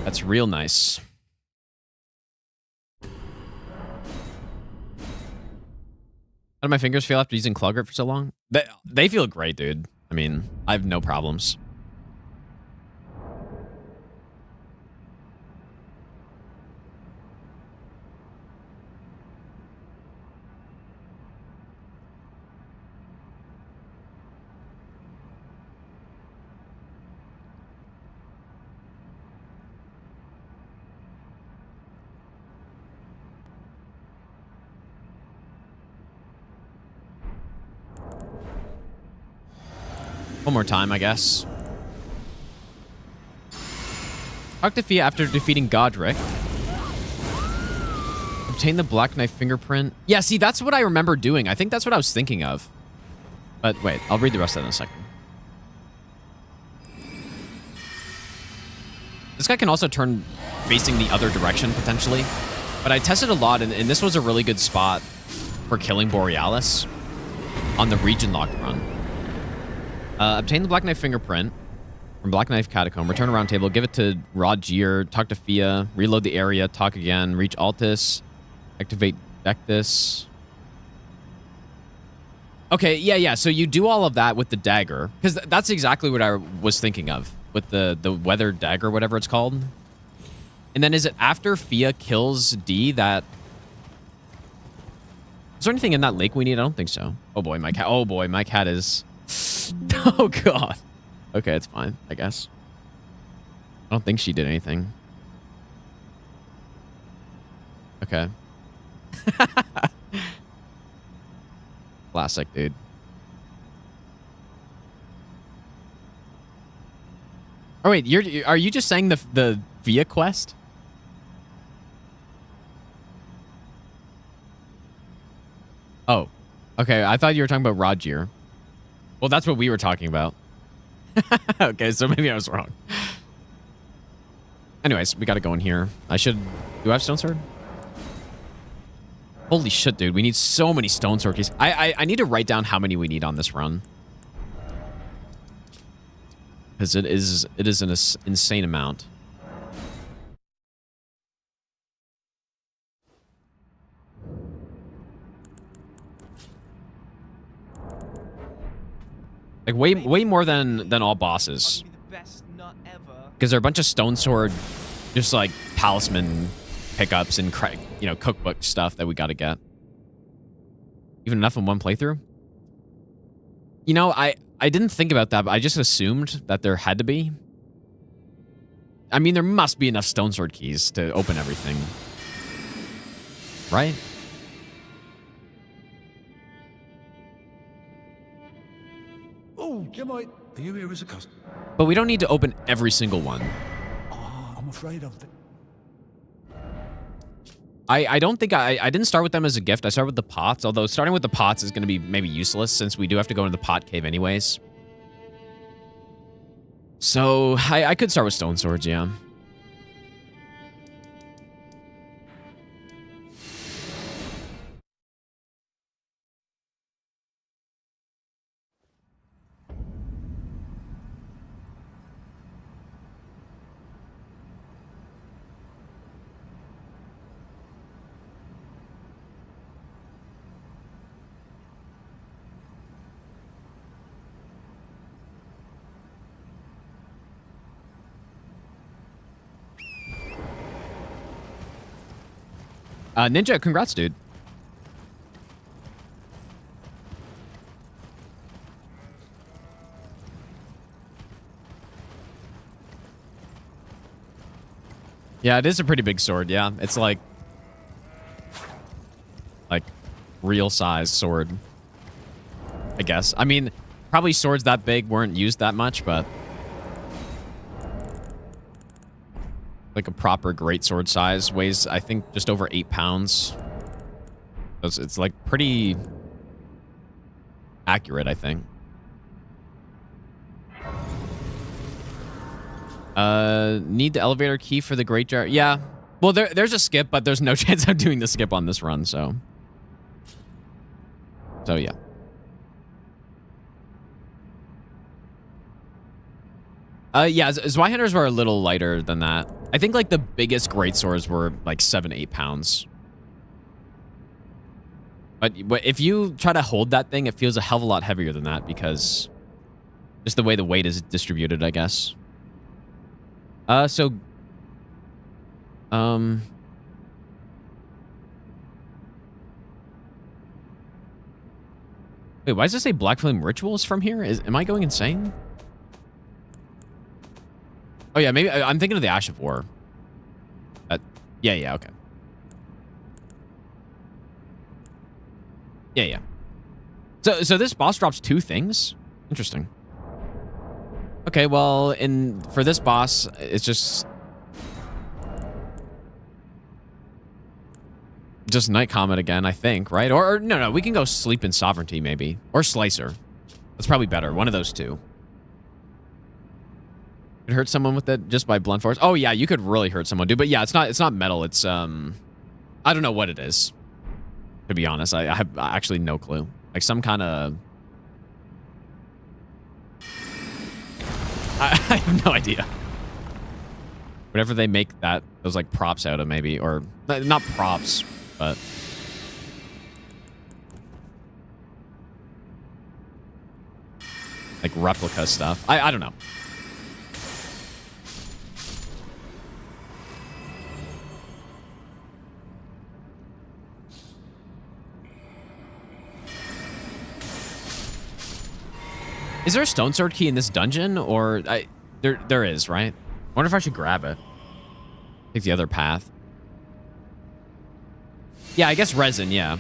That's real nice. How do my fingers feel after using Claw Grip for so long? They feel great, dude. I mean, I have no problems. One more time, I guess. Talk to Fia after defeating Godric. Obtain the Black Knife fingerprint. Yeah, see, that's what I remember doing. I think that's what I was thinking of. But wait, I'll read the rest of that in a second. This guy can also turn facing the other direction, potentially. But I tested a lot, and this was a really good spot for killing Borealis on the region locked run. Obtain the Black Knife fingerprint from Black Knife Catacomb. Return around table. Give it to Rodgir. Talk to Fia. Reload the area. Talk again. Reach Altus. Activate Dectus. Okay, yeah. So you do all of that with the dagger. Because that's exactly what I was thinking of. With the weather dagger, whatever it's called. And then is it after Fia kills D that... Is there anything in that lake we need? I don't think so. Oh boy, my cat. Oh boy, my cat is... Oh god. Okay, it's fine, I guess. I don't think she did anything. Okay. Classic, dude. Oh wait, are you just saying the Via quest? Oh, okay. I thought you were talking about Rogier. Well, that's what we were talking about. Okay, so maybe I was wrong. Anyways, we gotta go in here. Do I have stone sword? Holy shit, dude. We need so many stone sword keys. I need to write down how many we need on this run. Because it is an insane amount. Like way more than all bosses. I'll give you the best nut ever. Because there are a bunch of stone sword, just like talisman pickups and cookbook stuff that we got to get. Even enough in one playthrough? You know, I didn't think about that, but I just assumed that there had to be. I mean, there must be enough stone sword keys to open everything. Right? Oh, come on. Are you here as a customer? But we don't need to open every single one. Oh, I'm afraid of it. I don't think I didn't start with them as a gift. I started with the pots, although starting with the pots is going to be maybe useless since we do have to go into the pot cave anyways. So I could start with stone swords, yeah. Ninja, congrats, dude. Yeah, it is a pretty big sword, yeah. It's like real size sword, I guess. I mean, probably swords that big weren't used that much, but like a proper greatsword size weighs, I think, just over 8 pounds. It's like pretty accurate, I think. Need the elevator key for the Great Jar. Yeah. Well, there's a skip, but there's no chance I'm doing the skip on this run, so. So, yeah. Yeah, Zweihammers were a little lighter than that. I think, like, the biggest greatswords were, like, 7-8 pounds. But if you try to hold that thing, it feels a hell of a lot heavier than that because just the way the weight is distributed, I guess. Wait, why does it say Black Flame Rituals from here? Am I going insane? Oh, yeah, maybe I'm thinking of the Ash of War. Yeah, okay. Yeah. So this boss drops 2 things? Interesting. Okay, well, for this boss, it's just Night Comet again, I think, right? Or no, we can go Sleep in Sovereignty, maybe. Or Slicer. That's probably better. One of those 2. Could hurt someone with it just by blunt force. Oh yeah, you could really hurt someone, dude. But yeah, it's not metal. It's I don't know what it is. To be honest, I have actually no clue. Like some kind of I have no idea. Whatever they make those like props out of, maybe, or not props, but like replica stuff. I don't know. Is there a stone sword key in this dungeon? Or there is, right? I wonder if I should grab it. Take the other path. Yeah, I guess resin, yeah.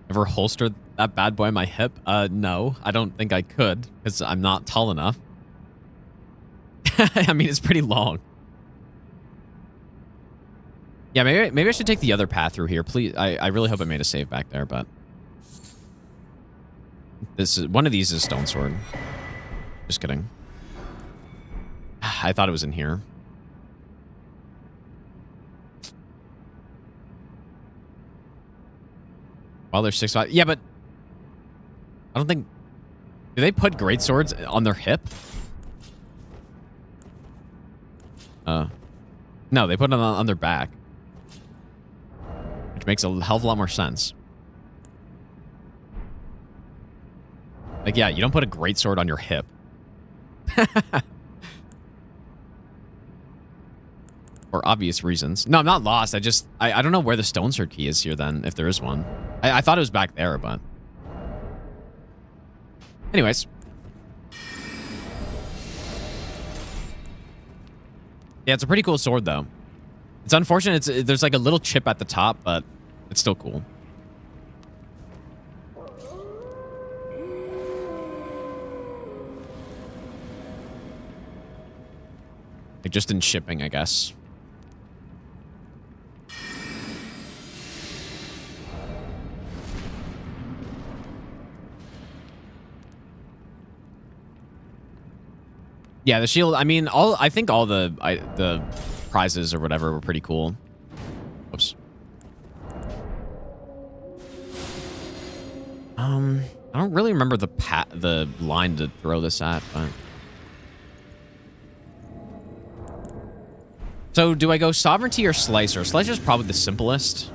Ever holstered that bad boy on my hip? No, I don't think I could because I'm not tall enough. I mean, it's pretty long. Yeah, maybe I should take the other path through here. Please, I really hope I made a save back there, but this is one of these is stone sword. Just kidding. I thought it was in here. Well, there's 6-5. Yeah, but I don't think. Do they put great swords on their hip? No, they put it on their back. Which makes a hell of a lot more sense. Like, yeah, you don't put a great sword on your hip. For obvious reasons. No, I'm not lost. I don't know where the stone sword key is here then, if there is one. I thought it was back there, but... Anyways. Yeah, it's a pretty cool sword, though. It's unfortunate there's like a little chip at the top, but it's still cool. Like, just in shipping, I guess. Yeah, the shield. I mean, I think all the prizes or whatever were pretty cool. Oops. I don't really remember the line to throw this at, but. So, do I go Sovereignty or Slicer? Slicer's probably the simplest.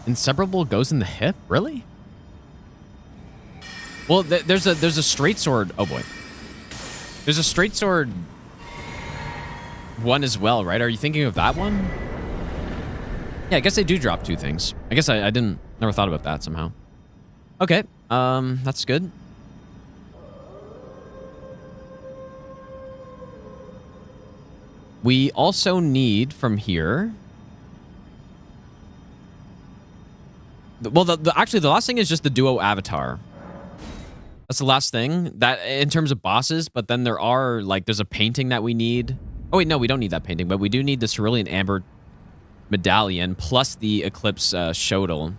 Inseparable goes in the hip? Really? Well, there's a straight sword. Oh boy. There's a straight sword one as well, right? Are you thinking of that one? Yeah, I guess they do drop two things. I guess I never thought about that somehow. Okay, that's good. We also need from here. Well, actually, the last thing is just the duo avatar. That's the last thing that in terms of bosses. But then there are there's a painting that we need. Oh wait, no, we don't need that painting, but we do need the Cerulean Amber medallion plus the Eclipse Shodel,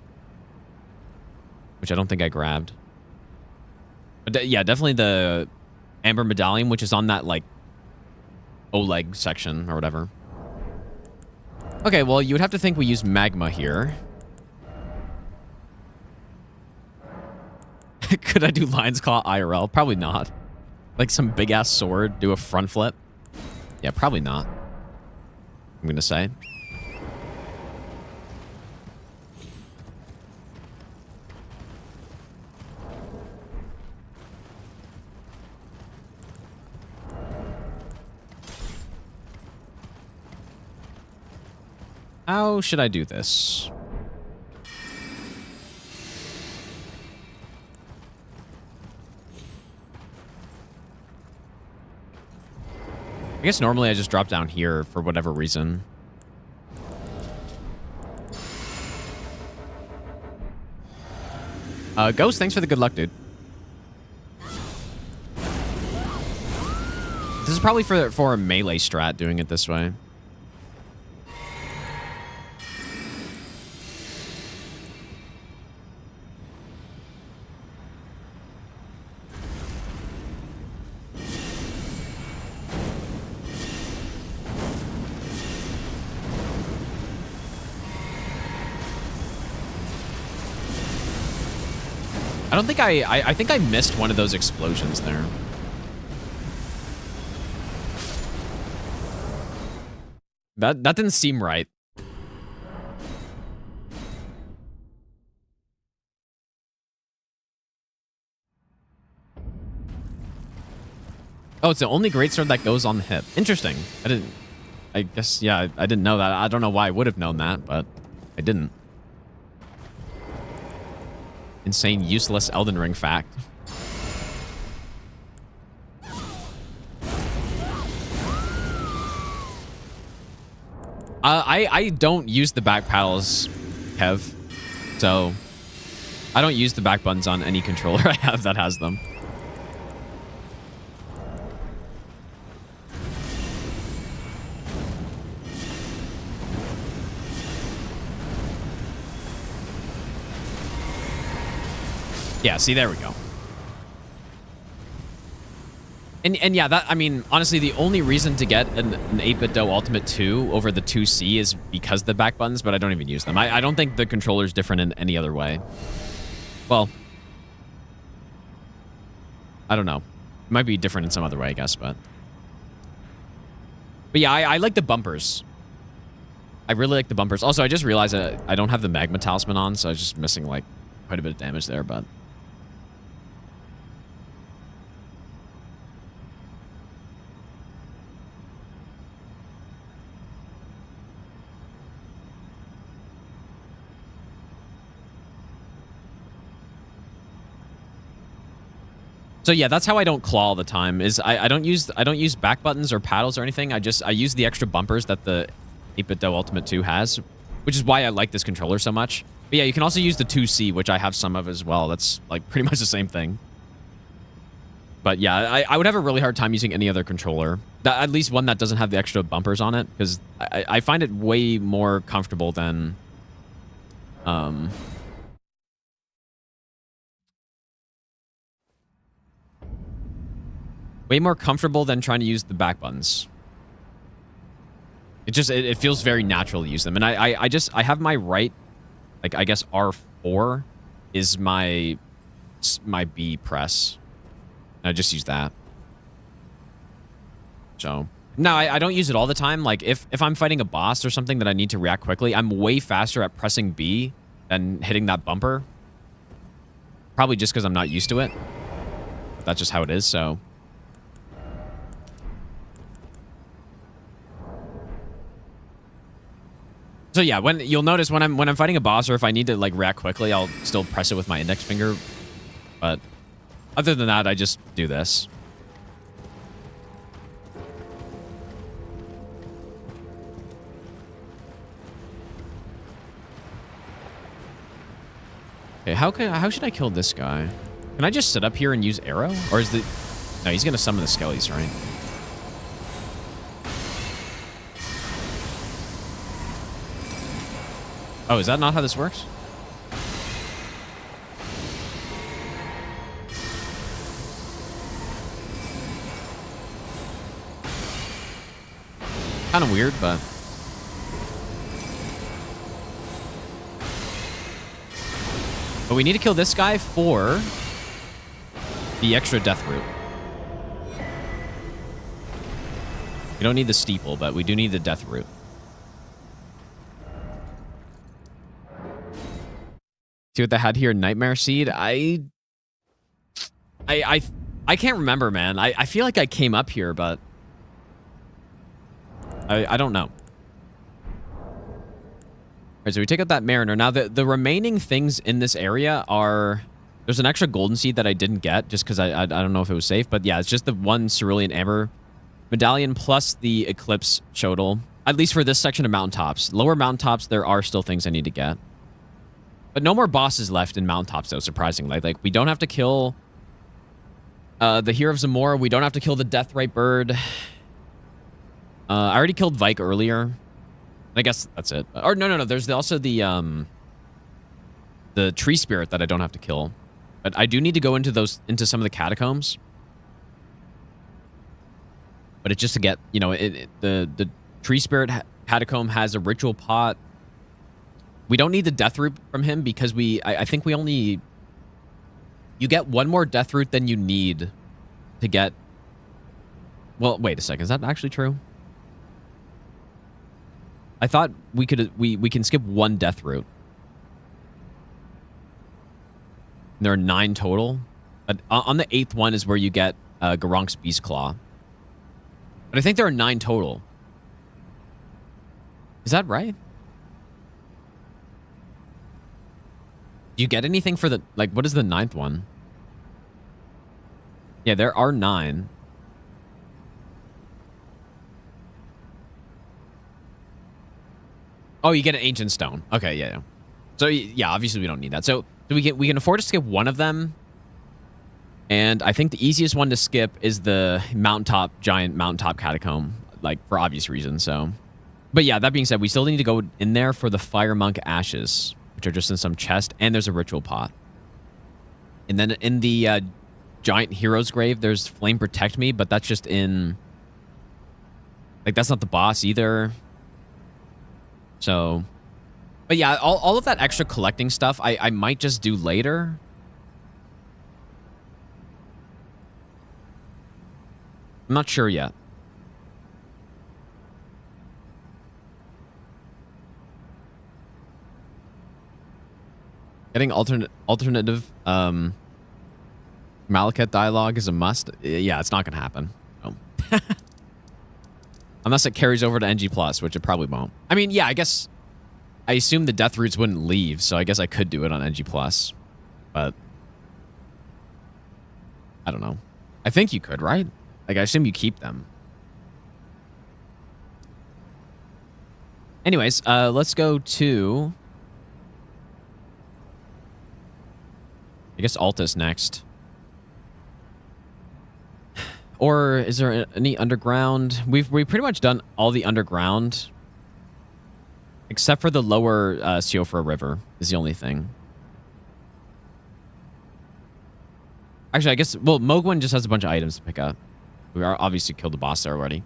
which I don't think I grabbed. But yeah, definitely the Amber medallion, which is on that Oleg section or whatever. Okay, well, you would have to think we use magma here. Could I do Lion's Claw IRL? Probably not. Like some big ass sword, do a front flip? Yeah, probably not. I'm gonna say. How should I do this? I guess normally I just drop down here for whatever reason. Ghost, thanks for the good luck, dude. This is probably for a melee strat doing it this way. I don't think I think I missed one of those explosions there. That didn't seem right. Oh, it's the only greatsword that goes on the hip. Interesting. I guess, yeah, I didn't know that. I don't know why I would have known that, but I didn't. Insane, useless Elden Ring fact. I don't use the back paddles, Kev. So, I don't use the back buttons on any controller I have that has them. Yeah, see, there we go. And yeah, that, I mean, honestly, the only reason to get an 8BitDo Ultimate 2 over the 2C is because of the back buttons, but I don't even use them. I don't think the controller's different in any other way. Well, I don't know. It might be different in some other way, I guess, but yeah, I like the bumpers. I really like the bumpers. Also, I just realized that I don't have the Magma Talisman on, so I was just missing, like, quite a bit of damage there, but... So yeah, that's how I don't claw all the time. Is I don't use back buttons or paddles or anything. I use the extra bumpers that the 8BitDo Ultimate 2 has, which is why I like this controller so much. But yeah, you can also use the 2C, which I have some of as well. That's like pretty much the same thing. But yeah, I would have a really hard time using any other controller. At least one that doesn't have the extra bumpers on it, because I find it way more comfortable than way more comfortable than trying to use the back buttons. It feels very natural to use them. And I have my right, like, I guess R4 is my B press. And I just use that. So, no, I don't use it all the time. Like, if I'm fighting a boss or something that I need to react quickly, I'm way faster at pressing B than hitting that bumper. Probably just because I'm not used to it. But that's just how it is, so... So yeah, when you'll notice when I'm fighting a boss or if I need to like react quickly, I'll still press it with my index finger. But other than that, I just do this. Okay, how should I kill this guy? Can I just sit up here and use arrow? Or is the... No, he's gonna summon the skellies, right? Oh, is that not how this works? Kind of weird, but... But we need to kill this guy for the extra death root. We don't need the steeple, but we do need the death root. See what they had here, Nightmare Seed? I can't remember, man. I feel like I came up here, but I don't know. Alright, so we take out that Mariner. Now, the remaining things in this area are... There's an extra golden seed that I didn't get, just because I don't know if it was safe. But yeah, it's just the one Cerulean Amber medallion plus the Eclipse Chodal. At least for this section of Mountaintops. Lower Mountaintops, there are still things I need to get. But no more bosses left in Mountaintops, though, surprisingly. Like, we don't have to kill the Hero of Zamora. We don't have to kill the Deathrite Bird. I already killed Vike earlier. I guess that's it. Or no. There's also the Tree Spirit that I don't have to kill. But I do need to go into some of the catacombs. But it's just to get, you know, the Tree Spirit catacomb has a ritual pot. We don't need the death root from him because I think we only... You get one more death root than you need to get... Well, wait a second. Is that actually true? I thought we can skip one death root. There are 9 total. But on the 8th one is where you get Garonk's Beast Claw. But I think there are 9 total. Is that right? Do you get anything for the... Like, what is the 9th one? Yeah, there are 9. Oh, you get an Ancient Stone. Okay, yeah. So, yeah, obviously we don't need that. So we can afford to skip one of them. And I think the easiest one to skip is the giant mountaintop catacomb, like, for obvious reasons, so... But yeah, that being said, we still need to go in there for the Fire Monk Ashes, which are just in some chest, and there's a ritual pot. And then in the giant hero's grave, there's Flame Protect Me, but that's just in... Like, that's not the boss either. So... But yeah, all of that extra collecting stuff, I might just do later. I'm not sure yet. Getting alternative Malekith dialogue is a must. Yeah, it's not gonna happen. Oh. Unless it carries over to NG+, which it probably won't. I mean, yeah, I guess... I assume the death roots wouldn't leave, so I guess I could do it on NG+. But... I don't know. I think you could, right? Like, I assume you keep them. Anyways, let's go to... I guess Altus next. Or is there any underground? We've pretty much done all the underground. Except for the lower Siofra River is the only thing. Actually, I guess... Well, Mogwin just has a bunch of items to pick up. We are obviously killed the boss there already.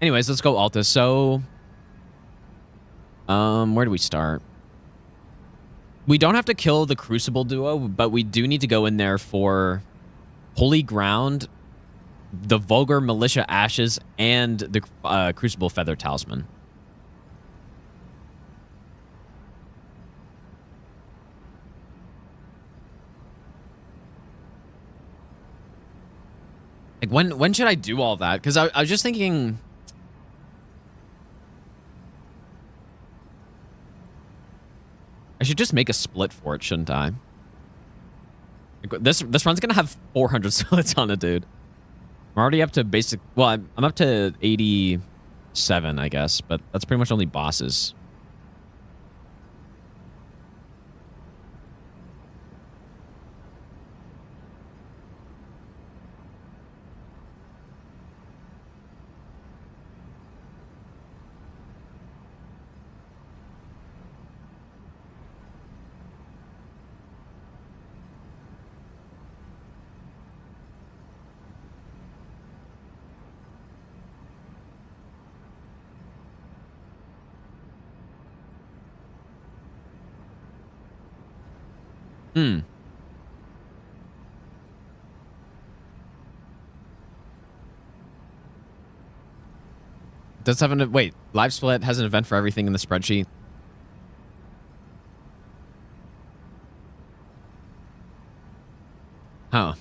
Anyways, let's go Altus. So... where do we start? We don't have to kill the Crucible duo, but we do need to go in there for... Holy Ground, the Vulgar Militia Ashes, and the Crucible Feather Talisman. Like, when should I do all that? Because I was just thinking... I should just make a split for it, shouldn't I? This run's gonna have 400 splits on it, dude. I'm already up to basic... Well, I'm up to 87, I guess. But that's pretty much only bosses. Does have an... Wait, Live Split has an event for everything in the spreadsheet. Huh.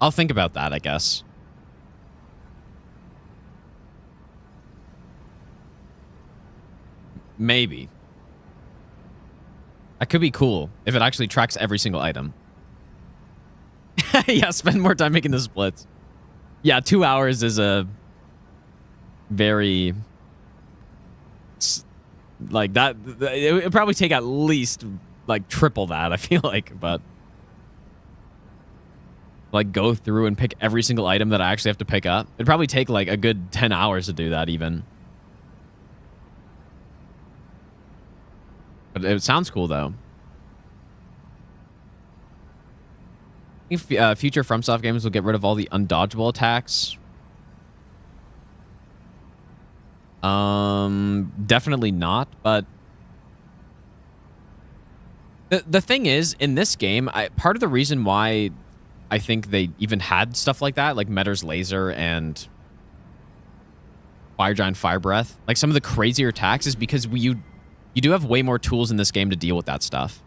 I'll think about that, I guess. Maybe. That could be cool if it actually tracks every single item. Yeah, spend more time making the splits. Yeah, 2 hours is a very... Like, that... It would probably take at least, like, triple that, I feel like, but... Like, go through and pick every single item that I actually have to pick up. It'd probably take, like, a good 10 hours to do that, even. But it sounds cool, though. I think future FromSoft games will get rid of all the undodgeable attacks. Definitely not, but the thing is, in this game, part of the reason why I think they even had stuff like that, like Metter's Laser and Fire Giant Fire Breath, like some of the crazier attacks, is because you do have way more tools in this game to deal with that stuff.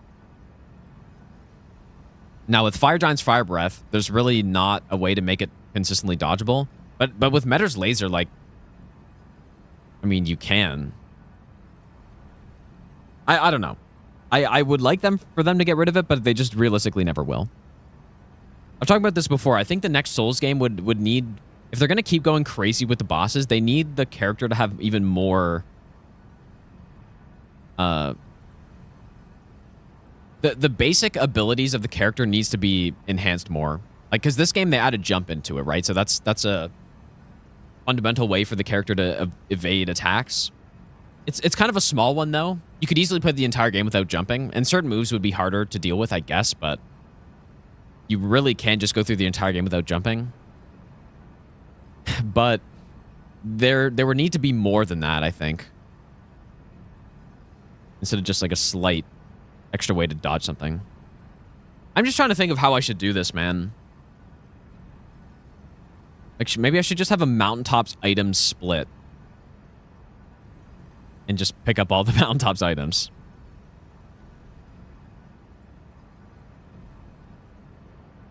Now, with Fire Giant's Fire Breath, there's really not a way to make it consistently dodgeable. But with Metter's Laser, like, I mean, you can. I don't know. I would like for them to get rid of it, but they just realistically never will. I've talked about this before. I think the next Souls game would need, if they're going to keep going crazy with the bosses, they need the character to have even more... The basic abilities of the character needs to be enhanced more. Like, because this game, they added jump into it, right? So that's a fundamental way for the character to evade attacks. It's kind of a small one, though. You could easily play the entire game without jumping, and certain moves would be harder to deal with, I guess, but you really can just go through the entire game without jumping. But there would need to be more than that, I think. Instead of just like a slight extra way to dodge something. I'm just trying to think of how I should do this, man. Like, maybe I should just have a mountaintops item split. And just pick up all the mountaintops items.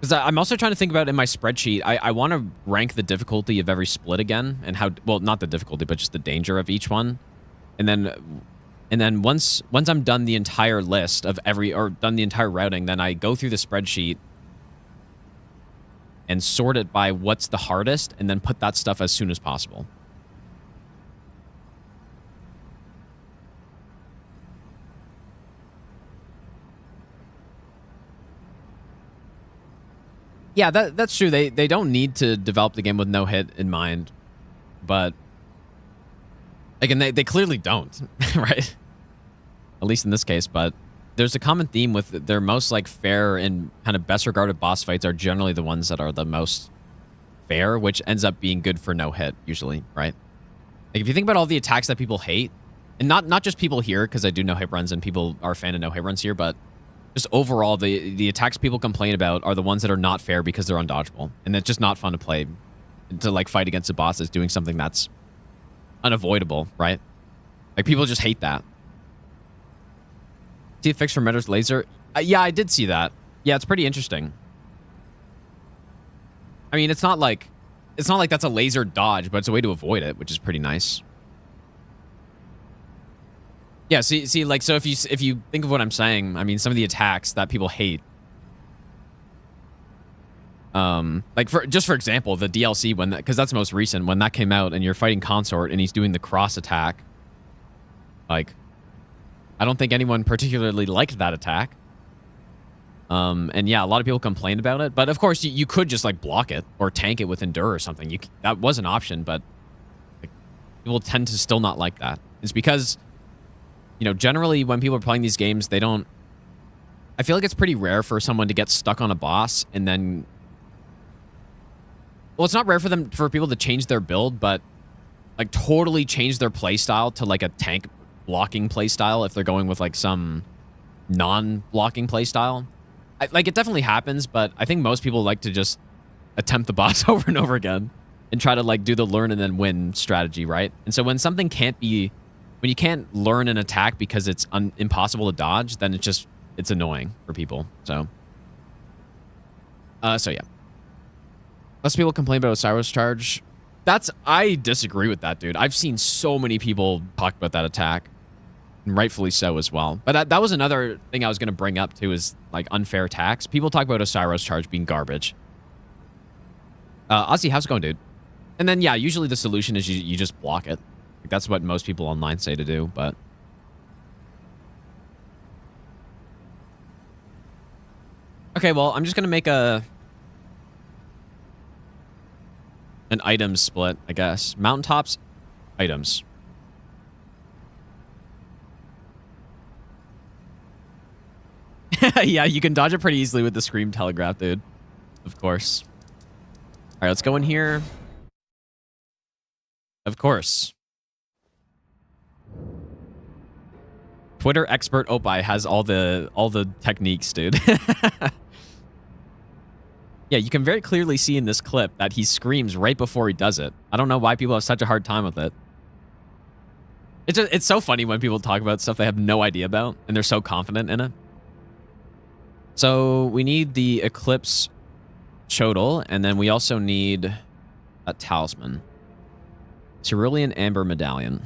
Because I'm also trying to think about in my spreadsheet, I want to rank the difficulty of every split again. And how, well, not the difficulty, but just the danger of each one. And then once I'm done the entire list of done the entire routing, then I go through the spreadsheet and sort it by what's the hardest, and then put that stuff as soon as possible. Yeah, that's true. They don't need to develop the game with no hit in mind, but again, they clearly don't, right? At least in this case, but there's a common theme with their most like fair and kind of best regarded boss fights are generally the ones that are the most fair, which ends up being good for no hit usually, right? Like if you think about all the attacks that people hate, and not just people here, because I do no hit runs and people are a fan of no hit runs here, but just overall the attacks people complain about are the ones that are not fair because they're undodgeable, and it's just not fun to play, to like fight against the bosses doing something that's unavoidable, right? Like people just hate that. See a fix for Metter's Laser? Yeah, I did see that. Yeah, it's pretty interesting. I mean, it's not like that's a laser dodge, but it's a way to avoid it, which is pretty nice. Yeah, see, like, so if you think of what I'm saying, I mean, some of the attacks that people hate, like for example, the DLC because that's most recent, when that came out and you're fighting Consort and he's doing the cross attack, like, I don't think anyone particularly liked that attack. And yeah, a lot of people complained about it, but of course you could just like block it or tank it with Endure or something. That was an option, but like, people tend to still not like that. It's because, you know, generally when people are playing these games, I feel like it's pretty rare for someone to get stuck on a boss and then, well, it's not rare for people to change their build, but like totally change their play style to like a tank blocking play style if they're going with like some non-blocking play style. Like it definitely happens, but I think most people like to just attempt the boss over and over again and try to like do the learn and then win strategy, right? And so when you can't learn an attack because it's impossible to dodge, then it's annoying for people. So yeah. Less people complain about Osiris charge. I disagree with that, dude. I've seen so many people talk about that attack, and rightfully so as well. But that was another thing I was going to bring up too, is like unfair attacks. People talk about Osiris charge being garbage. Ozzy, how's it going, dude? And then yeah, usually the solution is you just block it. Like, that's what most people online say to do, but okay, well, I'm just going to make an item split, I guess. Mountaintops, items. Yeah, you can dodge it pretty easily with the Scream Telegraph, dude. Of course. All right, let's go in here. Of course. Twitter expert Opie has all the techniques, dude. Yeah, you can very clearly see in this clip that he screams right before he does it. I don't know why people have such a hard time with it. It's so funny when people talk about stuff they have no idea about and they're so confident in it. So we need the Eclipse Chodal, and then we also need a talisman. Cerulean Amber Medallion.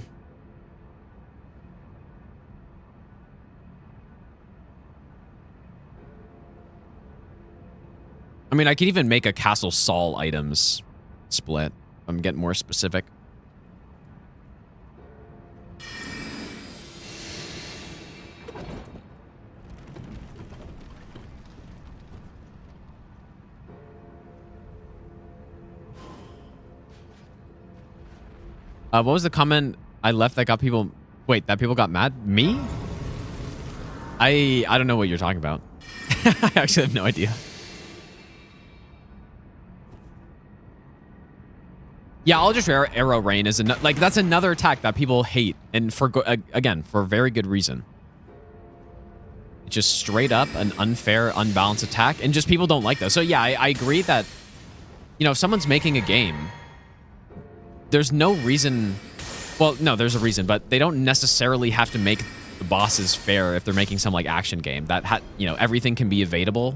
I mean, I could even make a Castle Sol items split. If I'm getting more specific. What was the comment I left that got people... Wait, that people got mad? Me? I don't know what you're talking about. I actually have no idea. Yeah, I'll just Arrow Rain is like that's another attack that people hate, and for again for very good reason. It's just straight up an unfair, unbalanced attack, and just people don't like those. So yeah, I agree that if someone's making a game, there's no reason. Well, no, there's a reason, but they don't necessarily have to make the bosses fair if they're making some like action game that everything can be evadable.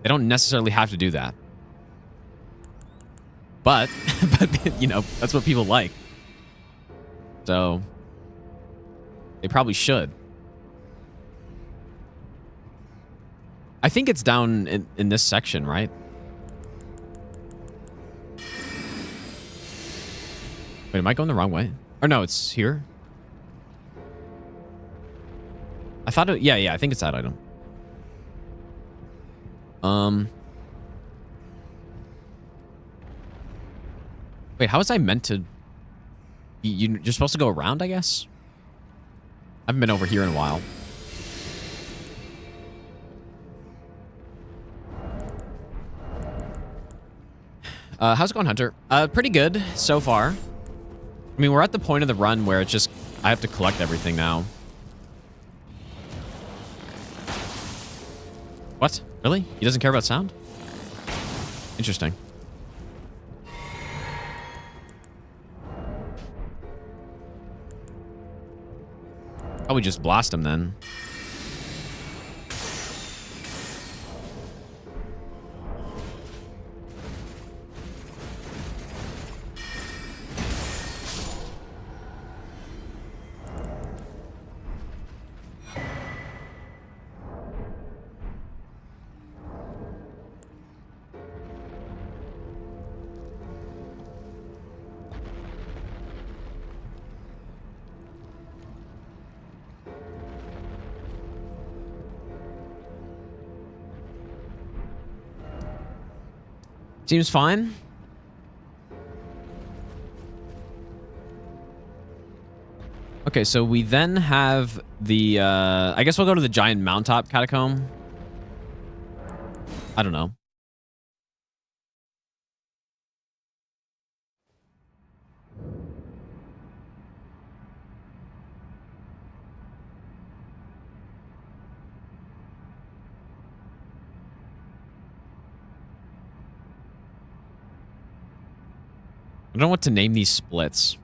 They don't necessarily have to do that. But that's what people like. So they probably should. I think it's down in this section, right? Wait, am I going the wrong way? Or no, it's here. I thought it, yeah, I think it's that item. Wait, how was I meant to... You're supposed to go around, I guess? I haven't been over here in a while. How's it going, Hunter? Pretty good so far. I mean, we're at the point of the run where it's just... I have to collect everything now. What? Really? He doesn't care about sound? Interesting. Probably just blast him then. Seems fine. Okay, so we then have the, I guess we'll go to the giant mountaintop catacomb. I don't know. I don't know what to name these splits.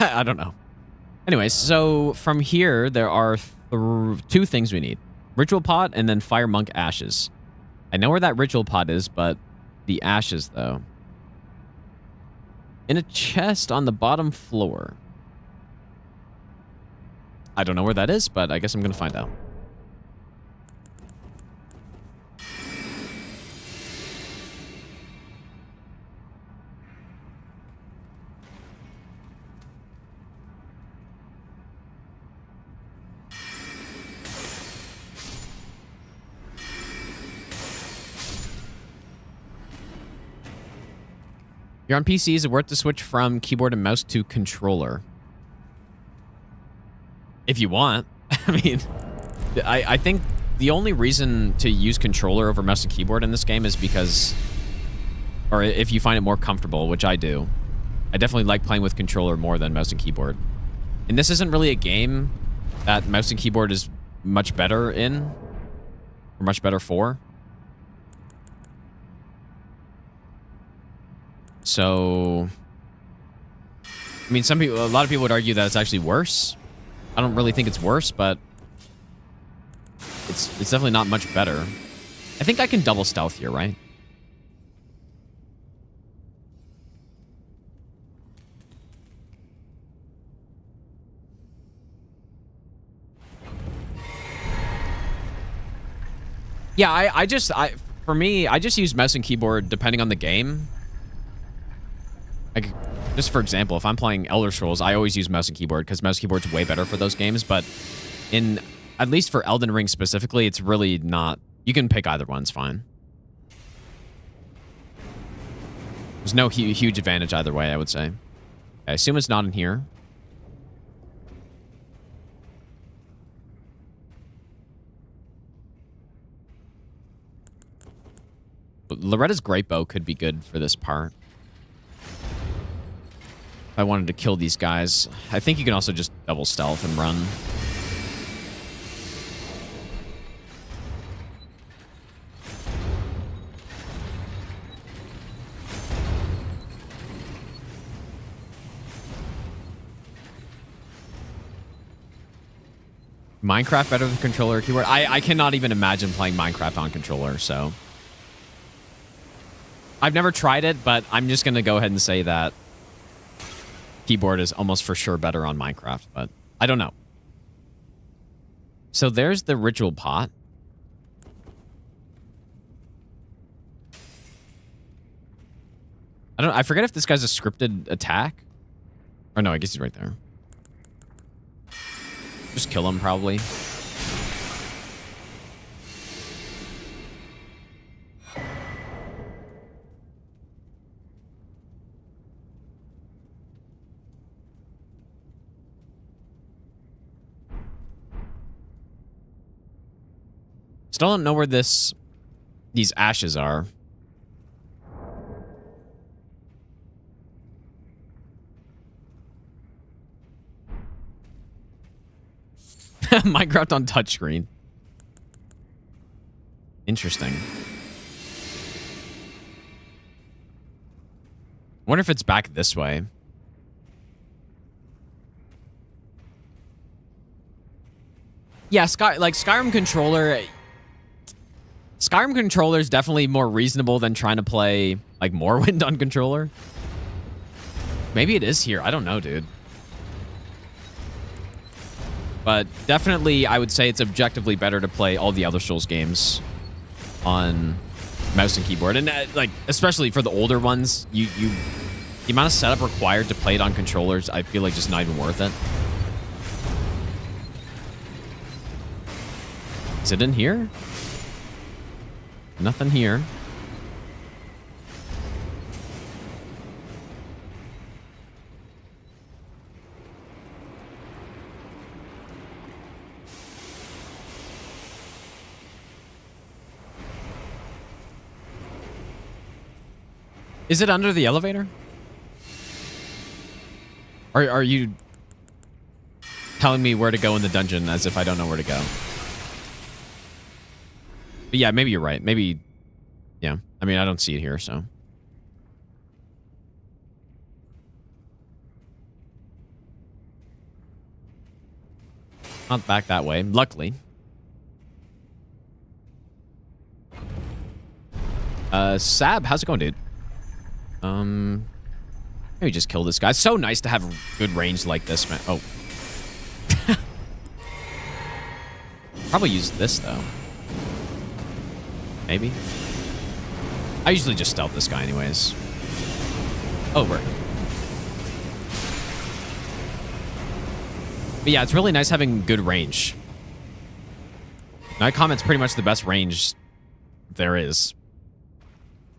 I don't know. Anyways, so from here, there are two things we need. Ritual pot and then Fire Monk ashes. I know where that ritual pot is, but the ashes, though. In a chest on the bottom floor. I don't know where that is, but I guess I'm going to find out. You're on PC. Is it worth to switch from keyboard and mouse to controller? If you want. I mean, I think the only reason to use controller over mouse and keyboard in this game is because, or if you find it more comfortable, which I do. I definitely like playing with controller more than mouse and keyboard. And this isn't really a game that mouse and keyboard is much better in, or much better for. So, I mean, a lot of people would argue that it's actually worse. I don't really think it's worse, but it's definitely not much better. I think I can double stealth here, right? Yeah, for me, I just use mouse and keyboard depending on the game. Like, just for example, if I'm playing Elder Scrolls, I always use mouse and keyboard because mouse and keyboard's way better for those games. But at least for Elden Ring specifically, it's really not. You can pick either one, it's fine. There's no huge advantage either way, I would say. I assume it's not in here. Loretta's Great Bow could be good for this part. If I wanted to kill these guys. I think you can also just double stealth and run. Minecraft better than controller or keyboard? I cannot even imagine playing Minecraft on controller, so. I've never tried it, but I'm just going to go ahead and say that keyboard is almost for sure better on Minecraft, but I don't know. So there's the ritual pot. I forget if this guy's a scripted attack. Or no, I guess he's right there. Just kill him, probably. Still don't know where these ashes are. Minecraft on touchscreen. Interesting. Wonder if it's back this way. Yeah, Skyrim controller. Skyrim controller is definitely more reasonable than trying to play like Morrowind on controller. Maybe it is here. I don't know, dude. But definitely, I would say it's objectively better to play all the Elder Scrolls games on mouse and keyboard, and like especially for the older ones, the amount of setup required to play it on controllers, I feel like just not even worth it. Is it in here? Nothing here. Is it under the elevator? Are you telling me where to go in the dungeon as if I don't know where to go? But yeah, maybe you're right. Maybe, yeah. I mean, I don't see it here, so. Not back that way, luckily. Sab, how's it going, dude? Maybe just kill this guy. It's so nice to have good range like this, man. Oh. Probably use this, though. Maybe. I usually just stealth this guy anyways. Over. But yeah, it's really nice having good range. Night Comment's pretty much the best range there is.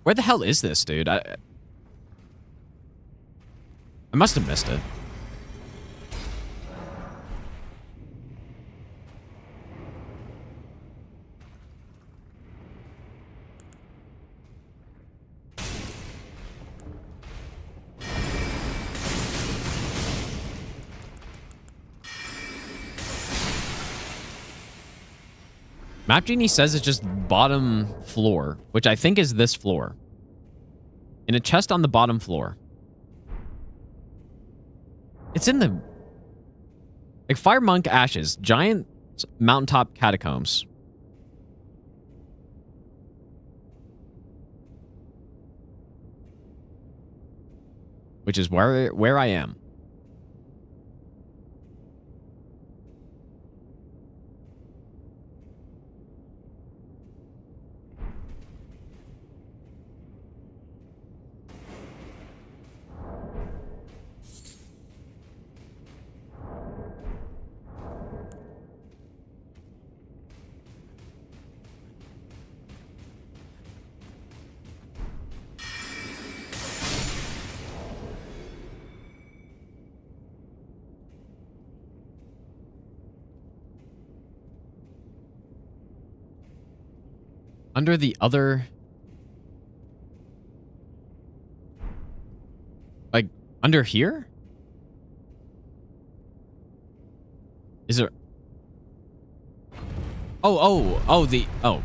Where the hell is this, dude? I must have missed it. Map Genie says it's just bottom floor, which I think is this floor. In a chest on the bottom floor. It's in the... Like, Fire Monk Ashes. Giant mountaintop catacombs. Which is where I am. Under the other... Like, under here? Is there... Oh, the... Oh.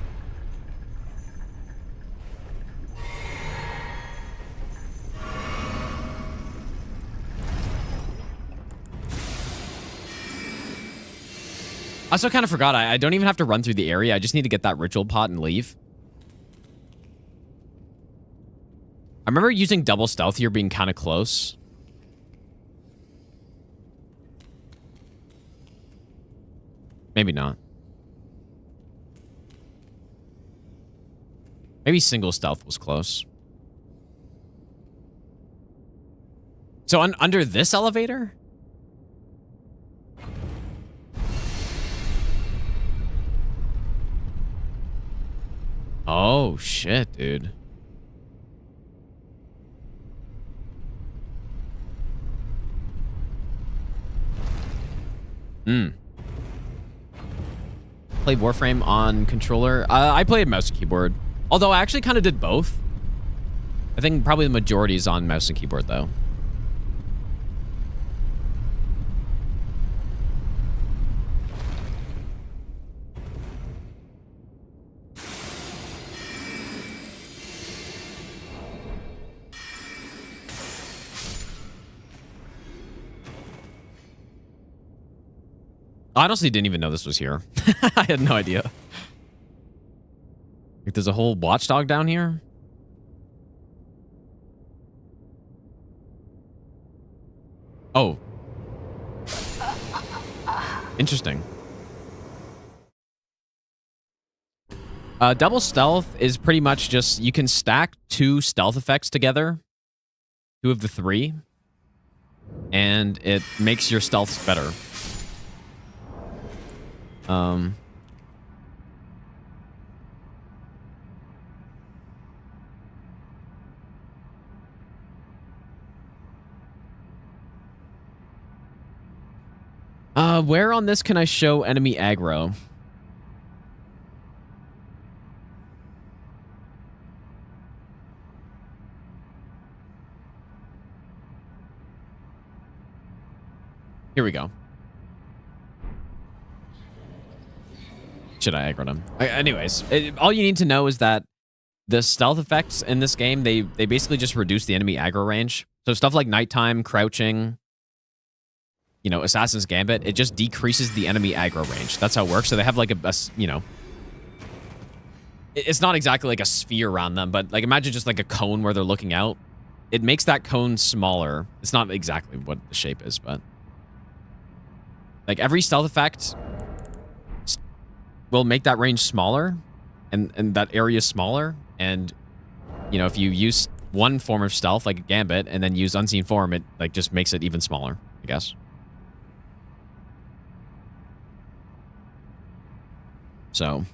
I also kind of forgot. I don't even have to run through the area. I just need to get that ritual pot and leave. I remember using double stealth here being kind of close. Maybe not. Maybe single stealth was close. So under this elevator? Oh, shit, dude. Played Warframe on controller. I played mouse and keyboard. Although I actually kind of did both. I think probably the majority is on mouse and keyboard, though. I honestly didn't even know this was here. I had no idea. Like, there's a whole watchdog down here. Oh. Interesting. Double stealth is pretty much just, you can stack 2 stealth effects together. 2 of the 3. And it makes your stealths better. Where on this can I show enemy aggro? Here we go. Should I aggro him? Anyways, all you need to know is that the stealth effects in this game, they basically just reduce the enemy aggro range. So stuff like nighttime, crouching, you know, Assassin's Gambit, it just decreases the enemy aggro range. That's how it works. So they have like a you know, it's not exactly like a sphere around them, but like imagine just like a cone where they're looking out. It makes that cone smaller. It's not exactly what the shape is, but like every stealth effect will make that range smaller and that area smaller. And, you know, if you use one form of stealth, like a Gambit, and then use Unseen Form, it like just makes it even smaller, I guess. So.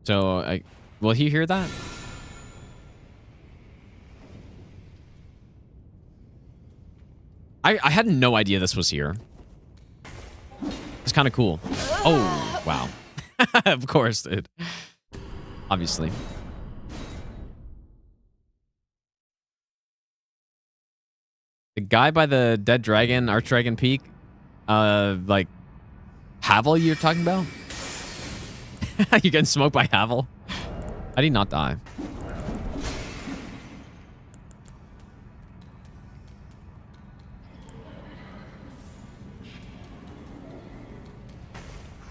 So, will he hear that? I had no idea this was here. It's kind of cool. Oh, wow. Of course, dude. Obviously. The guy by the dead dragon, Archdragon Peak, like, Havel you're talking about? You getting smoked by Havel? How did he not die?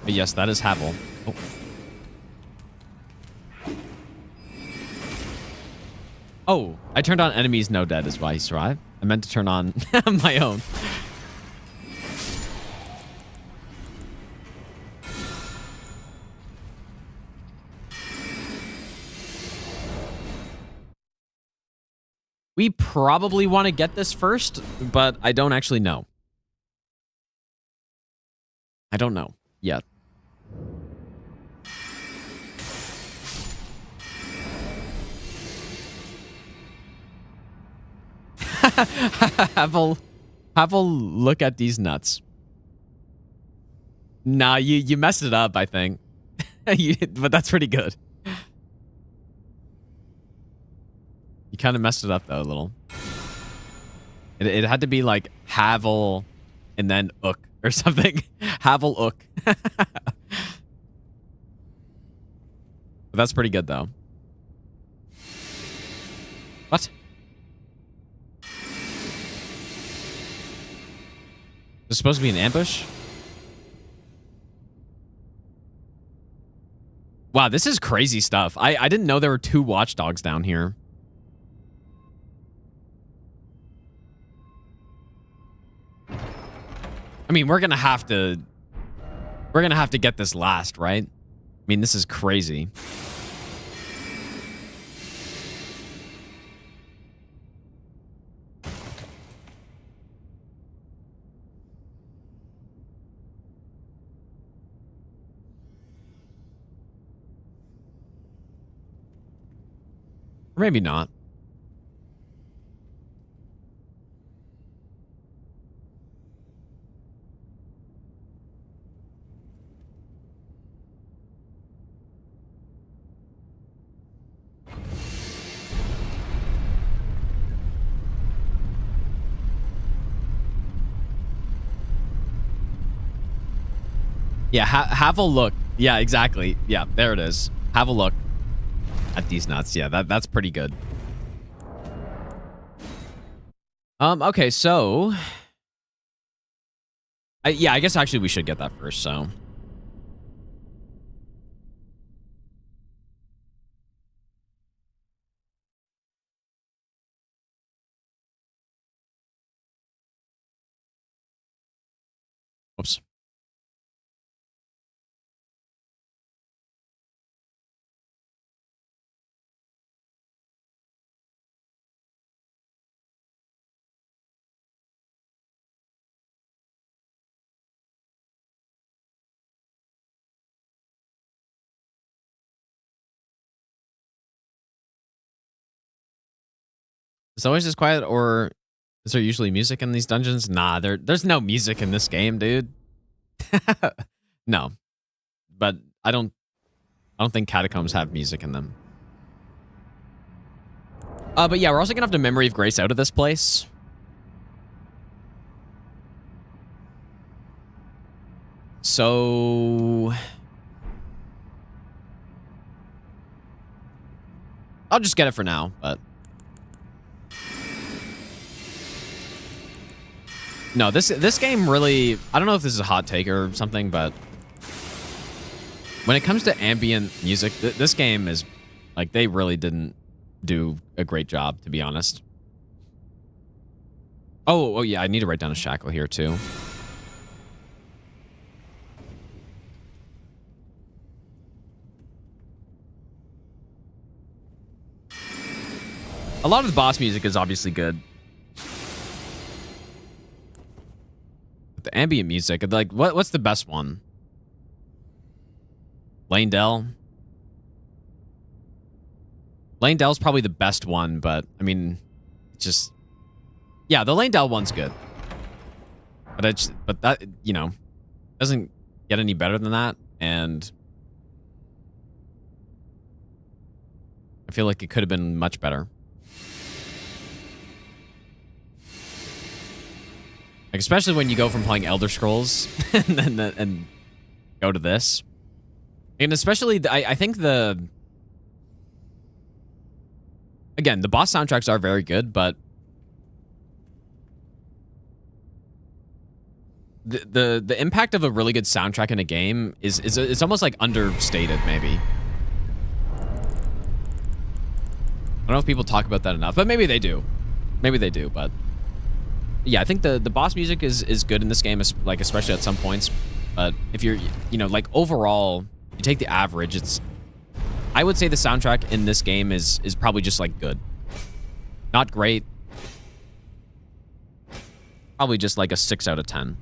But yes, that is Havel. Oh. Oh, I turned on enemies no dead is why he survived. I meant to turn on my own. We probably want to get this first, but I don't actually know. I don't know yet. Have a look at these nuts. Nah, you messed it up, I think. But that's pretty good. You kind of messed it up, though, a little. It had to be like Havel and then Ook or something. Havel Ook. But that's pretty good, though. What? Is this supposed to be an ambush? Wow, this is crazy stuff. I didn't know there were 2 watchdogs down here. I mean, we're gonna have to get this last, right? I mean, this is crazy. Or maybe not. Yeah, have a look. Yeah, exactly. Yeah, there it is. Have a look at these nuts. Yeah, that's pretty good. Okay, so I guess actually we should get that first, so. Whoops. Is it always just quiet, or is there usually music in these dungeons? Nah, there's no music in this game, dude. No, but I don't think catacombs have music in them. But yeah, we're also gonna have to Memory of Grace out of this place. So I'll just get it for now, but no, this game really, I don't know if this is a hot take or something, but when it comes to ambient music, this game is like, they really didn't do a great job, to be honest. Oh yeah, I need to write down a shackle here too. A lot of the boss music is obviously good. But the ambient music, like, what's the best one? Lane Dell? Lane Dell's probably the best one, but I mean, just yeah, the Lane Dell one's good. But that, you know, doesn't get any better than that, and I feel like it could have been much better. Like, especially when you go from playing Elder Scrolls and go to this. And especially, I think again, the boss soundtracks are very good, but the impact of a really good soundtrack in a game is it's almost like understated, maybe. I don't know if people talk about that enough, but maybe they do. Maybe they do, but yeah, I think the boss music is good in this game, like especially at some points. But if you're, you know, like overall, you take the average, I would say the soundtrack in this game is probably just like good. Not great. Probably just like a 6 out of 10.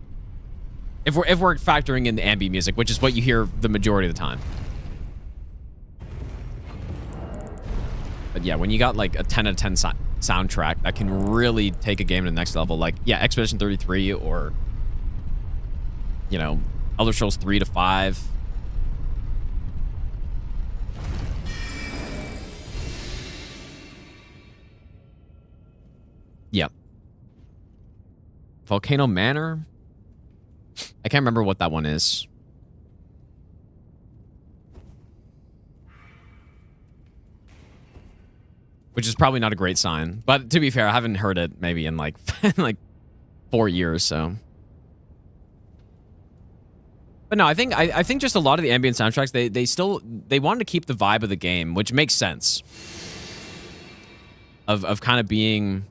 If we're factoring in the ambient music, which is what you hear the majority of the time. But yeah, when you got like a 10 out of 10 soundtrack that can really take a game to the next level, like, yeah, Expedition 33 or, you know, Elder Scrolls 3 to 5. Yep. Volcano Manor? I can't remember what that one is. Which is probably not a great sign. But to be fair, I haven't heard it maybe in like, like 4 years, so. But no, I think just a lot of the ambient soundtracks, they wanted to keep the vibe of the game, which makes sense. Of kind of being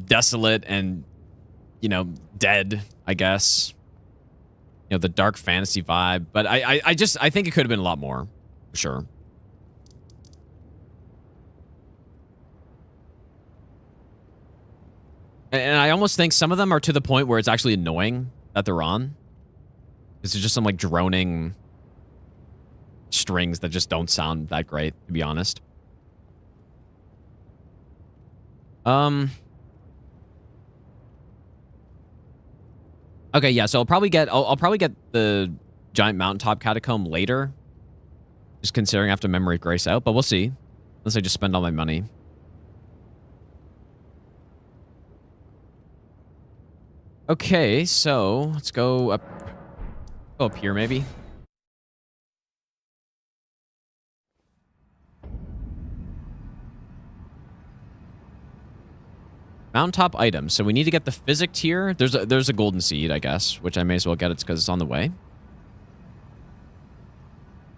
desolate and, you know, dead, I guess. You know, the dark fantasy vibe. But I think it could have been a lot more, for sure. And I almost think some of them are to the point where it's actually annoying that they're on. It's just some like droning strings that just don't sound that great, to be honest. Okay, yeah, so I'll probably get the giant mountaintop catacomb later. Just considering I have to memory grace out, but we'll see. Unless I just spend all my money. Okay, so let's go up here maybe. Mountaintop items. So we need to get the physic tier. There's a golden seed, I guess, which I may as well get it because it's on the way.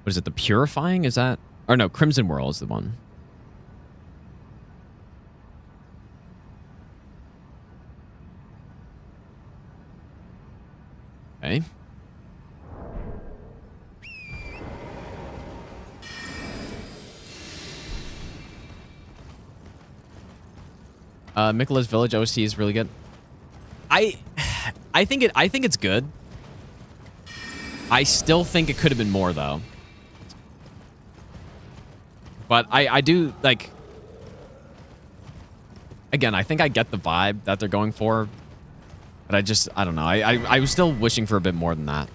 What is it? The purifying? Is that? Or no, Crimson Whirl is the one. Okay. Mikola's Village OC is really good. I think it's good. I still think it could have been more though. But I do like, again, I think I get the vibe that they're going for. But I don't know. I was still wishing for a bit more than that.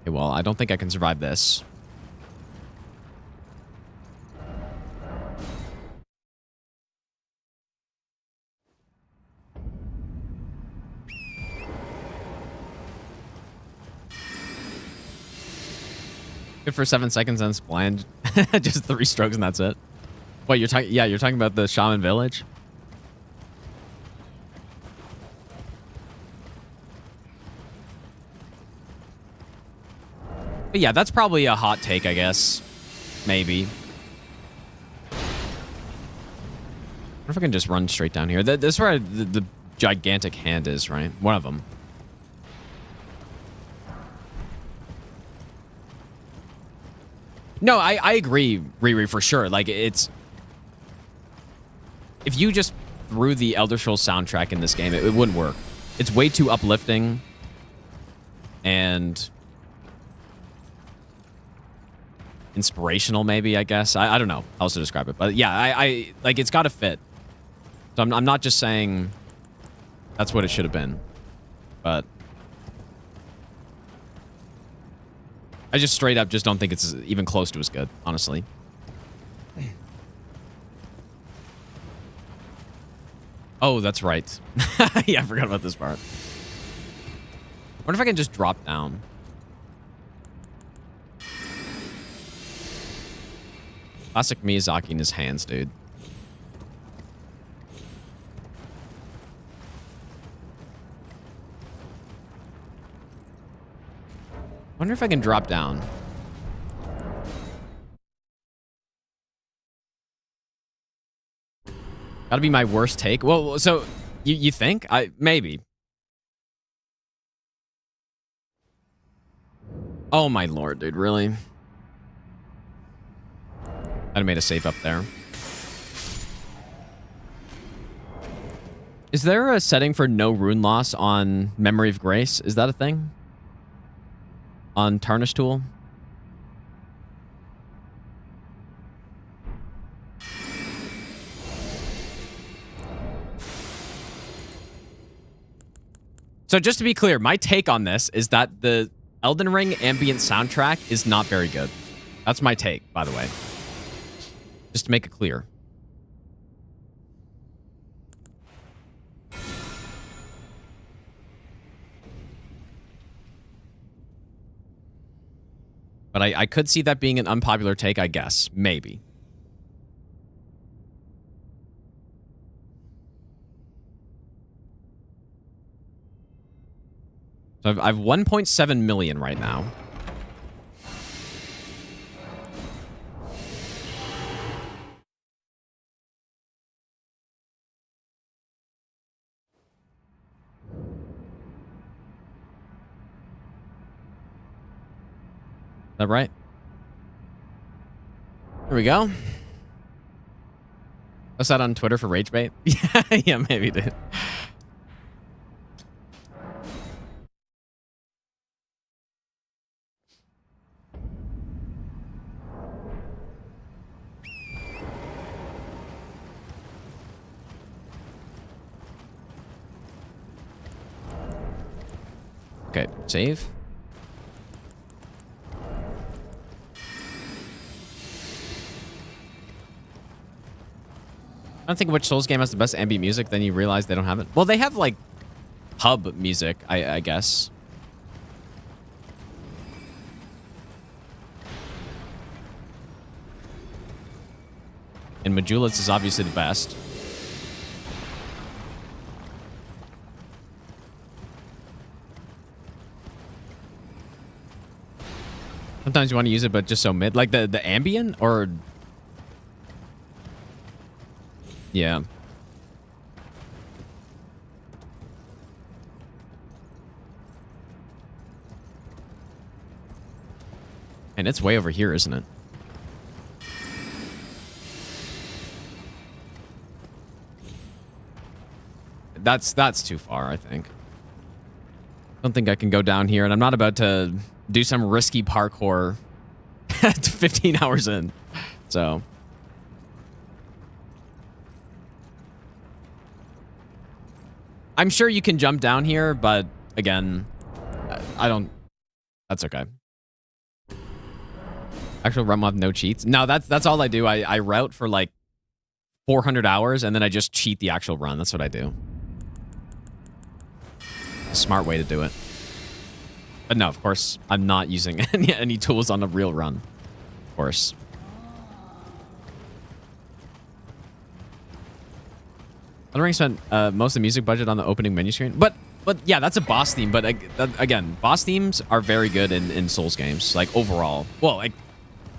Okay, well, I don't think I can survive this. Good for 7 seconds and it's blind. Just 3 strokes and that's it. What, you're talking? Yeah, you're talking about the Shaman Village? But yeah, that's probably a hot take, I guess. Maybe. I wonder if I can just run straight down here. This is where the gigantic hand is, right? One of them. No, I agree, Riri, for sure. Like, it's... If you just threw the Elder Scrolls soundtrack in this game, it wouldn't work. It's way too uplifting and inspirational, maybe, I guess. I don't know how else to describe it. But yeah, I like, it's got to fit. So I'm not just saying that's what it should have been. But I just straight up just don't think it's even close to as good, honestly. Oh, that's right. Yeah, I forgot about this part. I wonder if I can just drop down. Classic Miyazaki in his hands, dude. Wonder if I can drop down. Gotta be my worst take. Well, so you think? Maybe. Oh my lord, dude, really? I'd have made a save up there. Is there a setting for no rune loss on Memory of Grace? Is that a thing? On Tarnish Tool? So just to be clear, my take on this is that the Elden Ring ambient soundtrack is not very good. That's my take, by the way. Just to make it clear. But I could see that being an unpopular take, I guess. Maybe. So I've 1.7 million right now. Is that right? Here we go. Post that on Twitter for rage bait? Yeah, maybe, dude. Okay, save. I don't think which Souls game has the best ambient music, then you realize they don't have it. Well, they have, like, hub music, I guess. And Majula's is obviously the best. Sometimes you want to use it, but just so mid. Like the ambient or... Yeah. And it's way over here, isn't it? That's too far, I think. Don't think I can go down here, and I'm not about to do some risky parkour 15 hours in. So... I'm sure you can jump down here, but again, I don't... That's okay. Actual run with no cheats? No, that's all I do. I route for like 400 hours, and then I just cheat the actual run. That's what I do. A smart way to do it. But no, of course, I'm not using any tools on a real run. Of course. Elden Ring spent most of the music budget on the opening menu screen. But yeah, that's a boss theme. But again, boss themes are very good in Souls games, like overall. Well, like,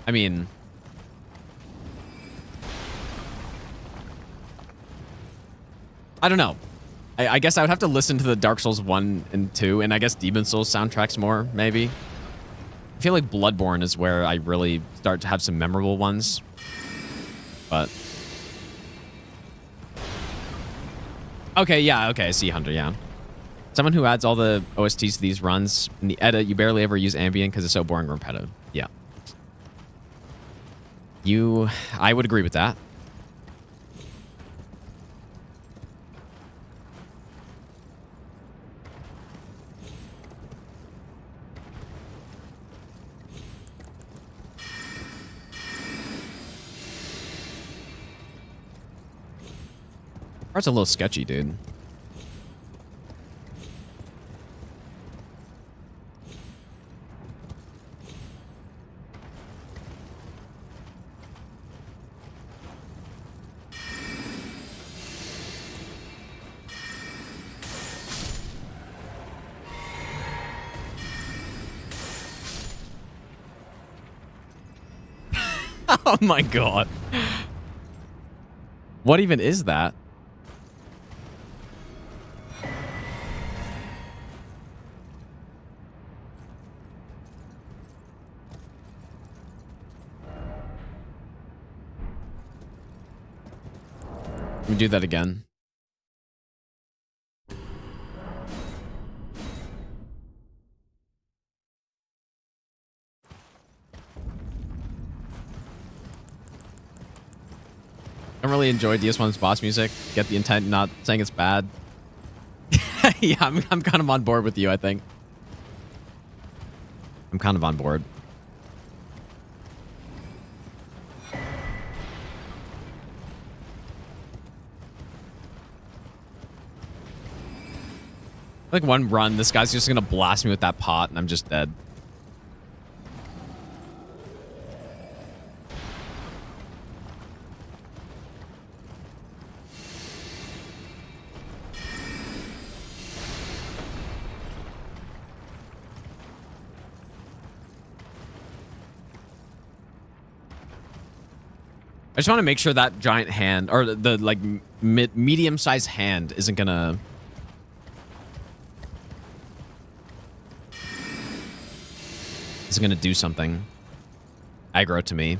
I mean... I don't know. I guess I would have to listen to the Dark Souls 1 and 2, and I guess Demon Souls soundtracks more, maybe. I feel like Bloodborne is where I really start to have some memorable ones. But... Okay, yeah, okay, I see Hunter, yeah. Someone who adds all the OSTs to these runs. In the edit, you barely ever use ambient because it's so boring and repetitive. Yeah. I would agree with that. Part's a little sketchy, dude. Oh my god. What even is that? Let me do that again. I don't really enjoy DS1's boss music. Get the intent, not saying it's bad. Yeah, I'm kind of on board with you, I think. I'm kind of on board. Like one run, this guy's just gonna blast me with that pot and I'm just dead. I just want to make sure that giant hand, or the like medium-sized hand, isn't gonna do something aggro to me.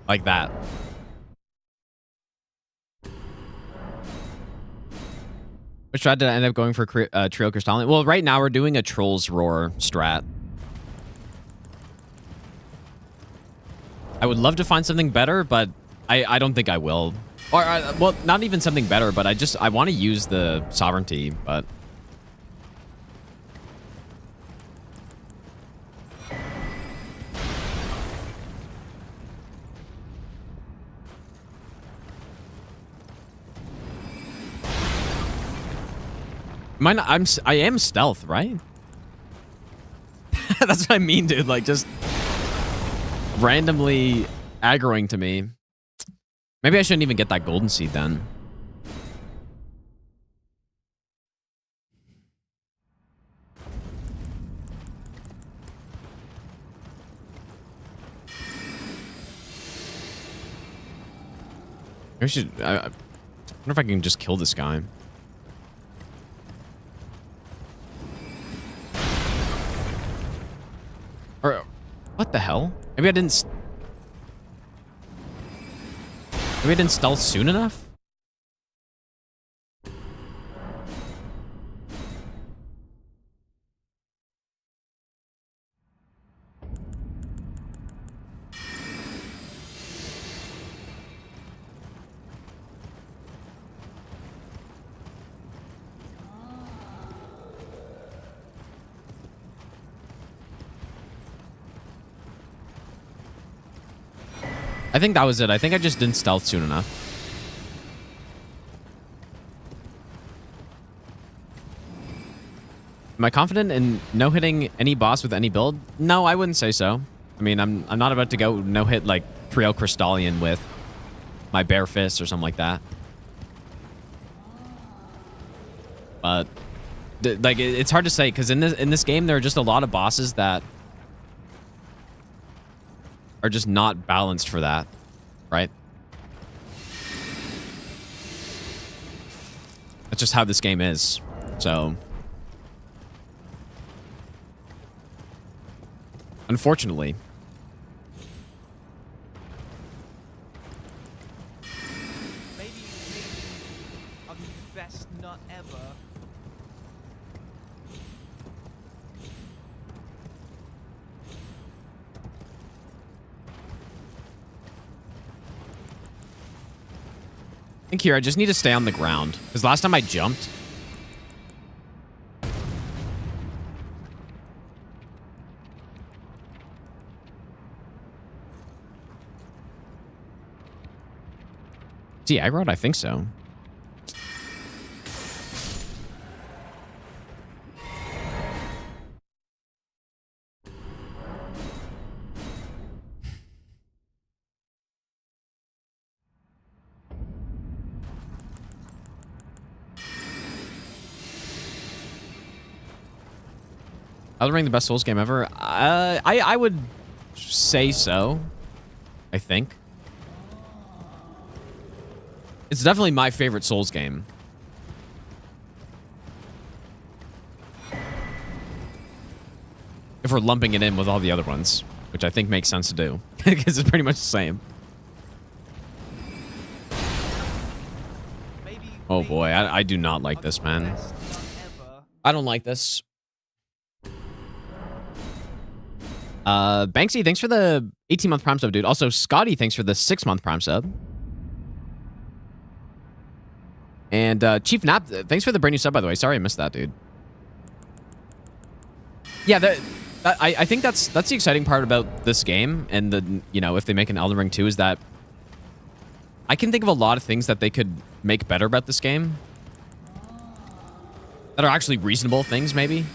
Like that. Which strat did I end up going for Trio Crystalline? Well, right now we're doing a Troll's Roar strat. I would love to find something better, but I don't think I will. Or, well, not even something better, but I want to use the Sovereignty, but... I am stealth, right? That's what I mean, dude. Like, just randomly aggroing to me. Maybe I shouldn't even get that golden seed then. I wonder if I can just kill this guy. Or, what the hell? Maybe I didn't stealth soon enough? I think that was it. I think I just didn't stealth soon enough. Am I confident in no-hitting any boss with any build? No, I wouldn't say so. I mean, I'm not about to go no-hit like Trio Crystalline with my bare fist or something like that. But like it's hard to say because in this game there are just a lot of bosses that are just not balanced for that, right? That's just how this game is. So unfortunately. Maybe I'll give you the best nut ever. I think here I just need to stay on the ground because last time I jumped. Is he aggroed? I think so. Elden Ring the best Souls game ever? I would say so. I think. It's definitely my favorite Souls game. If we're lumping it in with all the other ones, which I think makes sense to do. Because it's pretty much the same. Oh boy, I do not like this, man. I don't like this. Banksy, thanks for the 18-month Prime sub, dude. Also, Scotty, thanks for the 6-month Prime sub. And Chief Nap, thanks for the brand new sub, by the way. Sorry I missed that, dude. Yeah, I think that's the exciting part about this game, and the if they make an Elden Ring 2, is that I can think of a lot of things that they could make better about this game that are actually reasonable things, maybe.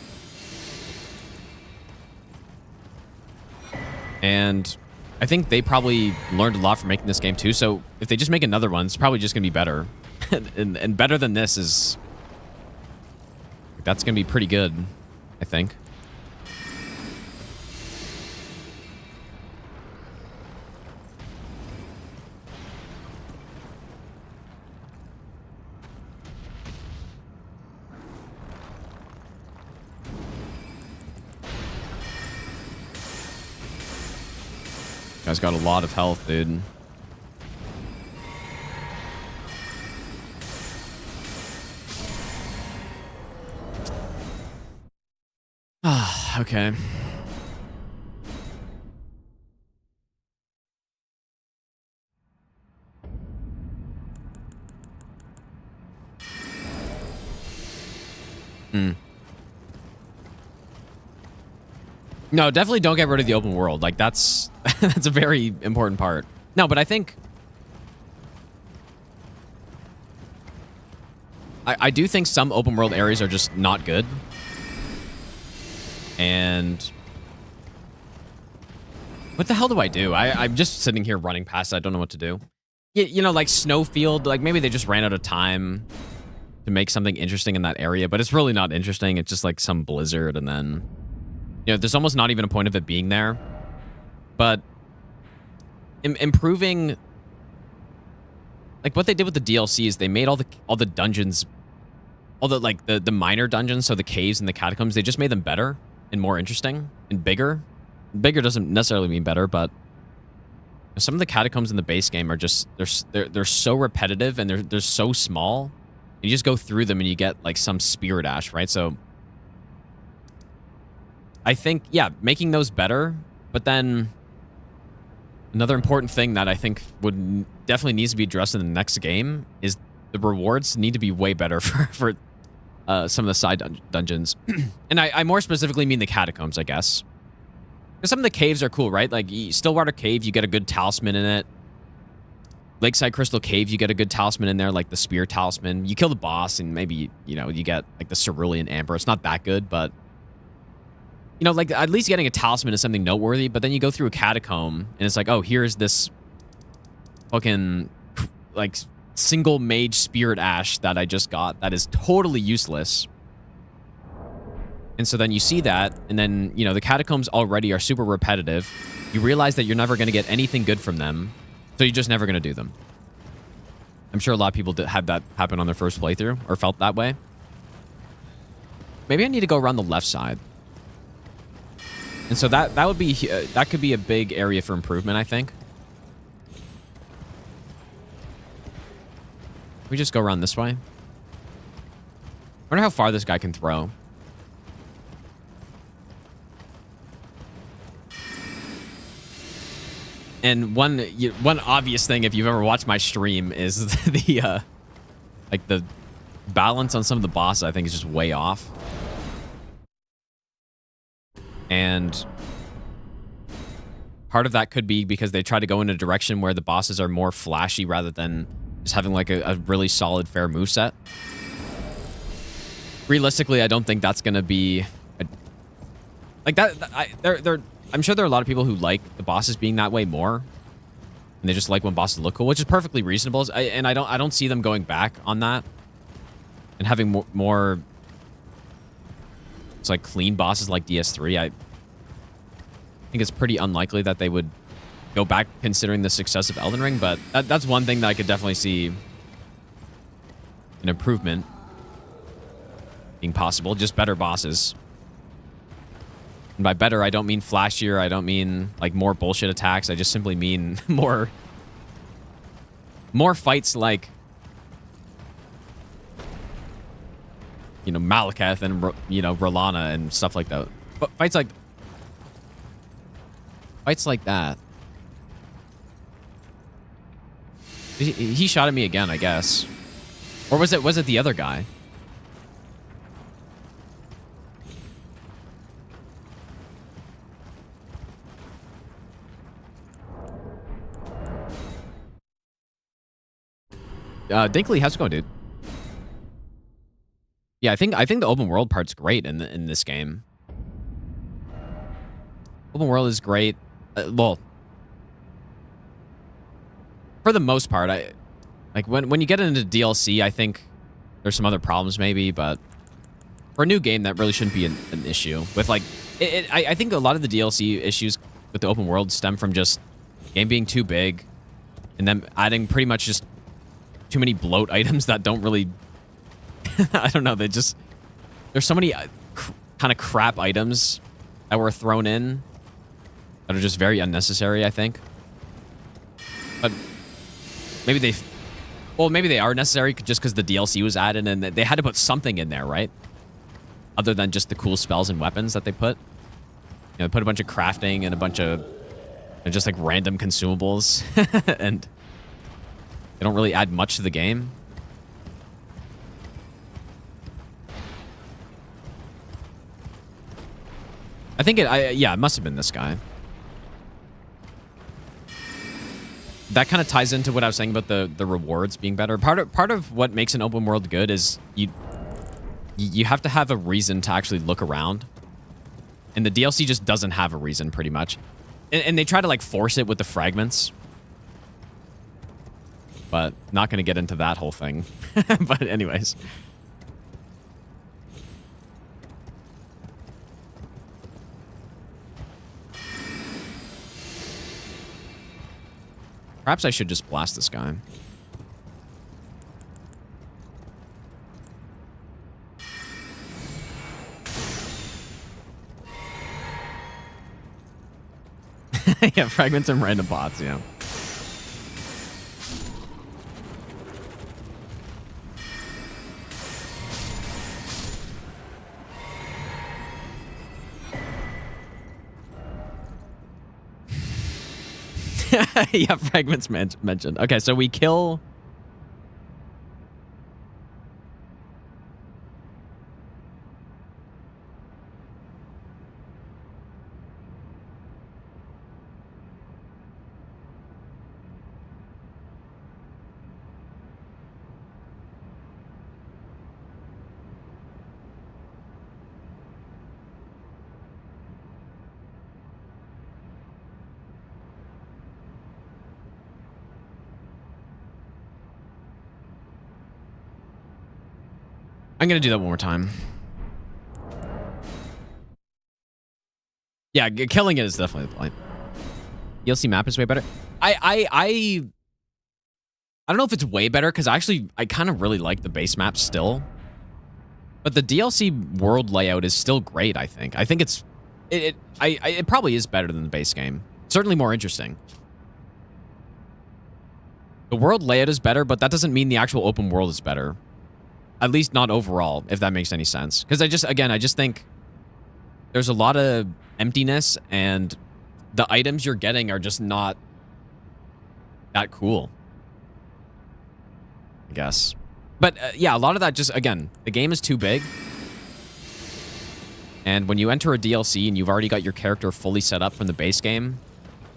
And I think they probably learned a lot from making this game too. So if they just make another one, it's probably just gonna be better. and better than this is... That's gonna be pretty good, I think. Guy's got a lot of health, dude. Ah, okay. No, definitely don't get rid of the open world. Like, that's that's a very important part. No, but I think I do think some open world areas are just not good. And what the hell do I do? I'm just sitting here running past it. I don't know what to do. You know, like Snowfield, like maybe they just ran out of time to make something interesting in that area, but it's really not interesting. It's just like some blizzard, and then there's almost not even a point of it being there. But improving, like what they did with the DLC is they made all the dungeons, all the like the minor dungeons, so the caves and the catacombs, they just made them better and more interesting and bigger. Bigger doesn't necessarily mean better, but some of the catacombs in the base game are just they're so repetitive, and they're so small. You just go through them and you get like some spirit ash, right? So I think, yeah, making those better, but then another important thing that I think would definitely needs to be addressed in the next game is the rewards need to be way better for some of the side dungeons. And I more specifically mean the catacombs, I guess. Because some of the caves are cool, right? Like Stillwater Cave, you get a good talisman in it. Lakeside Crystal Cave, you get a good talisman in there, like the Spear Talisman. You kill the boss, and maybe, you get like the Cerulean Amber. It's not that good, but like at least getting a talisman is something noteworthy. But then you go through a catacomb, and it's like, oh, here's this fucking like single mage spirit ash that I just got that is totally useless. And so then you see that, and then, you know, the catacombs already are super repetitive. You realize that you're never going to get anything good from them, so you're just never going to do them. I'm sure a lot of people had that happen on their first playthrough, or felt that way. Maybe I need to go around the left side. And so that would be that could be a big area for improvement, I think. We just go around this way. I wonder how far this guy can throw. And one obvious thing, if you've ever watched my stream, is the like the balance on some of the bosses, I think, is just way off. And part of that could be because they try to go in a direction where the bosses are more flashy rather than just having like a really solid, fair moveset. Realistically, I don't think that's going to be like that. I'm sure there are a lot of people who like the bosses being that way more, and they just like when bosses look cool, which is perfectly reasonable. And I don't see them going back on that and having more. It's like clean bosses like DS3. I think it's pretty unlikely that they would go back considering the success of Elden Ring, but that's one thing that I could definitely see an improvement being possible. Just better bosses. And by better, I don't mean flashier. I don't mean like more bullshit attacks. I just simply mean more fights like, you know, Malekith and, you know, Rolana and stuff like that. But fights like that. He shot at me again, I guess. Or was it the other guy? Dinkley, how's it going, dude? Yeah, I think the open world part's great in this game. Open world is great. Well, for the most part, like when you get into DLC, I think there's some other problems maybe, but for a new game, that really shouldn't be an issue. With like, I think a lot of the DLC issues with the open world stem from just game being too big, and then adding pretty much just too many bloat items that don't really. I don't know. There's so many kind of crap items that were thrown in that are just very unnecessary, I think. But maybe they are necessary just because the DLC was added and they had to put something in there, right? Other than just the cool spells and weapons that they put. You know, put a bunch of crafting and a bunch of just like random consumables, and they don't really add much to the game. I think yeah, it must have been this guy. That kind of ties into what I was saying about the rewards being better. Part of what makes an open world good is you have to have a reason to actually look around. And the DLC just doesn't have a reason, pretty much. And they try to like force it with the fragments. But not going to get into that whole thing. But anyways. Perhaps I should just blast this guy. Yeah, fragments and random bots, yeah. Yeah, fragments mentioned. Okay, so we kill... I'm going to do that one more time. Yeah, killing it is definitely the point. DLC map is way better. I don't know if it's way better because I kind of really like the base map still. But the DLC world layout is still great, I think. I think it probably is better than the base game. Certainly more interesting. The world layout is better, but that doesn't mean the actual open world is better. At least not overall, if that makes any sense. Because I just think there's a lot of emptiness and the items you're getting are just not that cool, I guess. But yeah, a lot of that just, again, the game is too big. And when you enter a DLC and you've already got your character fully set up from the base game,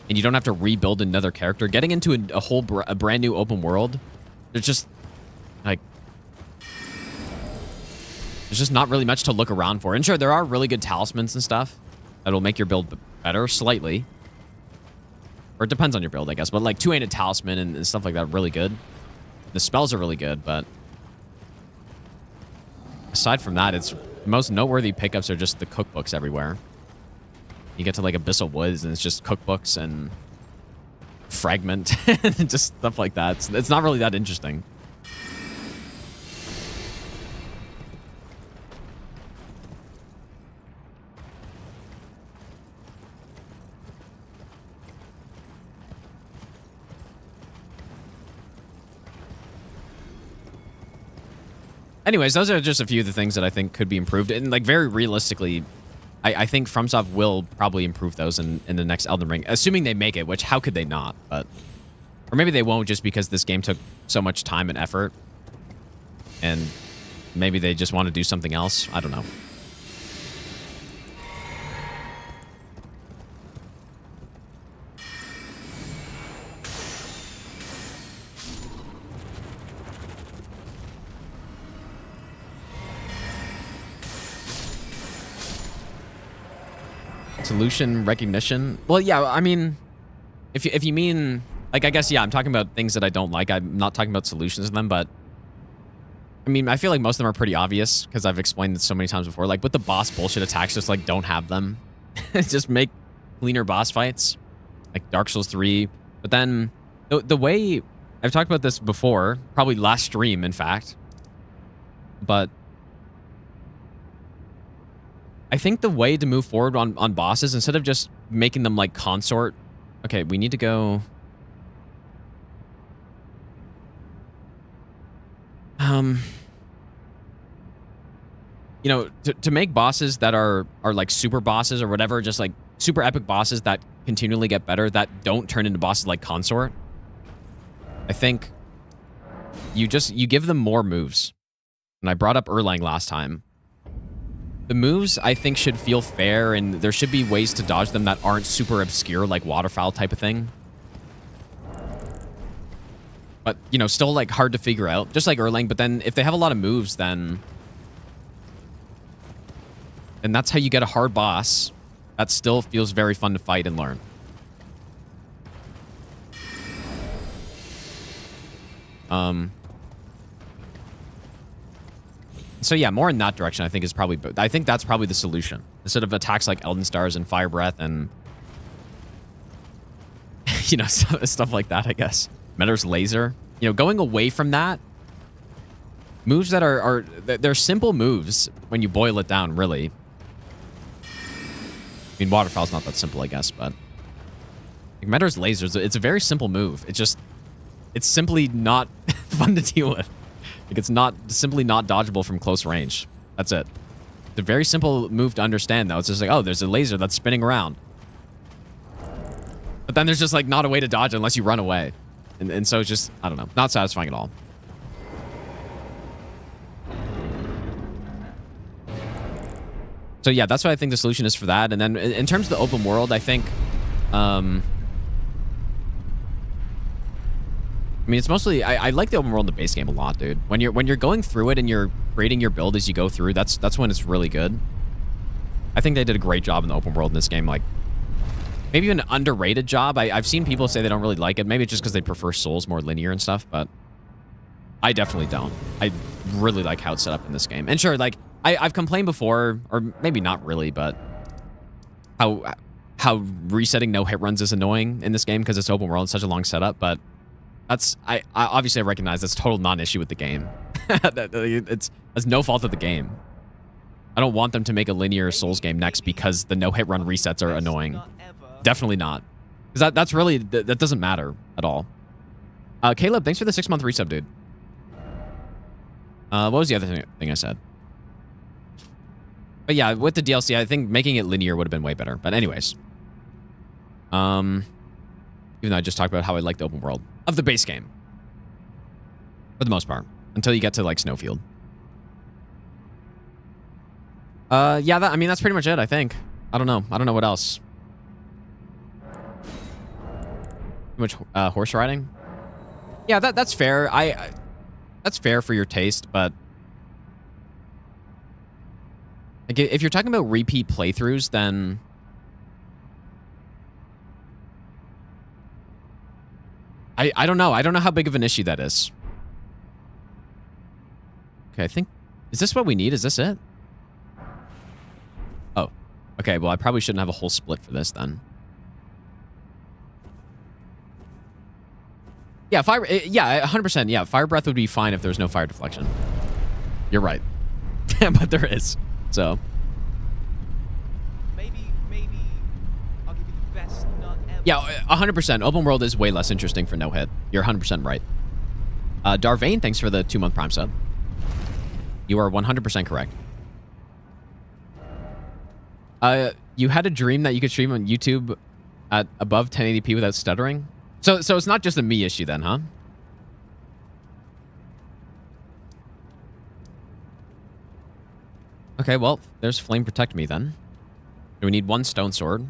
and you don't have to rebuild another character, getting into a brand new open world, there's just, like, there's just not really much to look around for. And sure, there are really good talismans and stuff that'll make your build better, slightly. Or it depends on your build, I guess. But like two-handed talisman and stuff like that, really good. The spells are really good, but aside from that, it's most noteworthy pickups are just the cookbooks everywhere. You get to like Abyssal Woods and it's just cookbooks and Fragment and just stuff like that. It's not really that interesting. Anyways, those are just a few of the things that I think could be improved. And like very realistically, I think FromSoft will probably improve those in the next Elden Ring, assuming they make it, which how could they not? But or maybe they won't just because this game took so much time and effort. And maybe they just want to do something else. I don't know. Solution recognition. Well, yeah, I mean, if you mean, like, I guess, yeah, I'm talking about things that I don't like. I'm not talking about solutions in them, but I mean, I feel like most of them are pretty obvious because I've explained it so many times before. Like with the boss bullshit attacks, just like don't have them. Just make cleaner boss fights, like Dark Souls 3. But then the way I've talked about this before, probably last stream, in fact, but I think the way to move forward on bosses, instead of just making them like consort. Okay, we need to go. You know, to make bosses that are like super bosses or whatever, just like super epic bosses that continually get better, that don't turn into bosses like consort. I think you give them more moves. And I brought up Erlang last time. The moves, I think, should feel fair, and there should be ways to dodge them that aren't super obscure, like waterfowl type of thing. But, you know, still, like, hard to figure out. Just like Erlang, but then if they have a lot of moves, then that's how you get a hard boss that still feels very fun to fight and learn. So yeah, more in that direction, I think is probably. I think that's probably the solution. Instead of attacks like Elden Stars and Fire Breath and you know stuff like that, I guess. Meteor's Laser. You know, going away from that. Moves that they're simple moves when you boil it down, really. I mean, Waterfowl's not that simple, I guess, but like Meteor's Laser, it's a very simple move. It's simply not fun to deal with. Like, it's simply not dodgeable from close range. That's it. It's a very simple move to understand, though. It's just like, oh, there's a laser that's spinning around. But then there's just, like, not a way to dodge unless you run away. And so it's just, I don't know, not satisfying at all. So, yeah, that's what I think the solution is for that. And then in terms of the open world, I think... I mean, it's mostly I like the open world in the base game a lot, dude. When you're going through it and you're creating your build as you go through, that's when it's really good. I think they did a great job in the open world in this game. Like, maybe even an underrated job. I've seen people say they don't really like it. Maybe it's just because they prefer Souls more linear and stuff. But I definitely don't. I really like how it's set up in this game. And sure, like, I've complained before, or maybe not really, but how resetting no hit runs is annoying in this game because it's open world, it's such a long setup, but that's, I obviously I recognize that's a total non-issue with the game. It's no fault of the game. I don't want them to make a linear Souls game next because the no hit run resets are annoying. Definitely not. Because that's really, that doesn't matter at all. Caleb, thanks for the 6-month resub, dude. What was the other thing I said? But yeah, with the DLC, I think making it linear would have been way better. But anyways. Even though I just talked about how I like the open world of the base game. For the most part. Until you get to, like, Snowfield. Yeah, I mean, that's pretty much it, I think. I don't know. I don't know what else. Too much horse riding? Yeah, that's fair. That's fair for your taste, but like, if you're talking about repeat playthroughs, then I don't know. I don't know how big of an issue that is. Okay, I think, is this what we need? Is this it? Oh, okay. Well, I probably shouldn't have a whole split for this then. Yeah, fire. Yeah, 100%. Yeah, fire breath would be fine if there was no fire deflection. You're right, but there is. So Maybe I'll give you the best nut ever. yeah, 100%. Open world is way less interesting for no hit. You're 100% right. Darvane, thanks for the 2-month Prime sub. You are 100% correct. You had a dream that you could stream on YouTube at above 1080p without stuttering. So it's not just a me issue then, huh? Okay, well, there's Flame Protect Me then. Do we need one stone sword?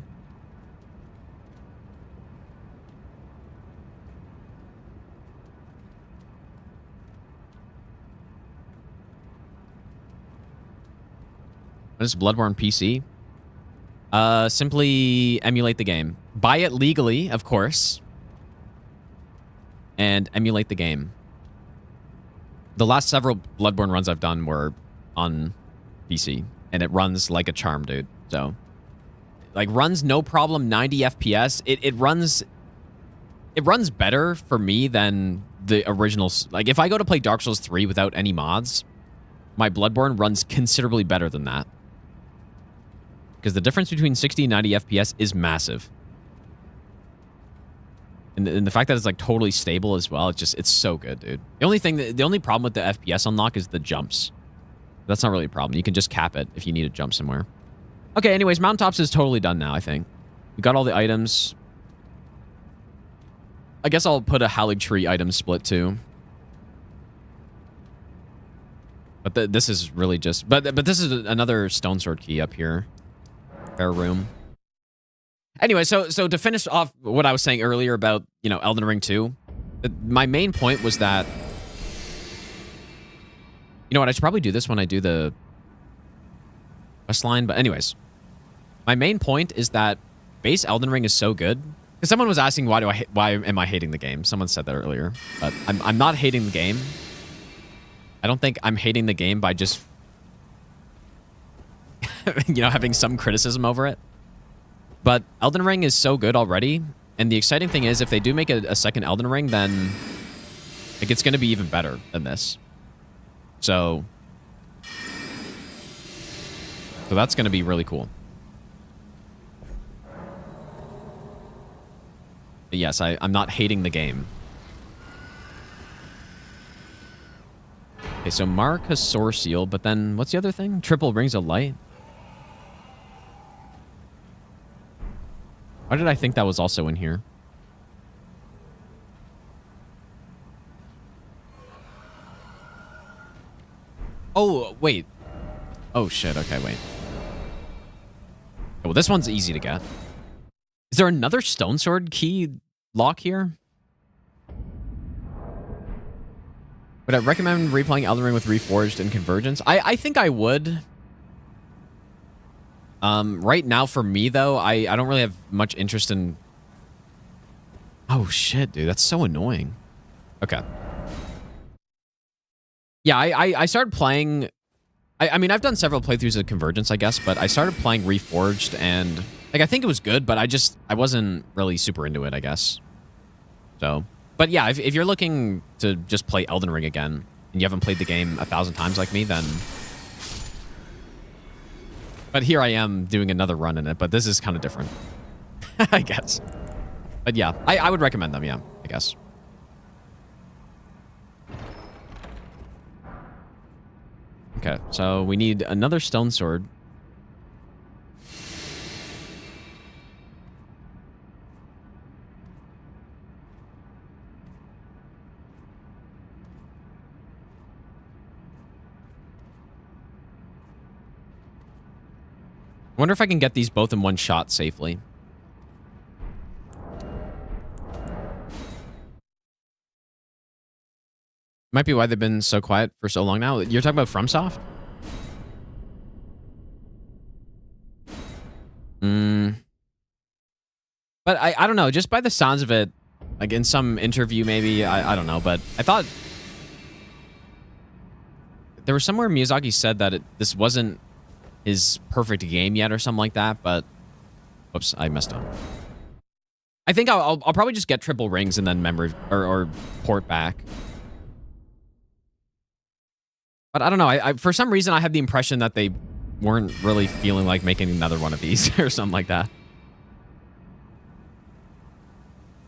What is Bloodborne PC? Simply emulate the game. Buy it legally, of course. And emulate the game. The last several Bloodborne runs I've done were on PC. And it runs like a charm, dude. So, like, runs no problem, 90 FPS. It runs better for me than the original. Like, if I go to play Dark Souls 3 without any mods, my Bloodborne runs considerably better than that. Because the difference between 60 and 90 FPS is massive. And the fact that it's like totally stable as well, it's so good, dude. The only problem with the FPS unlock is the jumps. That's not really a problem. You can just cap it if you need to jump somewhere. Okay, anyways, Mountaintops is totally done now, I think. We got all the items. I guess I'll put a Halig Tree item split too. But this is really just... But this is another Stone Sword key up here. Fair room. Anyway, so to finish off what I was saying earlier about, you know, Elden Ring 2, my main point was that... You know what, I should probably do this when I do the quest line, but anyways. My main point is that base Elden Ring is so good. Because someone was asking why am I hating the game? Someone said that earlier. But I'm not hating the game. I don't think I'm hating the game by just you know, having some criticism over it. But Elden Ring is so good already. And the exciting thing is, if they do make a second Elden Ring, then like, it's going to be even better than this. So that's going to be really cool. But yes, I'm not hating the game. Okay, so Mark has Soar Seal, but then what's the other thing? Triple Rings of Light? Why did I think that was also in here? Oh, wait. Oh, shit. Okay, wait. Well, this one's easy to get. Is there another Stone Sword key lock here? Would I recommend replaying Elden Ring with Reforged and Convergence? I think I would. Right now, for me, though, I don't really have much interest in... Oh, shit, dude. That's so annoying. Okay. Yeah, I started playing... I mean, I've done several playthroughs of Convergence, I guess, but I started playing Reforged, and like I think it was good, but I wasn't really super into it, I guess. So, but yeah, if you're looking to just play Elden Ring again, and you haven't played the game 1,000 times like me, then... But here I am doing another run in it, but this is kind of different, I guess. But yeah, I would recommend them, yeah, I guess. Okay, so we need another stone sword. I wonder if I can get these both in one shot safely. Might be why they've been so quiet for so long now. You're talking about FromSoft? But I don't know. Just by the sounds of it, like in some interview maybe, I don't know. But I thought... There was somewhere Miyazaki said that this wasn't his perfect game yet or something like that, but... Whoops, I messed up. I think I'll probably just get triple rings and then or port back. But I don't know. I for some reason, I had the impression that they weren't really feeling like making another one of these or something like that.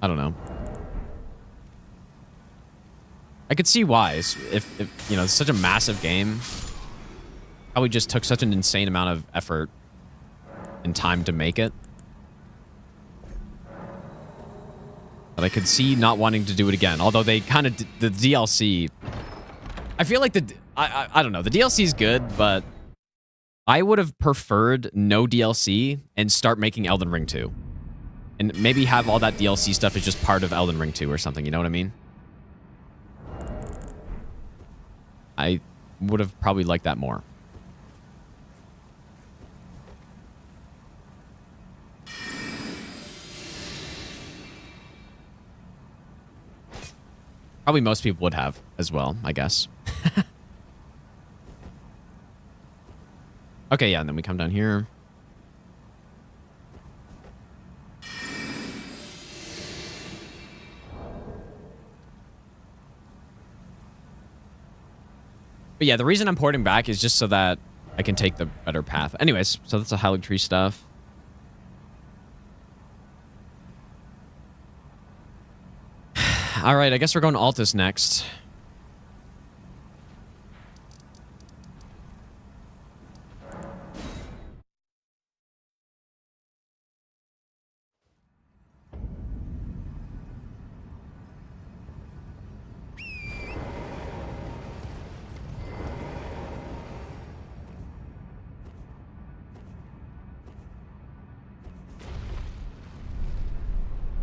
I don't know. I could see why. If you know, it's such a massive game. Probably just took such an insane amount of effort and time to make it. But I could see not wanting to do it again. Although they kind of... The DLC... I feel like I don't know. The DLC is good, but I would have preferred no DLC and start making Elden Ring 2. And maybe have all that DLC stuff as just part of Elden Ring 2 or something. You know what I mean? I would have probably liked that more. Probably most people would have as well, I guess. Okay, yeah, and then we come down here. But yeah, the reason I'm porting back is just so that I can take the better path. Anyways, so that's the Hylic tree stuff. All right, I guess we're going to Altus next.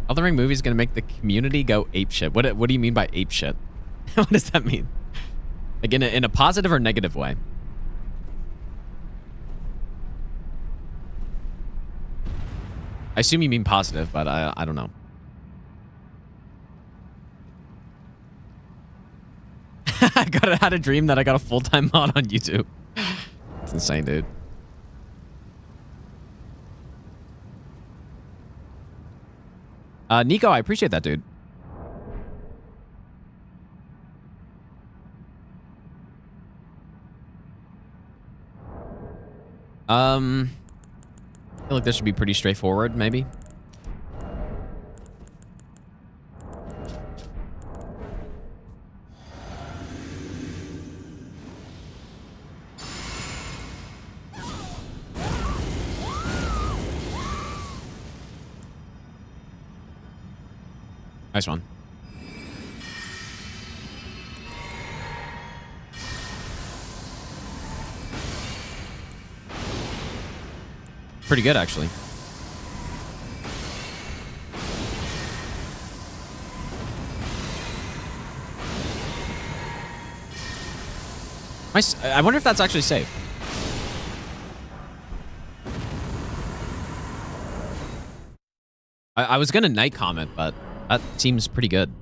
Elden Ring movie is going to make the community go apeshit. What do you mean by apeshit? What does that mean? Like in a positive or negative way? I assume you mean positive, but I don't know. I had a dream that I got a full-time mod on YouTube. It's insane, dude. Nico, I appreciate that, dude. I feel like this should be pretty straightforward, maybe. Nice one. Pretty good, actually. I wonder if that's actually safe. I was gonna night comment, but that seems pretty good.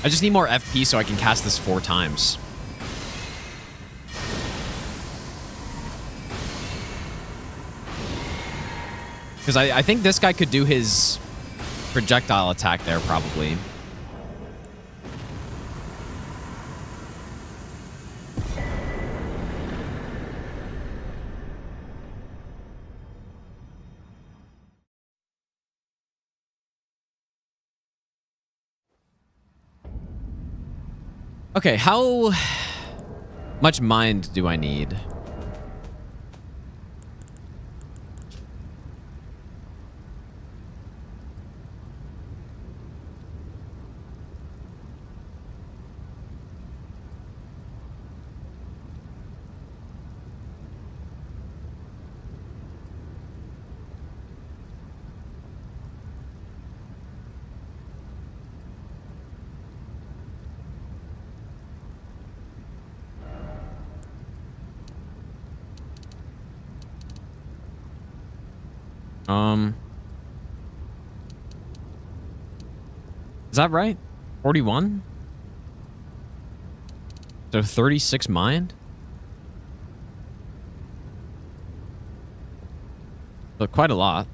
I just need more FP so I can cast this 4 times. Because I think this guy could do his projectile attack there, probably. Okay, how much mind do I need? Is that right? 41? So 36 mind? So quite a lot.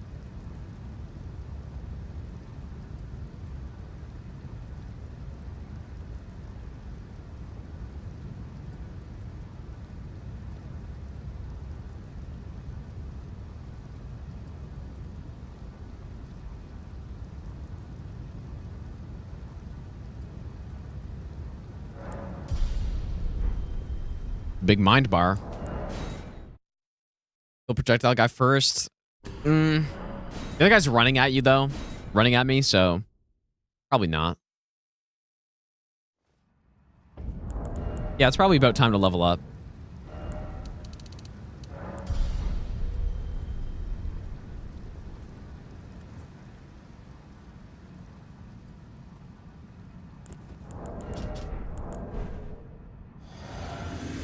Big mind bar. Kill projectile guy first. The other guy's running at you, though. Running at me, so probably not. Yeah, it's probably about time to level up.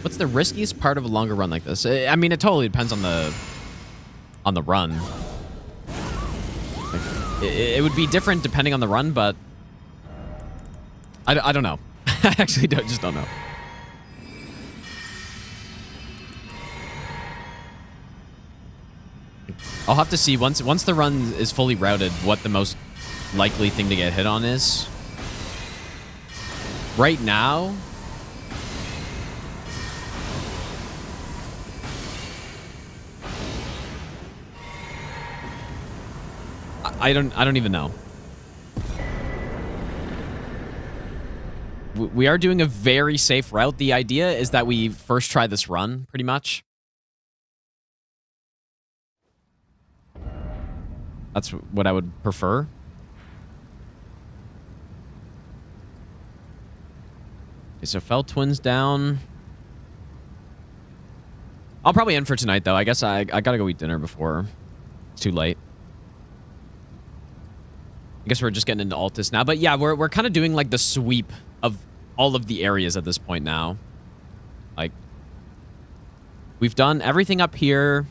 What's the riskiest part of a longer run like this? I mean, it totally depends on the run. Like, it would be different depending on the run, but I don't know. I actually just don't know. I'll have to see once the run is fully routed what the most likely thing to get hit on is. Right now, I don't even know. We are doing a very safe route. The idea is that we first try this run, pretty much. That's what I would prefer. Okay, so Fell Twins down. I'll probably end for tonight, though. I guess I gotta go eat dinner before it's too late. I guess we're just getting into Altus now. But yeah, we're kind of doing like the sweep of all of the areas at this point now. Like, we've done everything up here.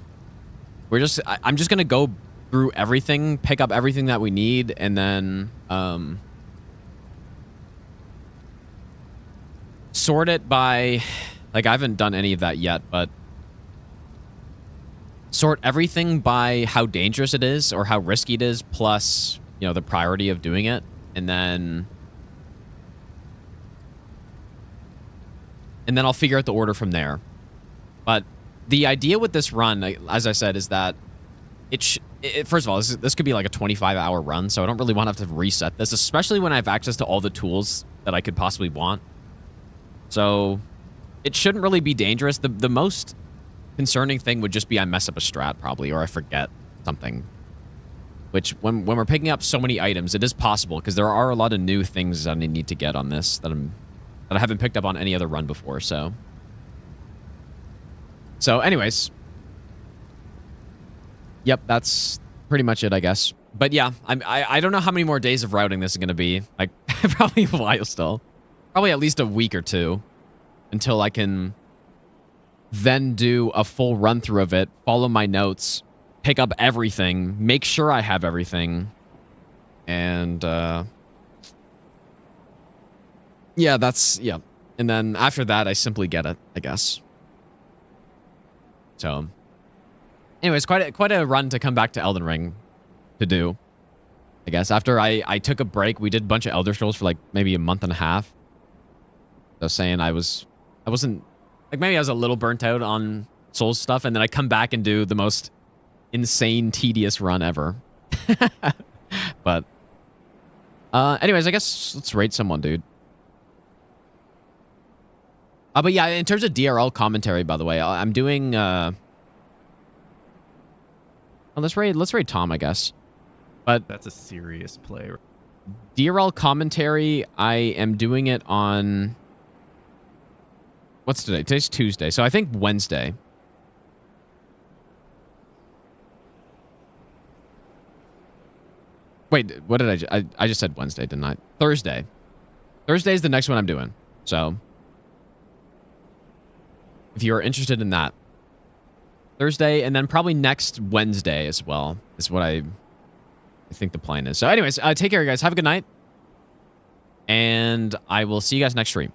I'm just going to go through everything, pick up everything that we need, and then sort it by... Like, I haven't done any of that yet, but sort everything by how dangerous it is or how risky it is, plus... you know, the priority of doing it, and then I'll figure out the order from there. But the idea with this run, as I said, is that first of all, this could be like a 25-hour run, so I don't really want to have to reset this, especially when I have access to all the tools that I could possibly want. So it shouldn't really be dangerous. The most concerning thing would just be I mess up a strat, probably, or I forget something. Which, when we're picking up so many items, it is possible, because there are a lot of new things that I need to get on this that I haven't picked up on any other run before, so... So, anyways. Yep, that's pretty much it, I guess. But yeah, I don't know how many more days of routing this is going to be. Like, probably a while still. Probably at least a week or two. Until I can then do a full run-through of it, follow my notes... pick up everything, make sure I have everything, and Yeah, yeah. And then after that, I simply get it, I guess. So, anyways, quite a run to come back to Elden Ring to do. I guess after I took a break, we did a bunch of Elder Scrolls for like maybe a month and a half. So I was saying I wasn't like, maybe I was a little burnt out on Souls stuff, and then I come back and do the most insane, tedious run ever. But anyways, I guess let's rate someone, dude. But yeah, in terms of DRL commentary, by the way, I'm doing let's rate Tom, I guess. But That's a serious play. DRL commentary, I am doing it on... What's today? Today's Tuesday, so I think Wednesday. Wait, what did I just said Wednesday, didn't I? Thursday. Thursday is the next one I'm doing. So, if you're interested in that. Thursday, and then probably next Wednesday as well, is what I think the plan is. So anyways, take care, guys. Have a good night. And I will see you guys next stream.